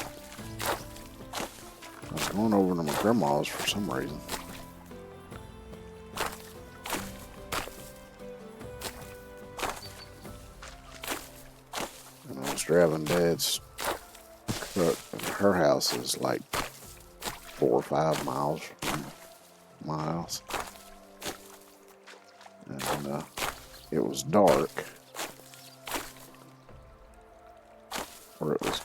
I was going over to my grandma's for some reason. And I was driving Dad's truck, and her house is like 4 or 5 miles from my house. And it was dark. Or it was,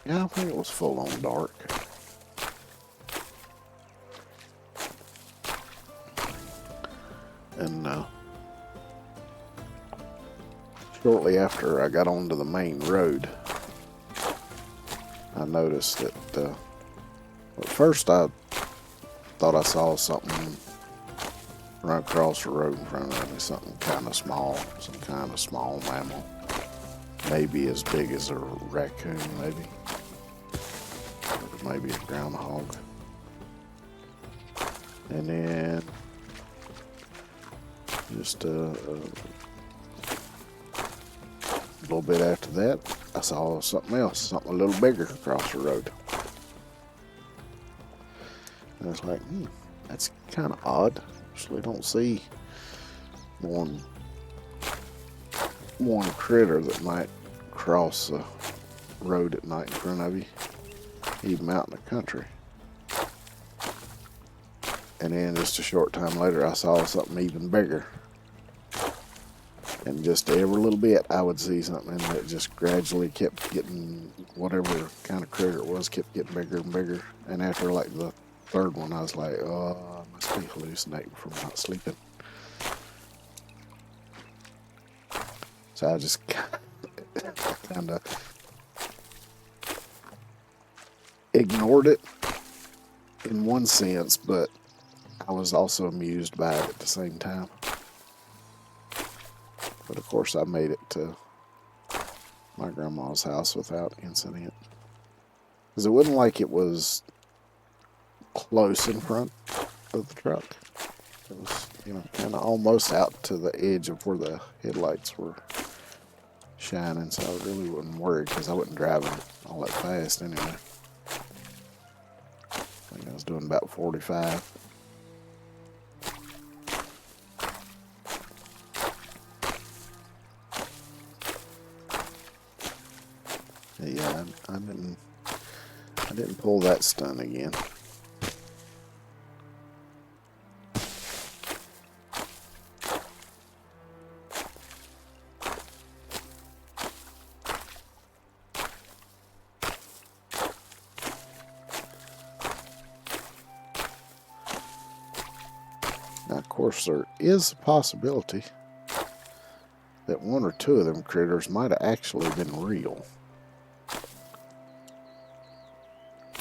yeah, I think it was full on dark. And shortly after I got onto the main road, I noticed that, at first I thought I saw something run across the road in front of me, something kind of small, some kind of small mammal. Maybe as big as a raccoon, maybe. Or maybe a groundhog. And then just a little bit after that, I saw something else, something a little bigger across the road. And I was like, that's kind of odd. Usually don't see one critter that might cross the road at night in front of you, even out in the country. And then just a short time later, I saw something even bigger. And just every little bit, I would see something that just gradually kept getting, whatever kind of critter it was, kept getting bigger and bigger. And after like the third one, I was like, oh, I must be hallucinating from not sleeping. So I just kind of ignored it in one sense, but I was also amused by it at the same time. But of course I made it to my grandma's house without incident. Because it wasn't like it was close in front of the truck. It was, kind of almost out to the edge of where the headlights were shining, so I really wasn't worried because I wasn't driving all that fast anyway. I think I was doing about 45. Yeah, I didn't pull that stunt again. Now, of course, there is a possibility that one or two of them critters might have actually been real.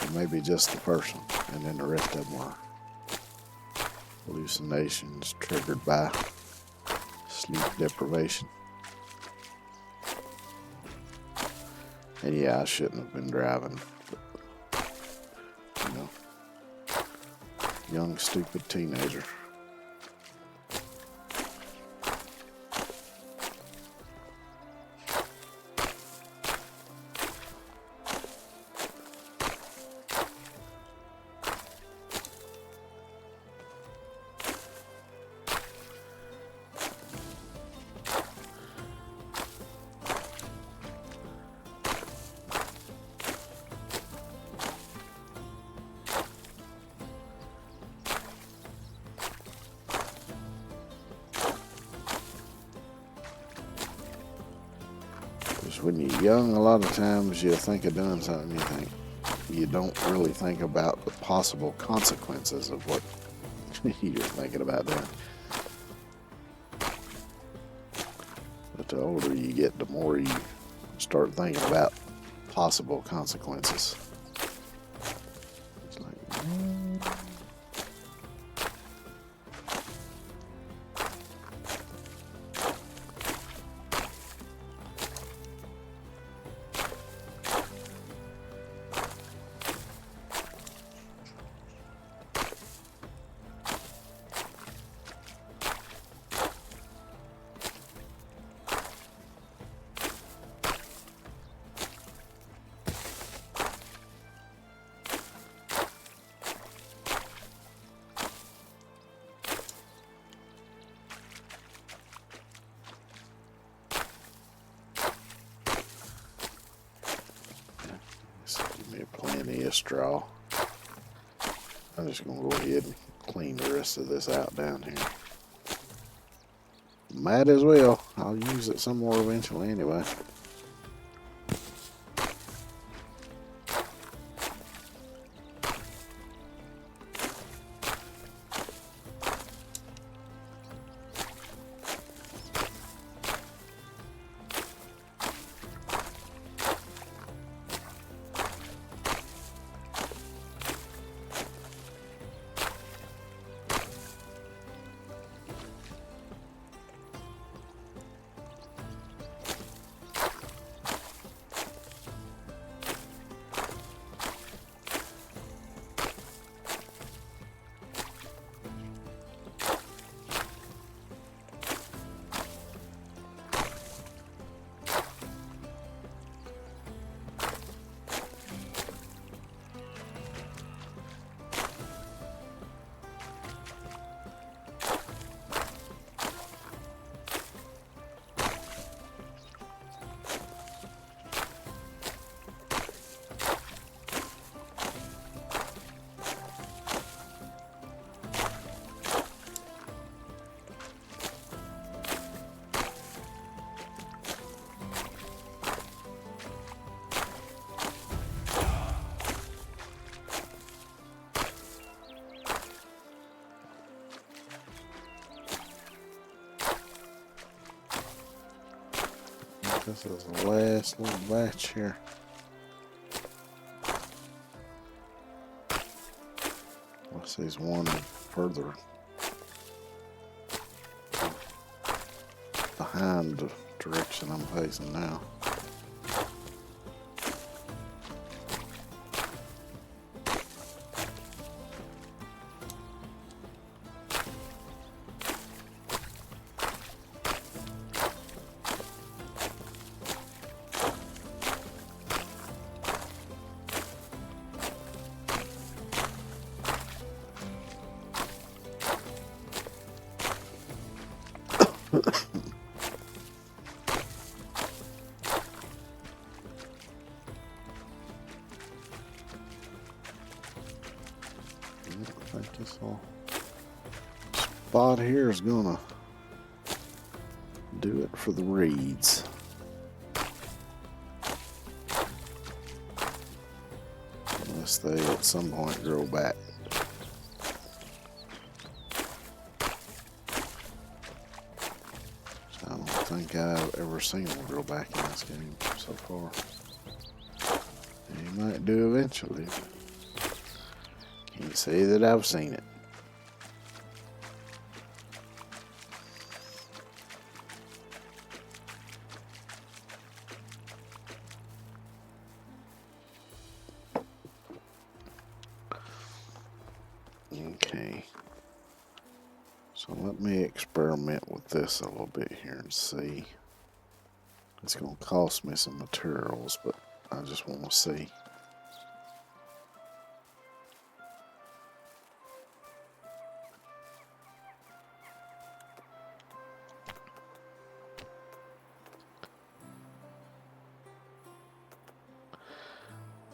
Or maybe just the first one, and then the rest of them were hallucinations triggered by sleep deprivation. And yeah, I shouldn't have been driving. But, you know, young, stupid teenager. When you're young, a lot of times you think of doing something, you don't really think about the possible consequences of what you're thinking about doing. But the older you get, the more you start thinking about possible consequences. It's like, give me plenty of straw. I'm just going to go ahead and clean the rest of this out down here. Might as well. I'll use it some more eventually anyway. This is the last little batch here. What's these one further behind the direction I'm facing now? I think this little spot here is gonna do it for the reeds. Unless they at some point grow back. I don't think I've ever seen them grow back in this game so far. They might do eventually. Can't say that I've seen it. So let me experiment with this a little bit here and see. It's going to cost me some materials, but I just want to see.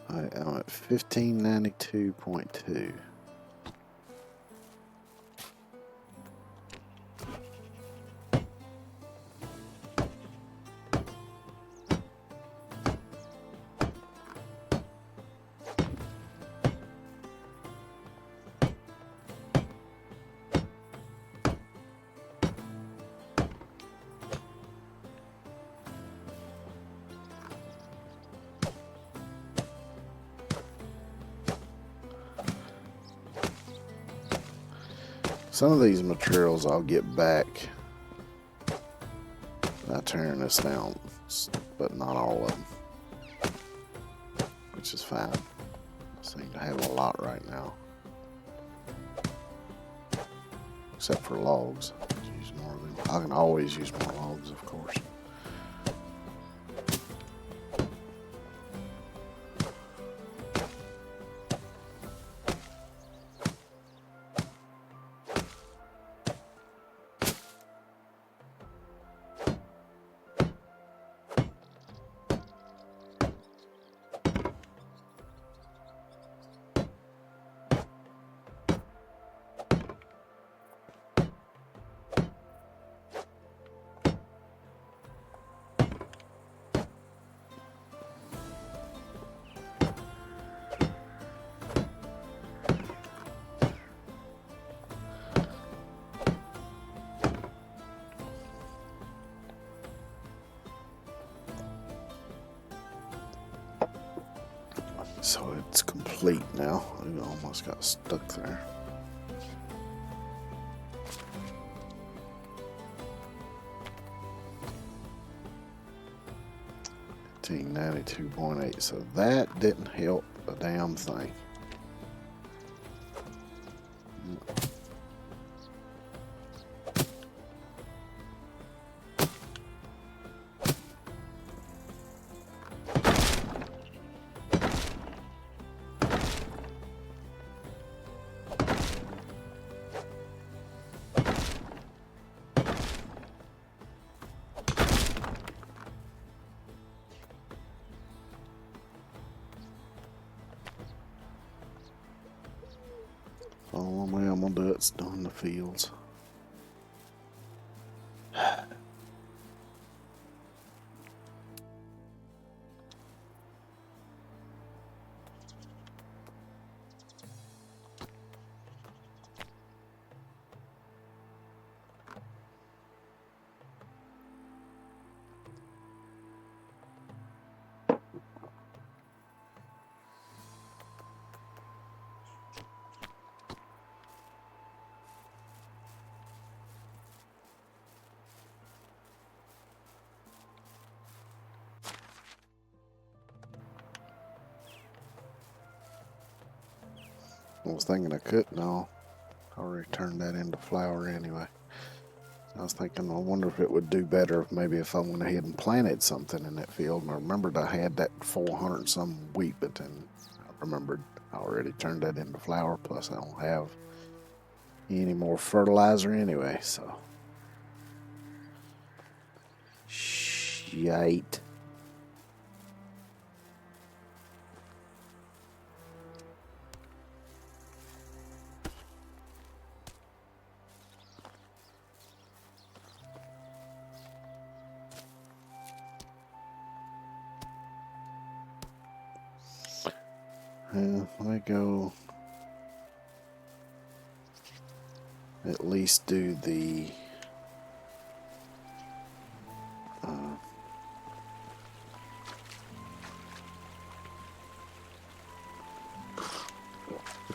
Alright, I'm at 1592.2. Some of these materials I'll get back by tearing this down, but not all of them, which is fine. I seem to have a lot right now, except for logs. Use more of them. I can always use more logs, of course. So it's complete now. It almost got stuck there. $1592.8. So that didn't help a damn thing. The only way I'm gonna do it's doing the fields. I was thinking I couldn't. No, I already turned that into flour anyway. I was thinking, I wonder if it would do better if maybe if I went ahead and planted something in that field. And I remembered I had that 400 and some wheat, but then I remembered I already turned that into flour. Plus, I don't have any more fertilizer anyway, so. Shite. Let me go at least do the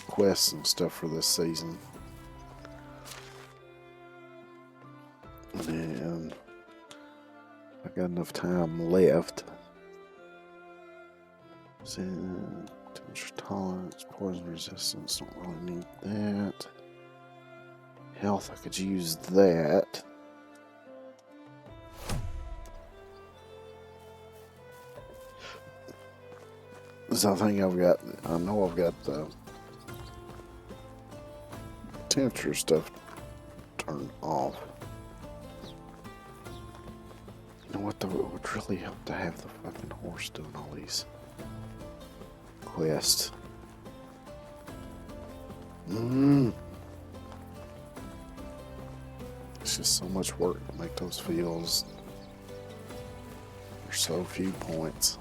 quests and stuff for this season. And I got enough time left. So, temperature tolerance, poison resistance, don't really need that. health. I could use that. So I know I've got the temperature stuff turned off. You know what though? It would really help to have the fucking horse doing all these quests. It's just so much work to make those fields. There's so few points.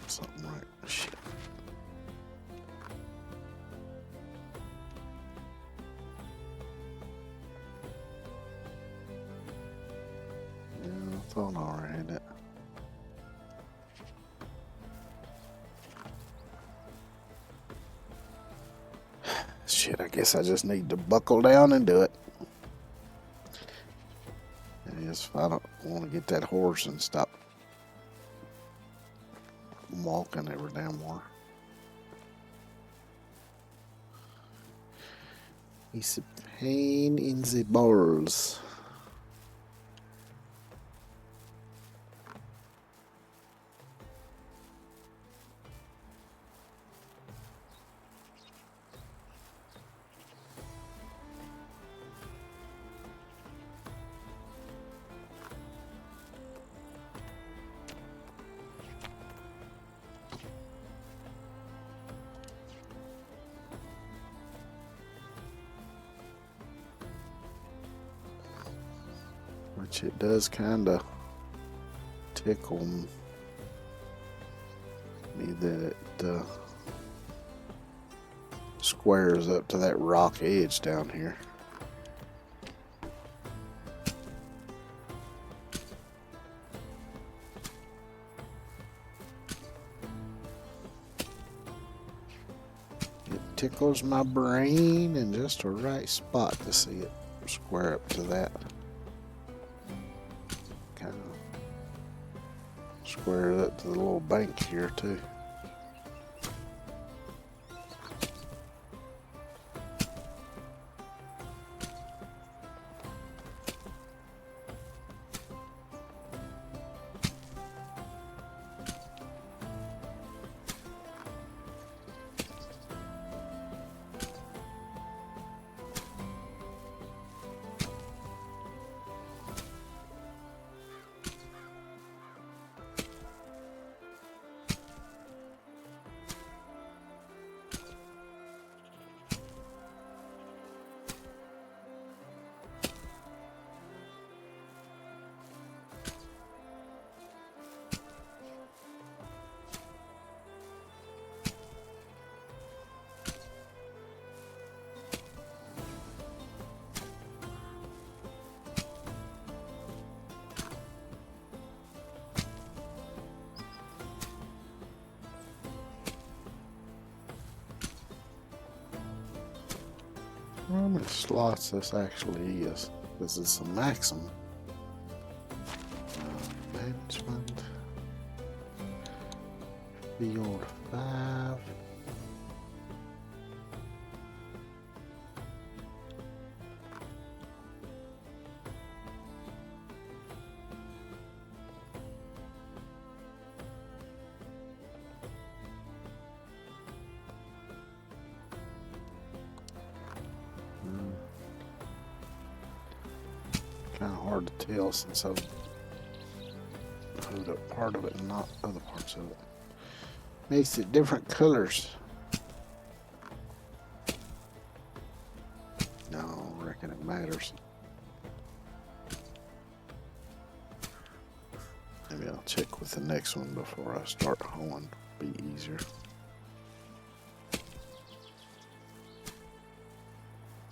Something right. Shit. Yeah, I thought I ran it. Shit, I guess I just need to buckle down and do it. I guess if I don't want to get that horse and stop walking every damn more. It's a pain in the balls. Which it does kind of tickle me that it squares up to that rock edge down here. It tickles my brain in just the right spot to see it square up to that. Kind of square it up to the little bank here too. How many slots this actually is? This is a maximum. Management. Field 5. Kind of hard to tell since I've put up part of it and not other parts of it. Makes it different colors. No, I don't reckon it matters. Maybe I'll check with the next one before I start hoeing. Be easier.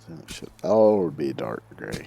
Then it should all be dark gray.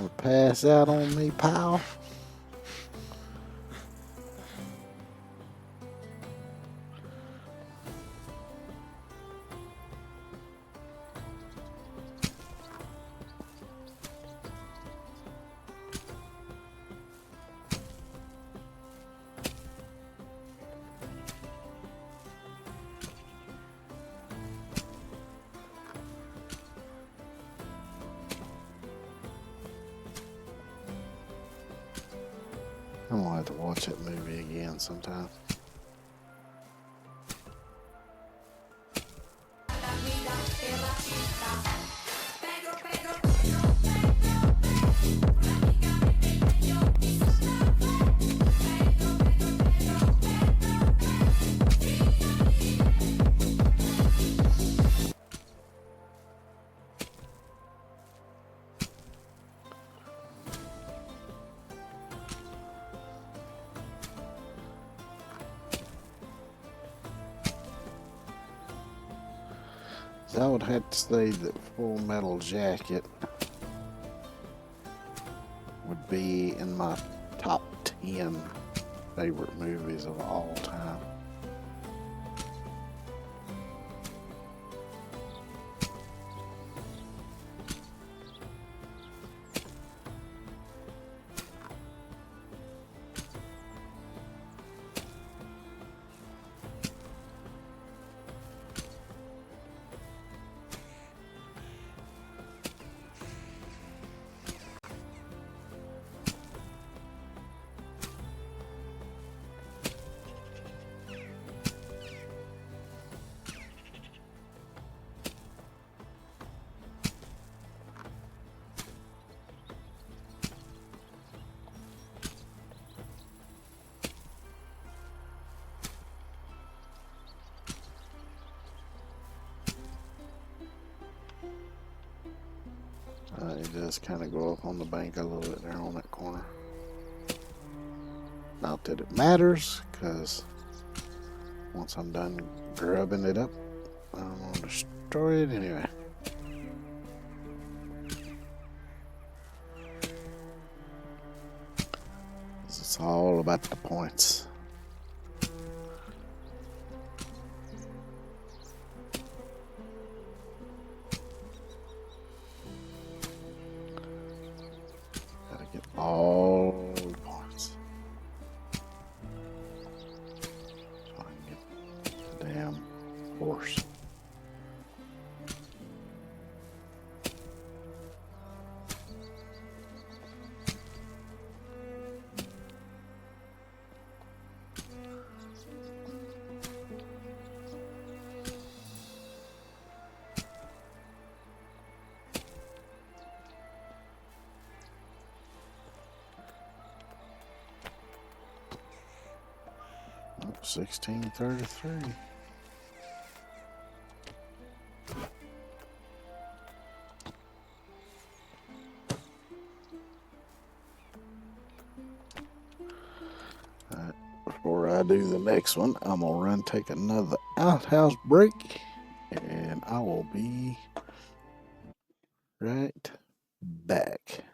Gonna pass out on me, pal? I'm gonna have to watch that movie again sometime. So I would have to say that Full Metal Jacket would be in my top 10 favorite movies of all time. It does kind of go up on the bank a little bit there on that corner. Not that it matters, because once I'm done grubbing it up, I'm going to destroy it anyway. It's all about the points. Gotta get all the points. So I can get the damn horse. Oh, 1633. Alright, before I do the next one, I'm gonna run take another outhouse break, and I will be right back.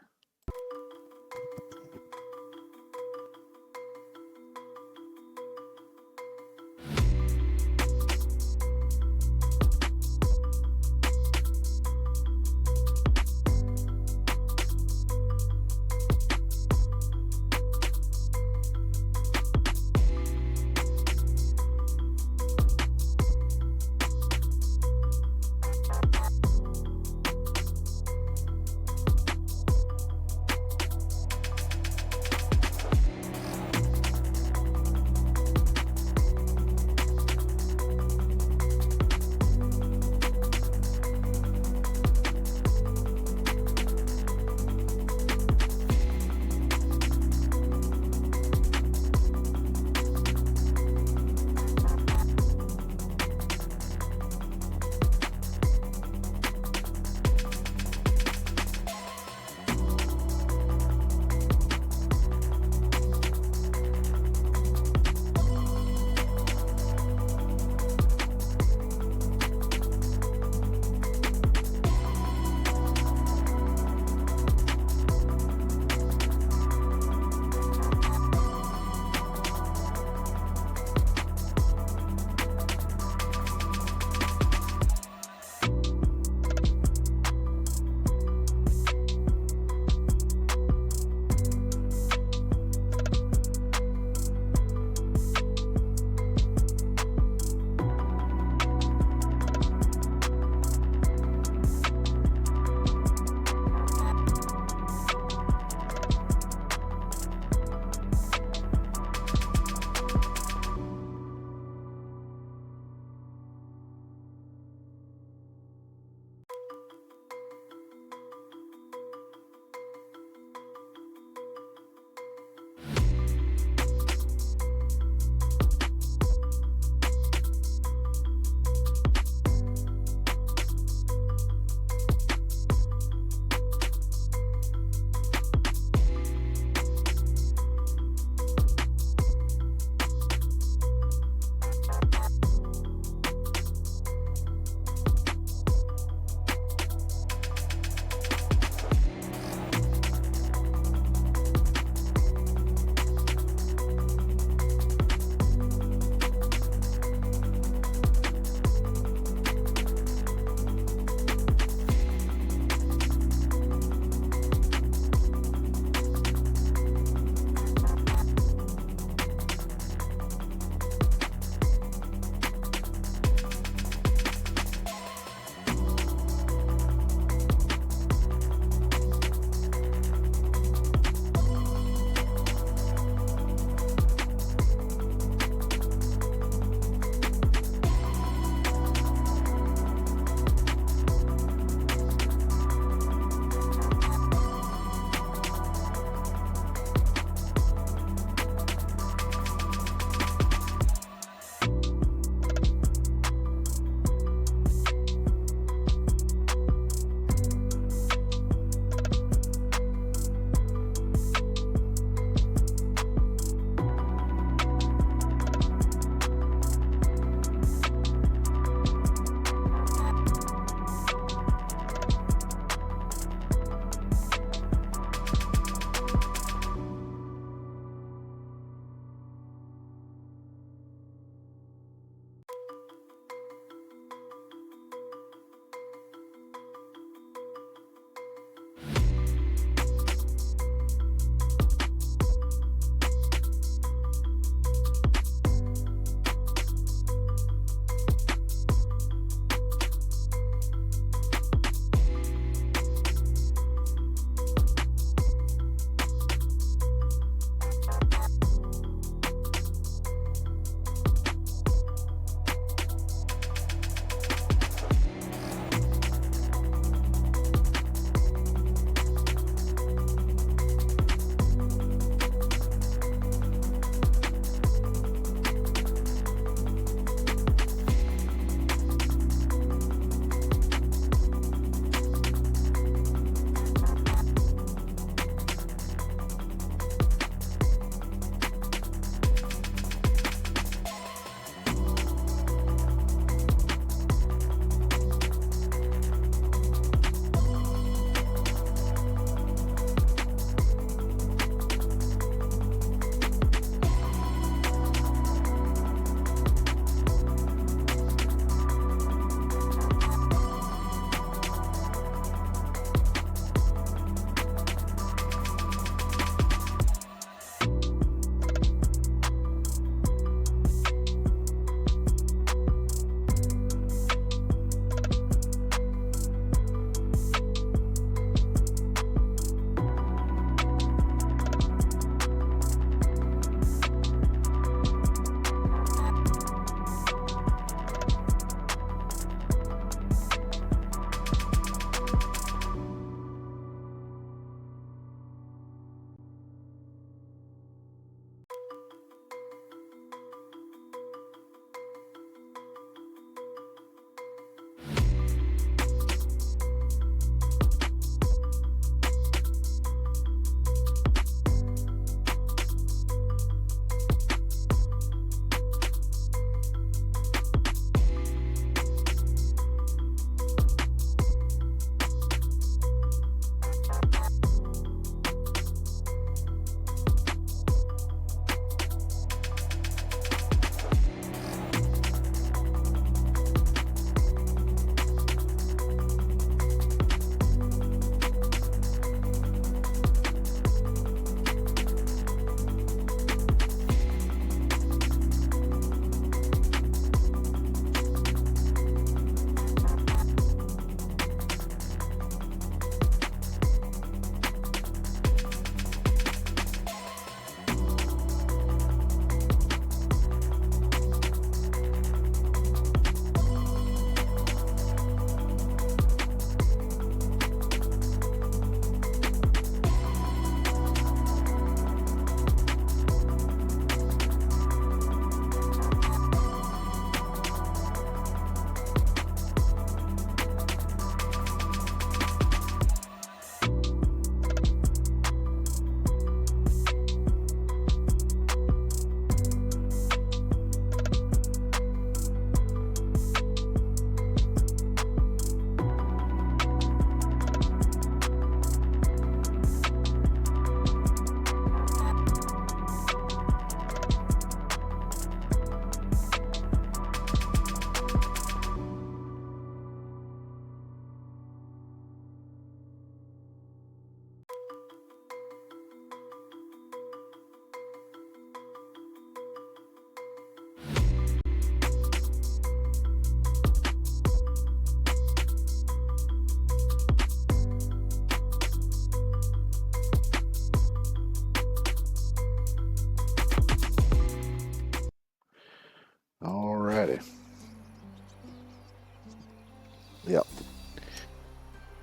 Yep.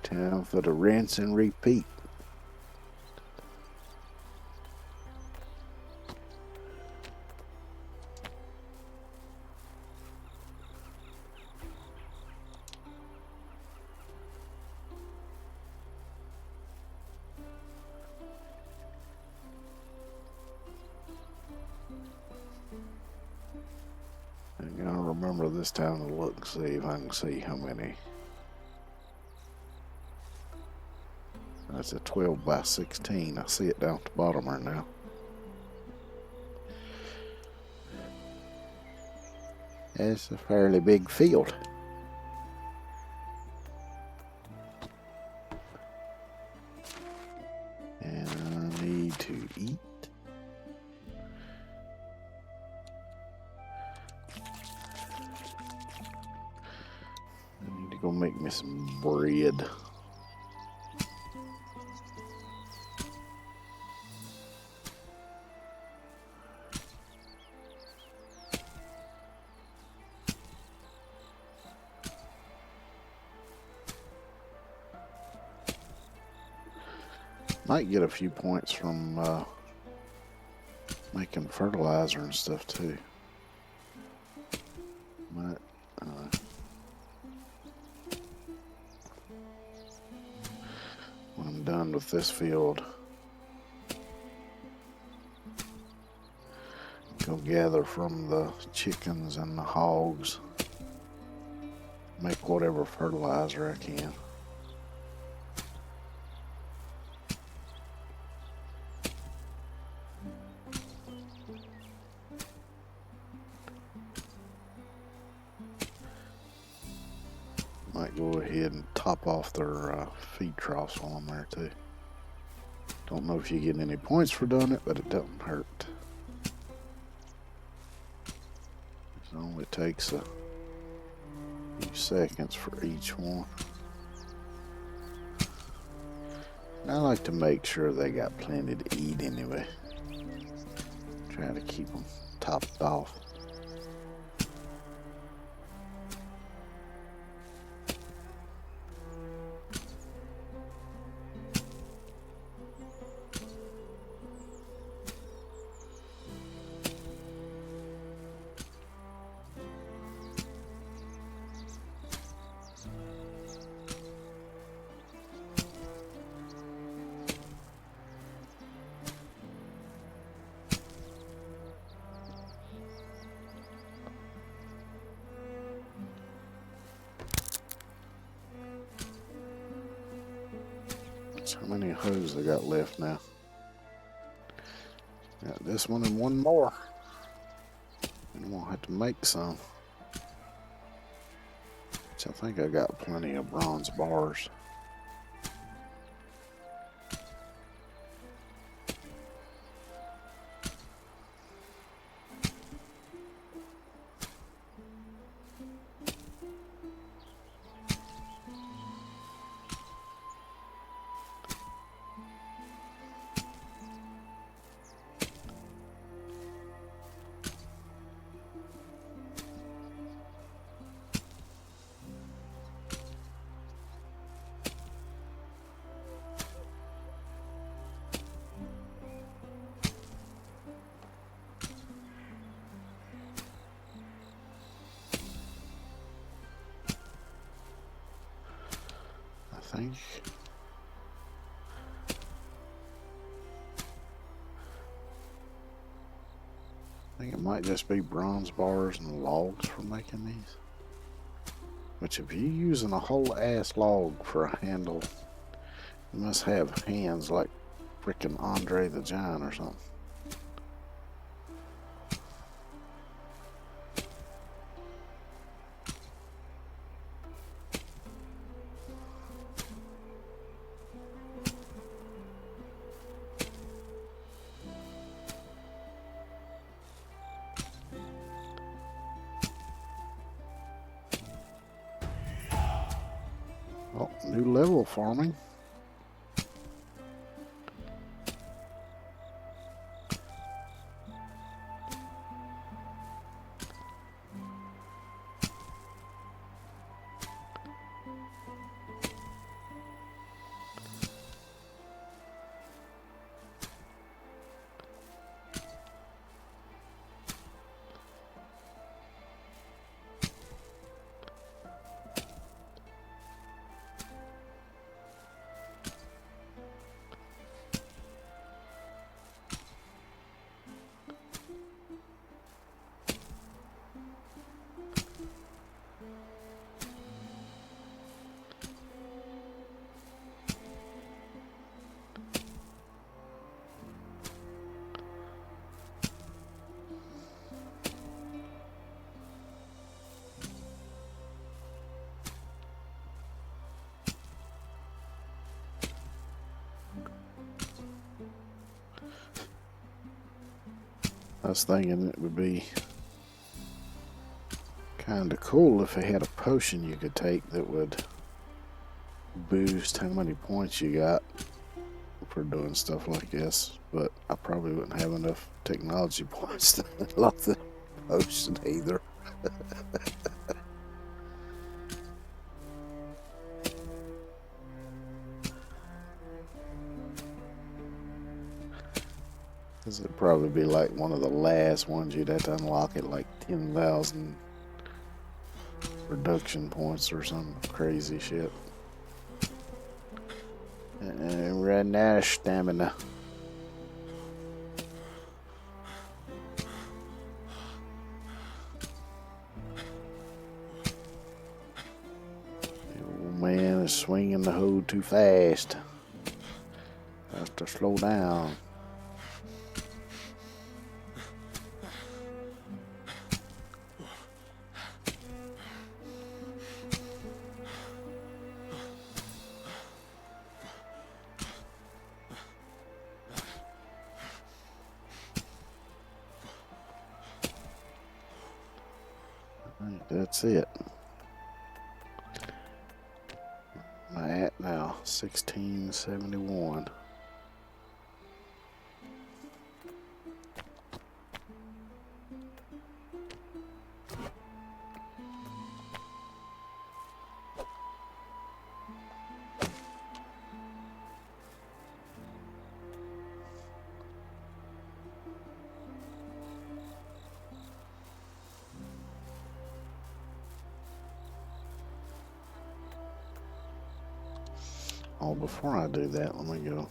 Time for the rinse and repeat. I'm gonna remember this time to look and see if I can see how many. That's a 12 by 16. I see it down at the bottom right now. It's a fairly big field. And I need to eat. I need to go make me some bread. Might get a few points from making fertilizer and stuff too. Might, when I'm done with this field, go gather from the chickens and the hogs. Make whatever fertilizer I can. Might go ahead and top off their feed troughs while I'm there too. Don't know if you get any points for doing it, but it doesn't hurt. It only takes a few seconds for each one. And I like to make sure they got plenty to eat anyway. Try to keep them topped off. How many hoes I got left now? Got this one and one more. And we'll have to make some. Which I think I got plenty of bronze bars. I think it might just be bronze bars and logs for making these. Which if you're using a whole ass log for a handle, you must have hands like frickin' Andre the Giant or something. Oh, new level farming. I was thinking it would be kind of cool if they had a potion you could take that would boost how many points you got for doing stuff like this, but I probably wouldn't have enough technology points to unlock the potion either. This would probably be like one of the last ones you'd have to unlock at like 10,000 production points or some crazy shit. And run out of stamina. The old man is swinging the hoe too fast. Has to slow down. That's it. Am I at now? 1671. Oh, before I do that, let me go.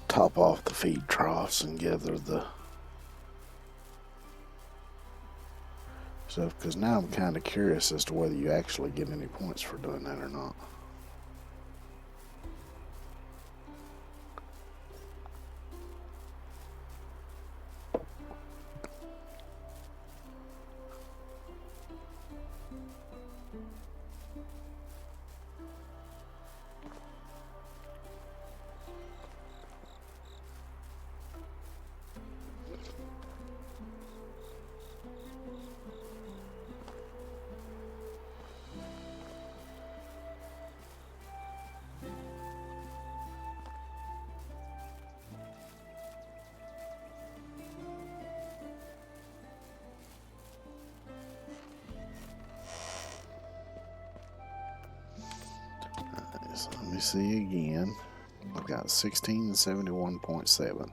Top off the feed troughs and gather the stuff, because now I'm kind of curious as to whether you actually get any points for doing that or not. So let me see again. I've got 1671.7.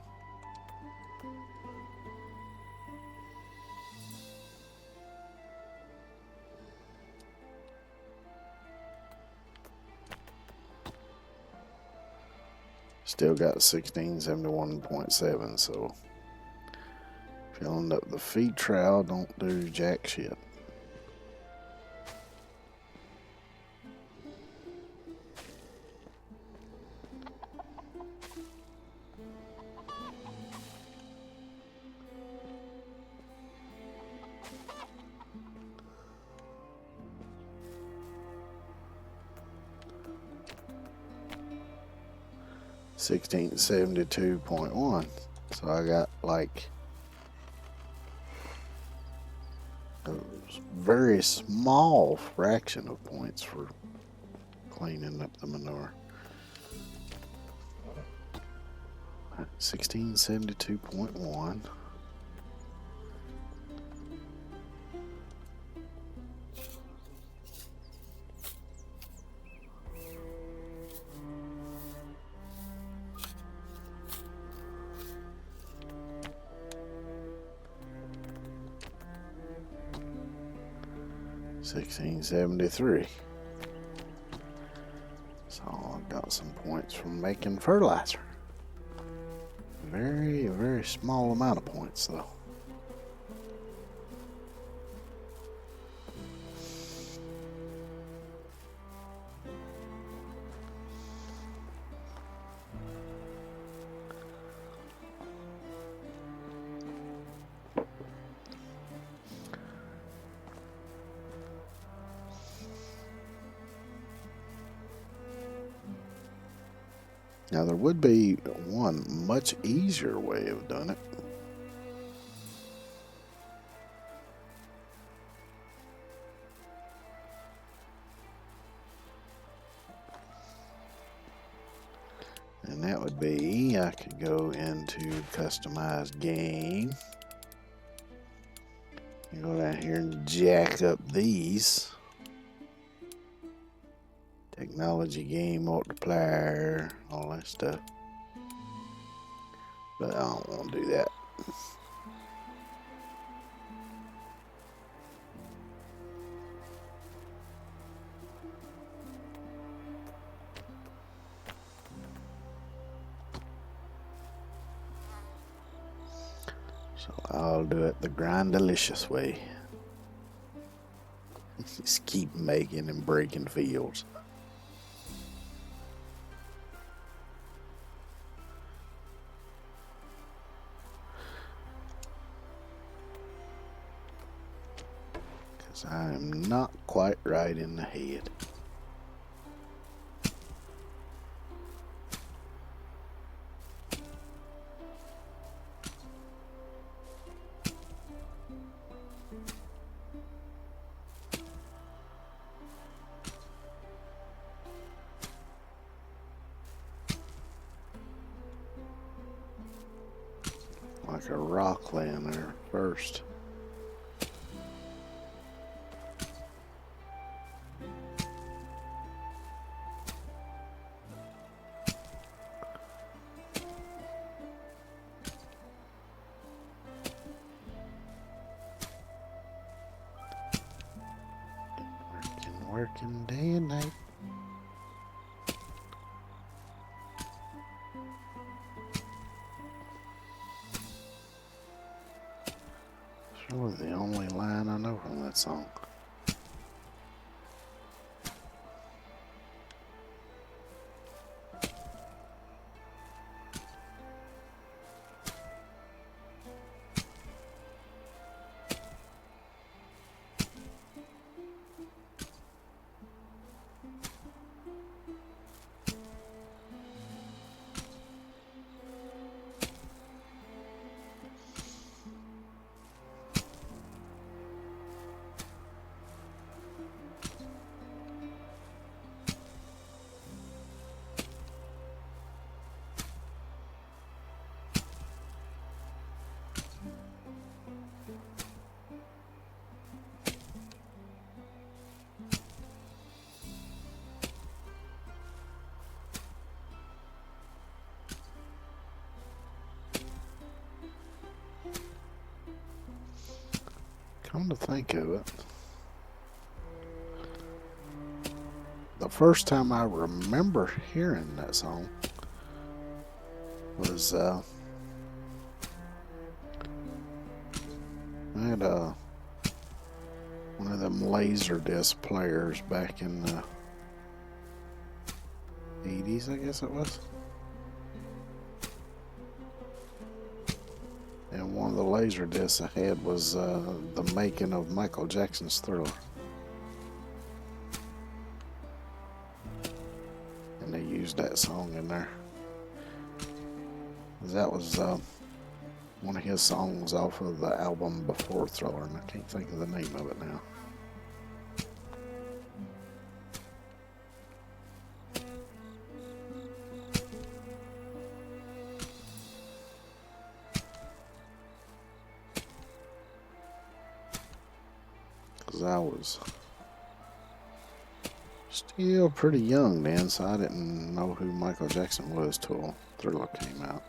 Still got 1671.7, so filling up the feed trowel don't do jack shit. $1672.1. So I got like a very small fraction of points for cleaning up the manure. 1672.1. $1673. So I've got some points from making fertilizer. Very, very small amount of points though. Now, there would be one much easier way of doing it. And that would be, I could go into customize game. You go down here and jack up these. Technology game multiplier, all that stuff. But I don't want to do that. So I'll do it the grind-delicious way. Just keep making and breaking fields. Because I am not quite right in the head. Like a rock laying there first. Working day and night. It's really the only line I know from that song. Come to think of it, the first time I remember hearing that song was I had one of them laser disc players back in the 80s, I guess it was. And one of the laser discs I had was the making of Michael Jackson's Thriller. And they used that song in there. That was one of his songs off of the album before Thriller, and I can't think of the name of it now. Because I was still pretty young then, so I didn't know who Michael Jackson was till Thriller came out.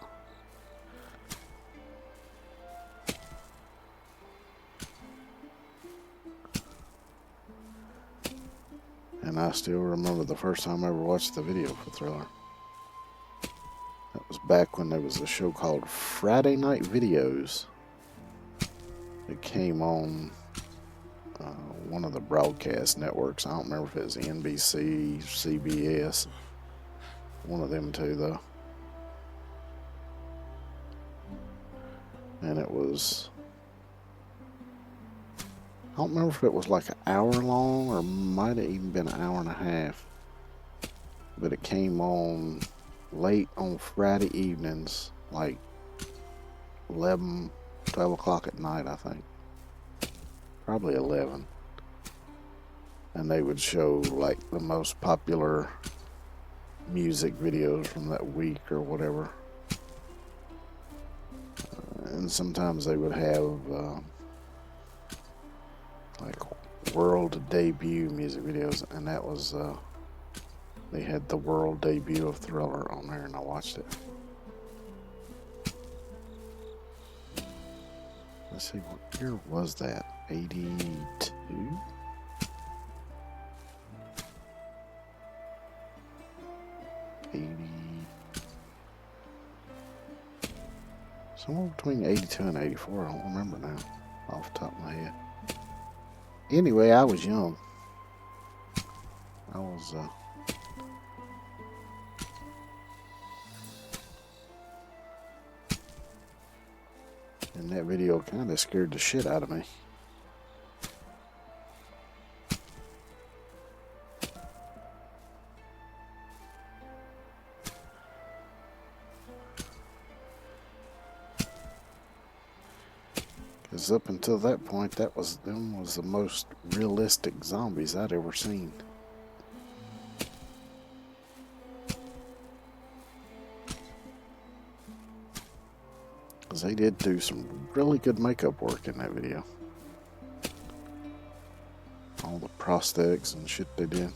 And I still remember the first time I ever watched the video for Thriller. That was back when there was a show called Friday Night Videos. It came on one of the broadcast networks. I don't remember if it was NBC, CBS. One of them two, though. And it was... I don't remember if it was like an hour long or might have even been an hour and a half. But it came on late on Friday evenings, like 11, 12 o'clock at night, I think. Probably 11. And they would show like the most popular music videos from that week or whatever. And sometimes they would have like world debut music videos, and that was they had the world debut of Thriller on there, and I watched it. Let's see, what year was that? 82? Somewhere between 82 and 84. I don't remember now off the top of my head. Anyway, I was young. I was and that video kind of scared the shit out of me. Because up until that point, them was the most realistic zombies I'd ever seen. Because they did do some really good makeup work in that video. All the prosthetics and shit they did.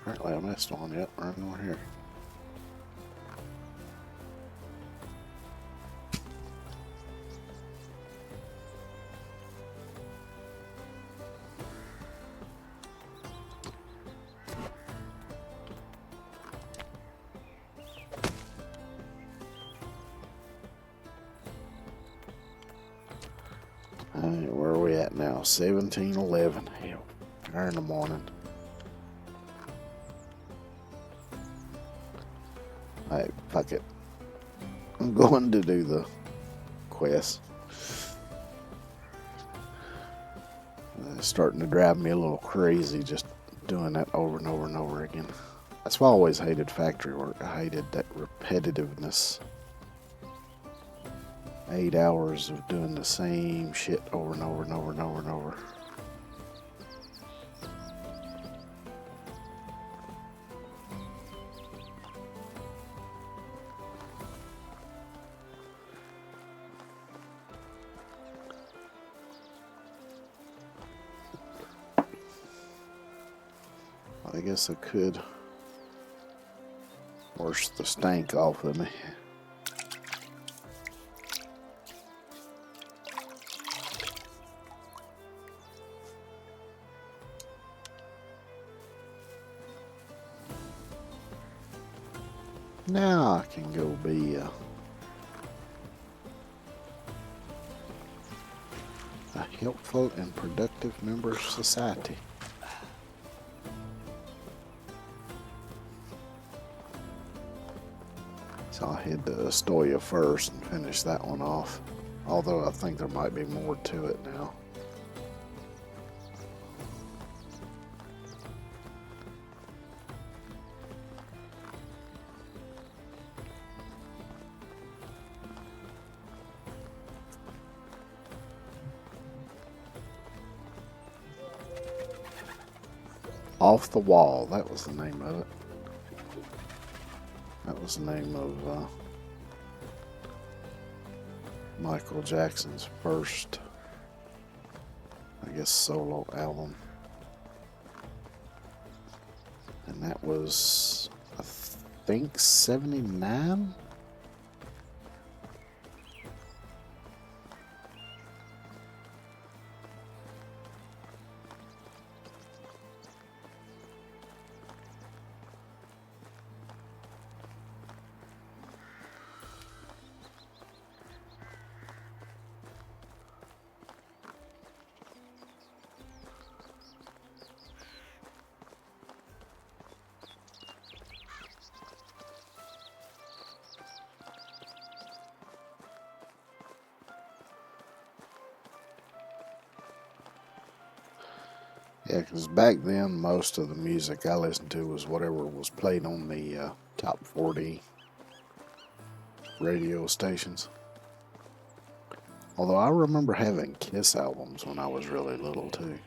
Apparently I missed one. Yep, right over here. Alright, where are we at now? 17:11. Hell, there in the morning. Alright, fuck it. I'm going to do the quest. It's starting to drive me a little crazy just doing that over and over and over again. That's why I always hated factory work. I hated that repetitiveness. 8 hours of doing the same shit over and over and over and over and over. I guess I could wash the stank off of me. Now I can go be a helpful and productive member of society. So I'll head to Astoria first and finish that one off. Although I think there might be more to it now. Off the Wall, that was the name of it. That was the name of Michael Jackson's first, I guess, solo album. And that was, I think, 79? Yeah, because back then, most of the music I listened to was whatever was played on the top 40 radio stations. Although I remember having Kiss albums when I was really little too.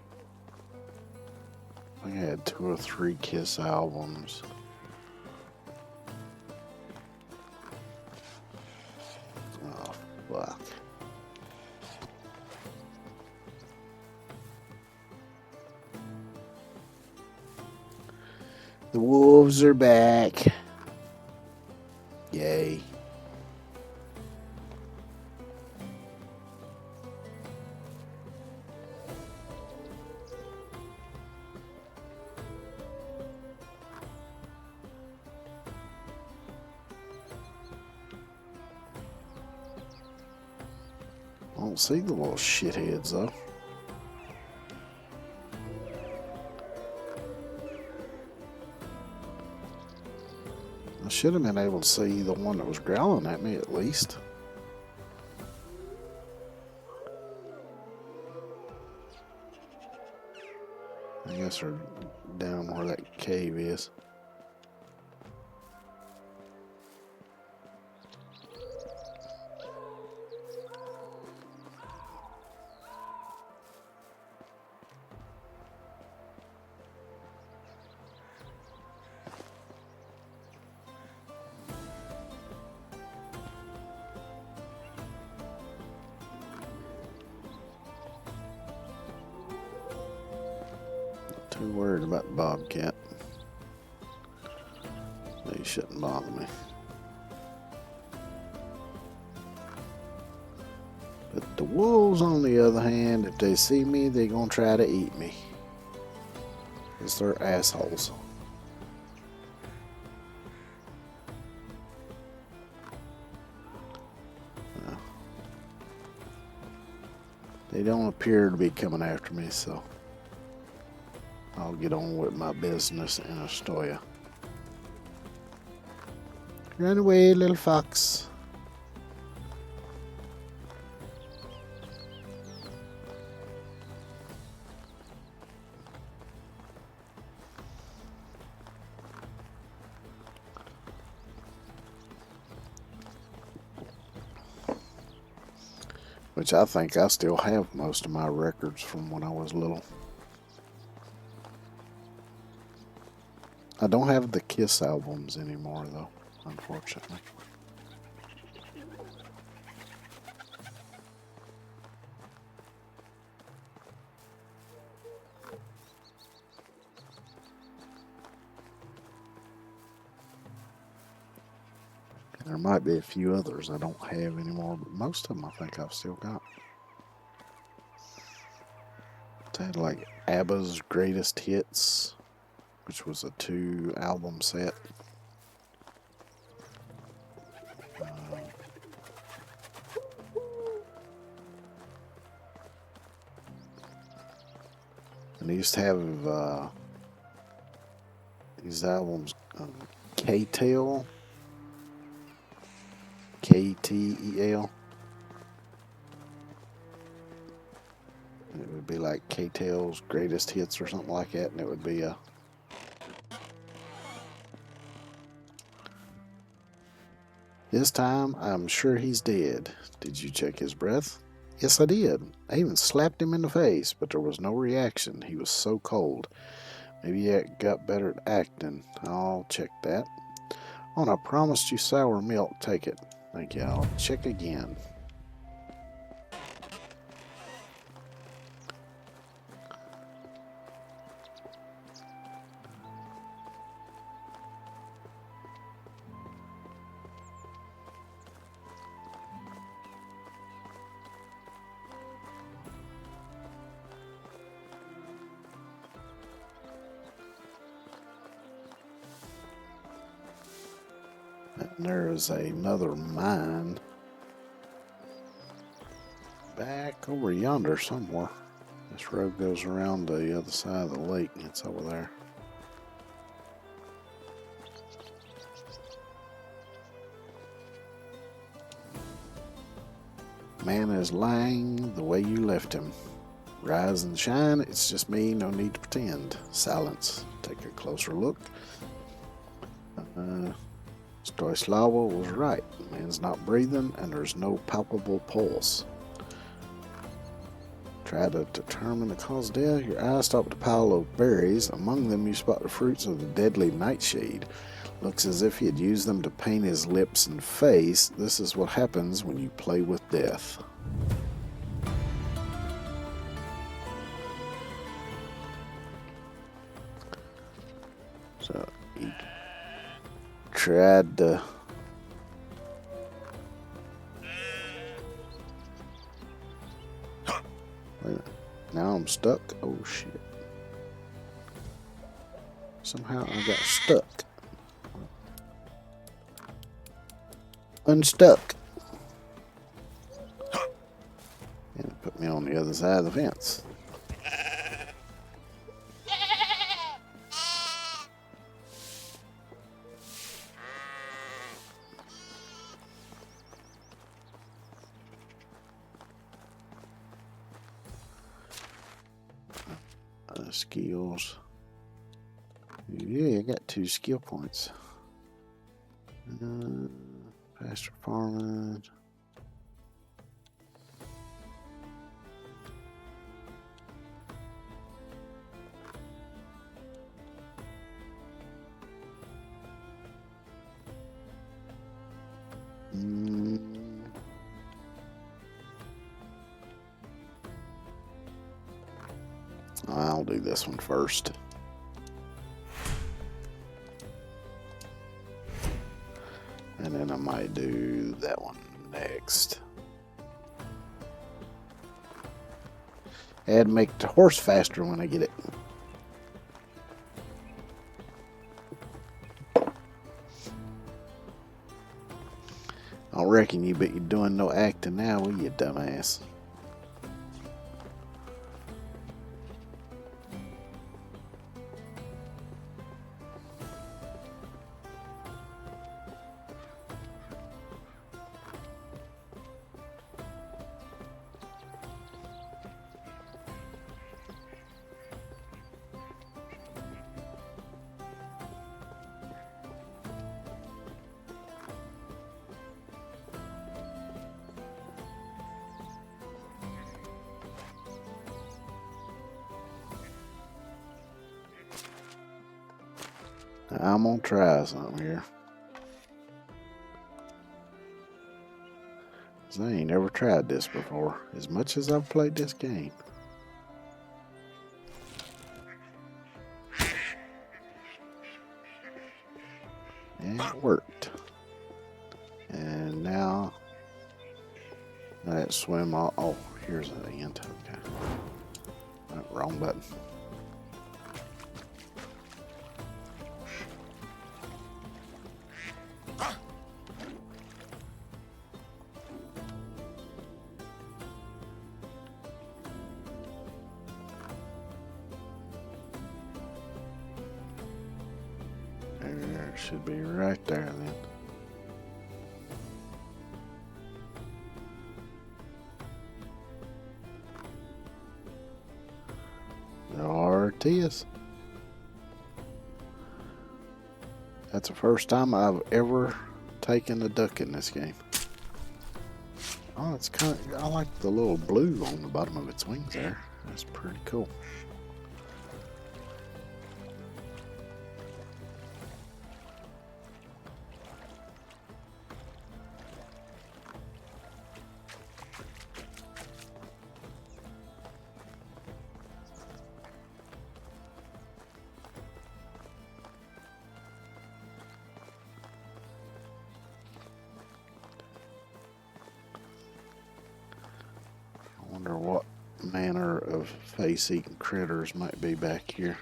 I think I had 2 or 3 Kiss albums. Oh, fuck. The wolves are back. Yay. I don't see the little shitheads though. I should have been able to see the one that was growling at me at least. I guess they're down where that cave is. Too worried about the bobcat. They shouldn't bother me. But the wolves, on the other hand, if they see me, they're gonna try to eat me. Because they're assholes. Well, they don't appear to be coming after me, so I'll get on with my business in Astoria. Run away, little fox. Which I think I still have most of my records from when I was little. I don't have the Kiss albums anymore, though, unfortunately. There might be a few others I don't have anymore, but most of them I think I've still got. It had like ABBA's Greatest Hits, which was a 2-album set. And they used to have these albums, K-Tel, K-T-E-L. It would be like K-Tel's Greatest Hits or something like that, and it would be a This time, I'm sure he's dead. Did you check his breath? Yes, I did. I even slapped him in the face, but there was no reaction. He was so cold. Maybe he got better at acting. I'll check that. Oh, and I promised you sour milk. Take it. Thank you. I'll check again. And there is another mine back over yonder somewhere. This road goes around the other side of the lake, and it's over there. Man is lying the way you left him. Rise and shine, it's just me, no need to pretend. Silence. Take a closer look. Stoislava was right. The man's not breathing, and there's no palpable pulse. Try to determine the cause of death. Your eye stopped at a pile of berries. Among them, you spot the fruits of the deadly nightshade. Looks as if he had used them to paint his lips and face. This is what happens when you play with death. So he tried to now I'm stuck. Oh shit. Somehow I got stuck. Unstuck. And it put me on the other side of the fence. Skills. Yeah, I got 2 skill points. Faster farming. I'll do this one first. And then I might do that one next. And make the horse faster when I get it. I reckon you bet you're doing no acting now, will you, dumbass? I'm gonna try something here. 'Cause I ain't never tried this before, as much as I've played this game. And it worked. And now let's swim all. Oh, here's the end. Okay. Wrong button. There should be right there then. There it is. That's the first time I've ever taken a duck in this game. Oh, it's kind of, I like the little blue on the bottom of its wings there. That's pretty cool. I wonder what manner of face-eating critters might be back here.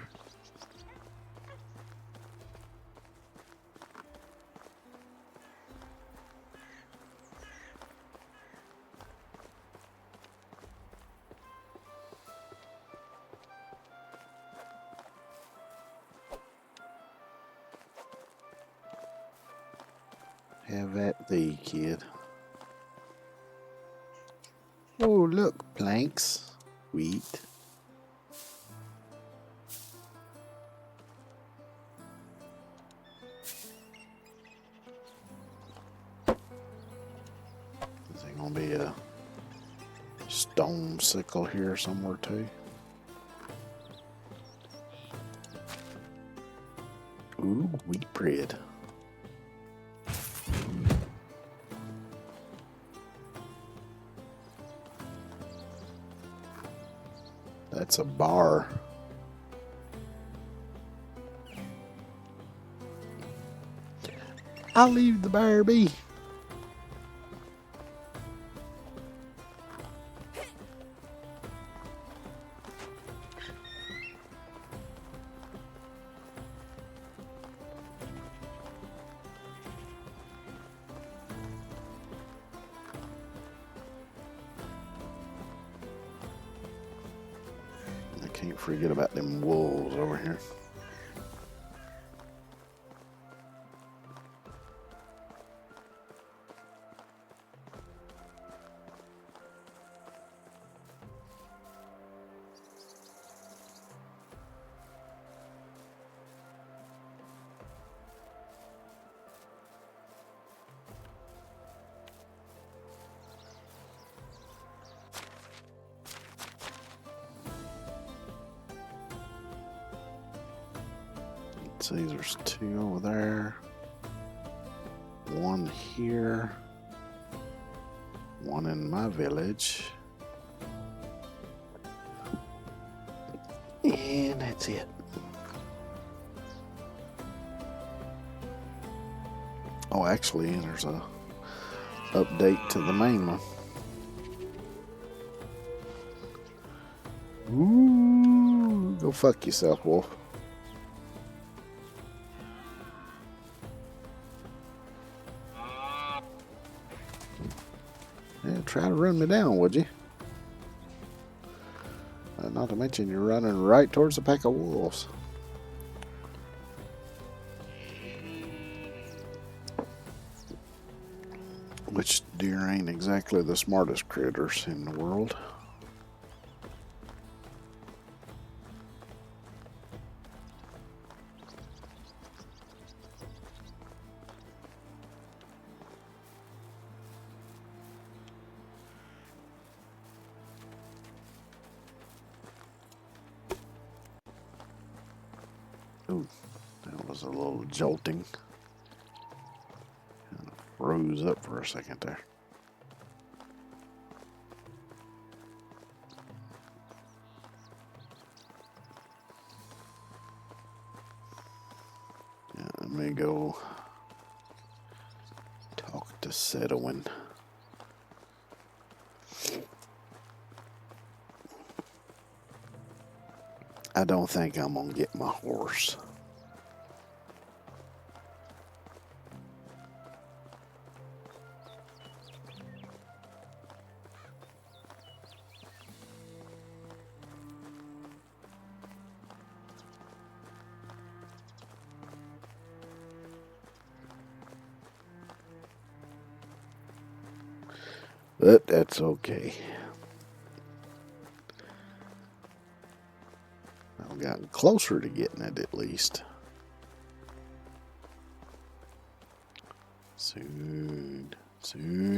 Have at thee, kid. Oh, look, planks, wheat. stone sickle here somewhere too. Ooh, wheat bread. That's a bar. I'll leave the bar be. I can't forget about them wolves over here. See, there's two over there, one here, one in my village, and that's it. Oh, actually, there's a update to the main one. Ooh, go fuck yourself, wolf. Yeah, try to run me down, would you? Not to mention you're running right towards a pack of wolves. Which deer ain't exactly the smartest critters in the world. Ooh, that was a little jolting. Kind of froze up for a second there. Yeah, let me go talk to Sedowin. I don't think I'm gonna get my horse. But that's okay. I've gotten closer to getting it at least. Soon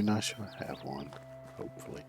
I shall have one, hopefully.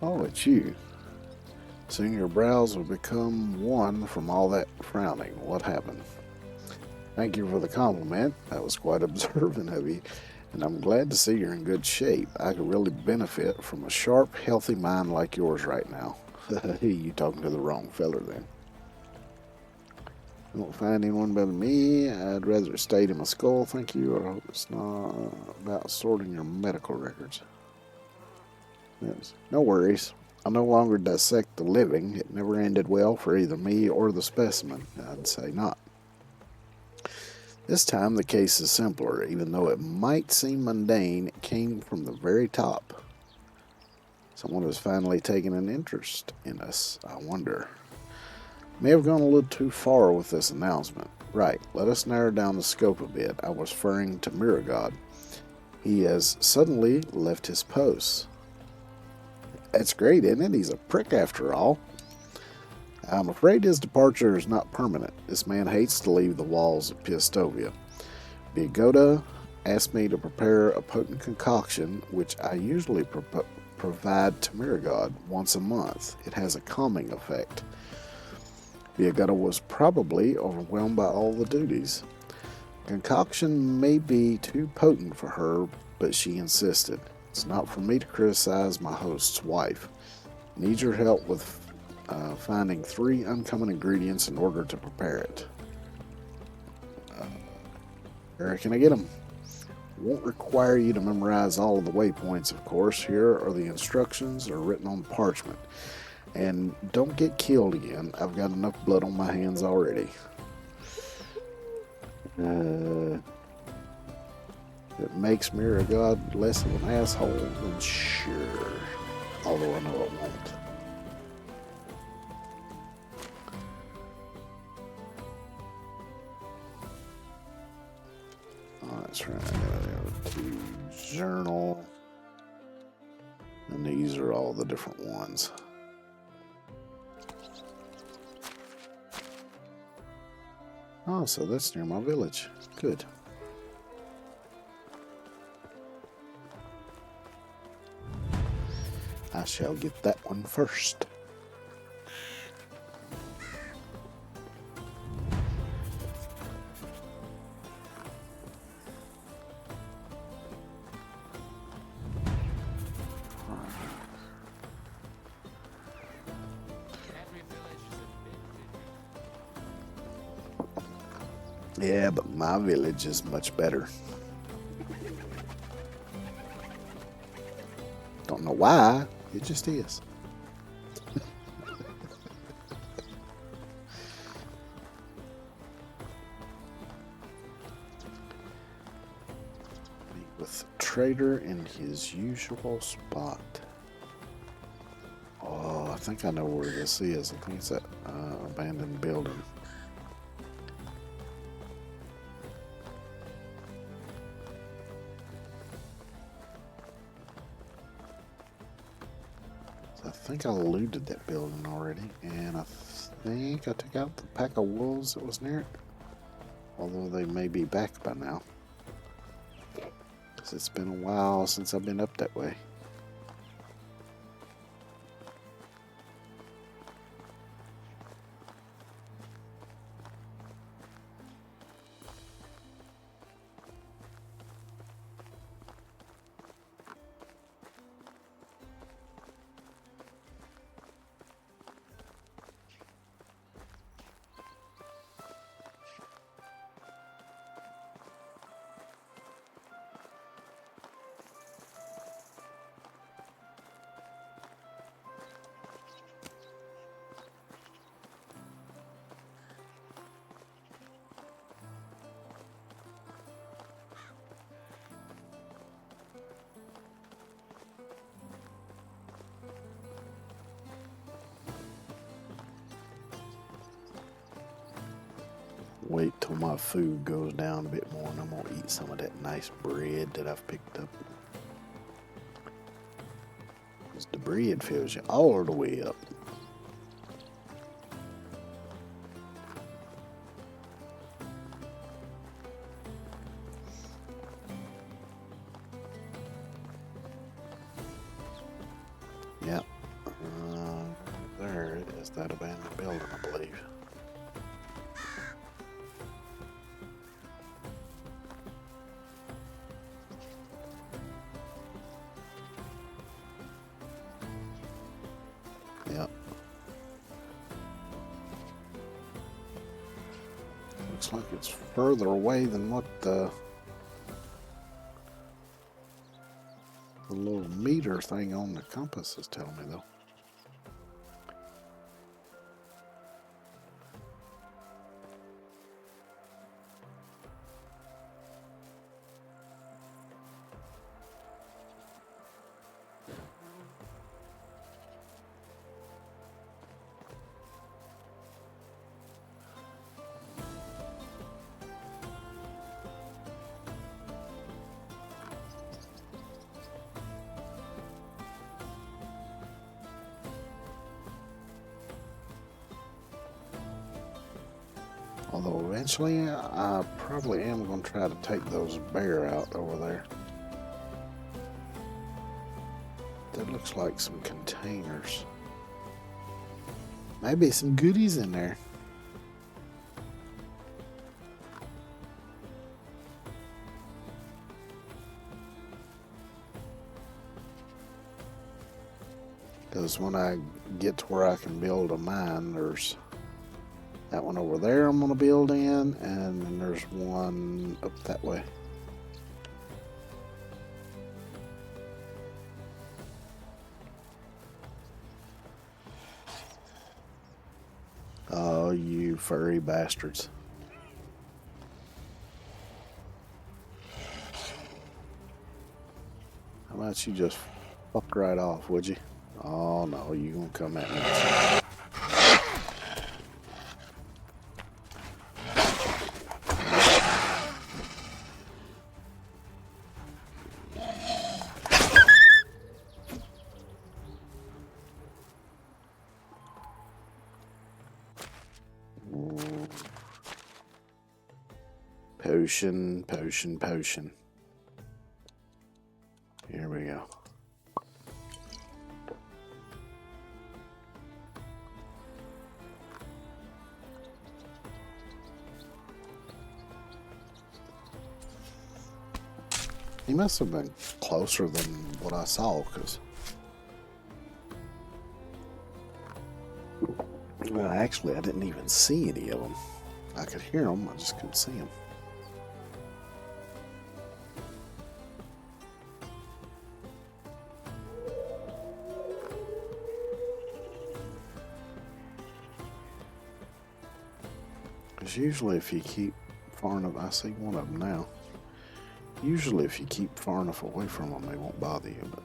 Oh, it's you. Seeing your brows have become one from all that frowning. What happened? Thank you for the compliment. That was quite observant of you, and I'm glad to see you're in good shape. I could really benefit from a sharp, healthy mind like yours right now. You talking to the wrong feller then. I don't find anyone better than me. I'd rather it stayed in my skull, thank you. I hope it's not about sorting your medical records. Yes. No worries. I'll no longer dissect the living. It never ended well for either me or the specimen. I'd say not. This time the case is simpler. Even though it might seem mundane, it came from the very top. Someone has finally taken an interest in us, I wonder. May have gone a little too far with this announcement. Right, let us narrow down the scope a bit. I was referring to Miragod. He has suddenly left his post. That's great, isn't it? He's a prick after all. I'm afraid his departure is not permanent. This man hates to leave the walls of Piastovia. Biagoda asked me to prepare a potent concoction, which I usually provide to Miragod once a month. It has a calming effect. Biagoda was probably overwhelmed by all the duties. Concoction may be too potent for her, but she insisted. It's not for me to criticize my host's wife. Need your help with finding 3 uncommon ingredients in order to prepare it. Where can I get them? Won't require you to memorize all of the waypoints, of course. Here are the instructions. They're written on parchment. And don't get killed again. I've got enough blood on my hands already. It makes Miragod less of an asshole, then sure. Although I know it won't. Oh, that's right. I gotta go to journal. And these are all the different ones. Oh, so that's near my village. Good. I shall get that one first.
Every village is a bit different.
Yeah, but my village is much better. Don't know why, it just is. Meet with the trader in his usual spot. Oh, I think I know where this is. I think it's that abandoned building. I think I looted that building already, and I think I took out the pack of wolves that was near it. Although they may be back by now. Because it's been a while since I've been up that way. Wait till my food goes down a bit more and I'm gonna eat some of that nice bread that I've picked up. Because the bread fills you all the way up. Yep, that abandoned building, I believe. Yep. Looks like it's further away than what the little meter thing on the compass is telling me, though. Although eventually I probably am going to try to take those bear out over there. That looks like some containers. Maybe some goodies in there. Because when I get to where I can build a mine, there's that one over there I'm going to build in, and then there's one up that way. Oh, you furry bastards. How about you just fuck right off, would you? Oh no, you gonna come at me. Potion, potion, potion. Here we go. He must have been closer than what I saw, because... Well, actually, I didn't even see any of them. I could hear them, I just couldn't see them. Because usually if you keep far enough... I see one of them now. Usually if you keep far enough away from them, they won't bother you, but...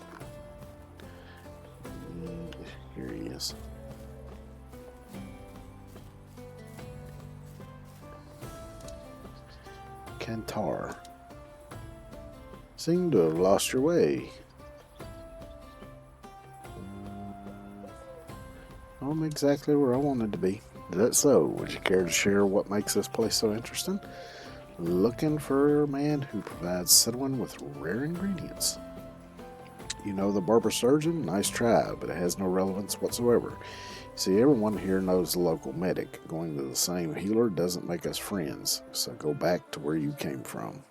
here he is. Kantar. Seem to have lost your way. I'm exactly where I wanted to be. Is that so? Would you care to share what makes this place so interesting? Looking for a man who provides settling with rare ingredients. You know the barber surgeon? Nice try, but it has no relevance whatsoever. See, everyone here knows the local medic. Going to the same healer doesn't make us friends, so go back to where you came from.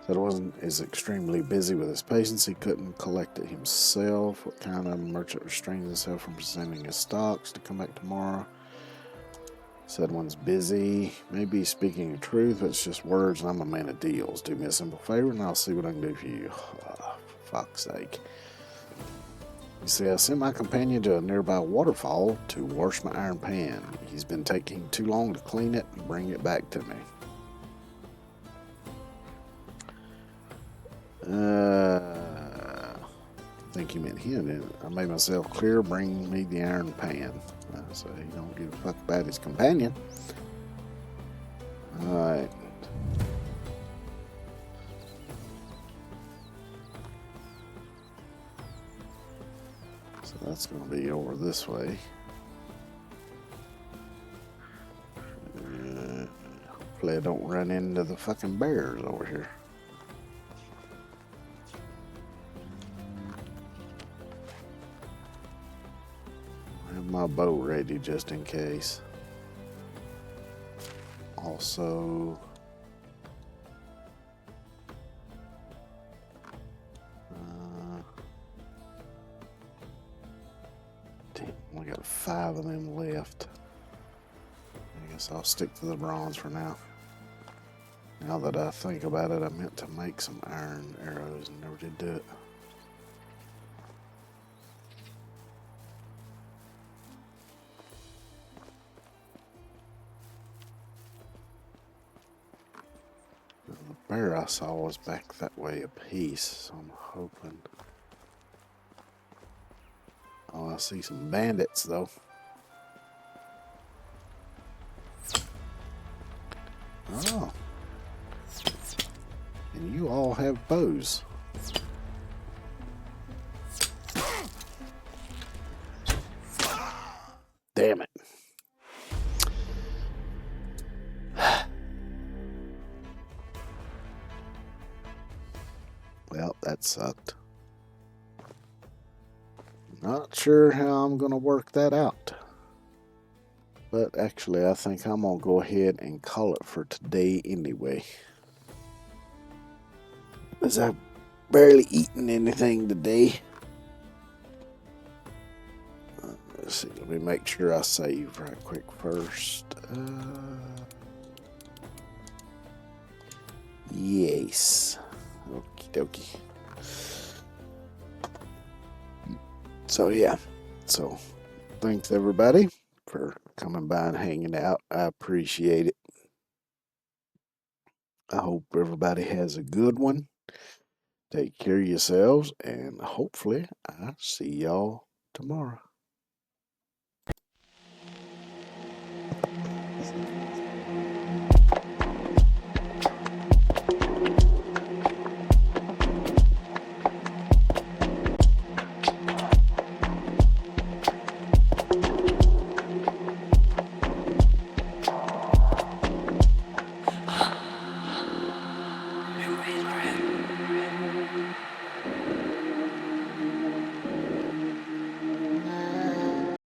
Said is extremely busy with his patients. He couldn't collect it himself. What kind of merchant restrains himself from presenting his stocks to come back tomorrow? Said one's busy. Maybe he's speaking the truth, but it's just words, and I'm a man of deals. Do me a simple favor, and I'll see what I can do for you. Oh, fuck's sake. You see, I sent my companion to a nearby waterfall to wash my iron pan. He's been taking too long to clean it and bring it back to me. I think you meant him, didn't it? I made myself clear, bring me the iron pan. So he don't give a fuck about his companion. Alright. So that's going to be over this way. Hopefully I don't run into the fucking bears over here. Have my bow ready just in case. Also, damn, we got 5 of them left. I guess I'll stick to the bronze for now. Now that I think about it, I meant to make some iron arrows and never did do it. The bear I saw was back that way a piece, so I'm hoping. Oh, I see some bandits though. Oh. And you all have bows. Damn it. Well, that sucked. Not sure how I'm going to work that out. But actually, I think I'm going to go ahead and call it for today anyway. Because I've barely eaten anything today. Let's see, let me make sure I save right quick first. Yes. Okie dokie. So yeah. So thanks everybody for coming by and hanging out. I appreciate it. I hope everybody has a good one. Take care of yourselves, and hopefully I'll see y'all tomorrow.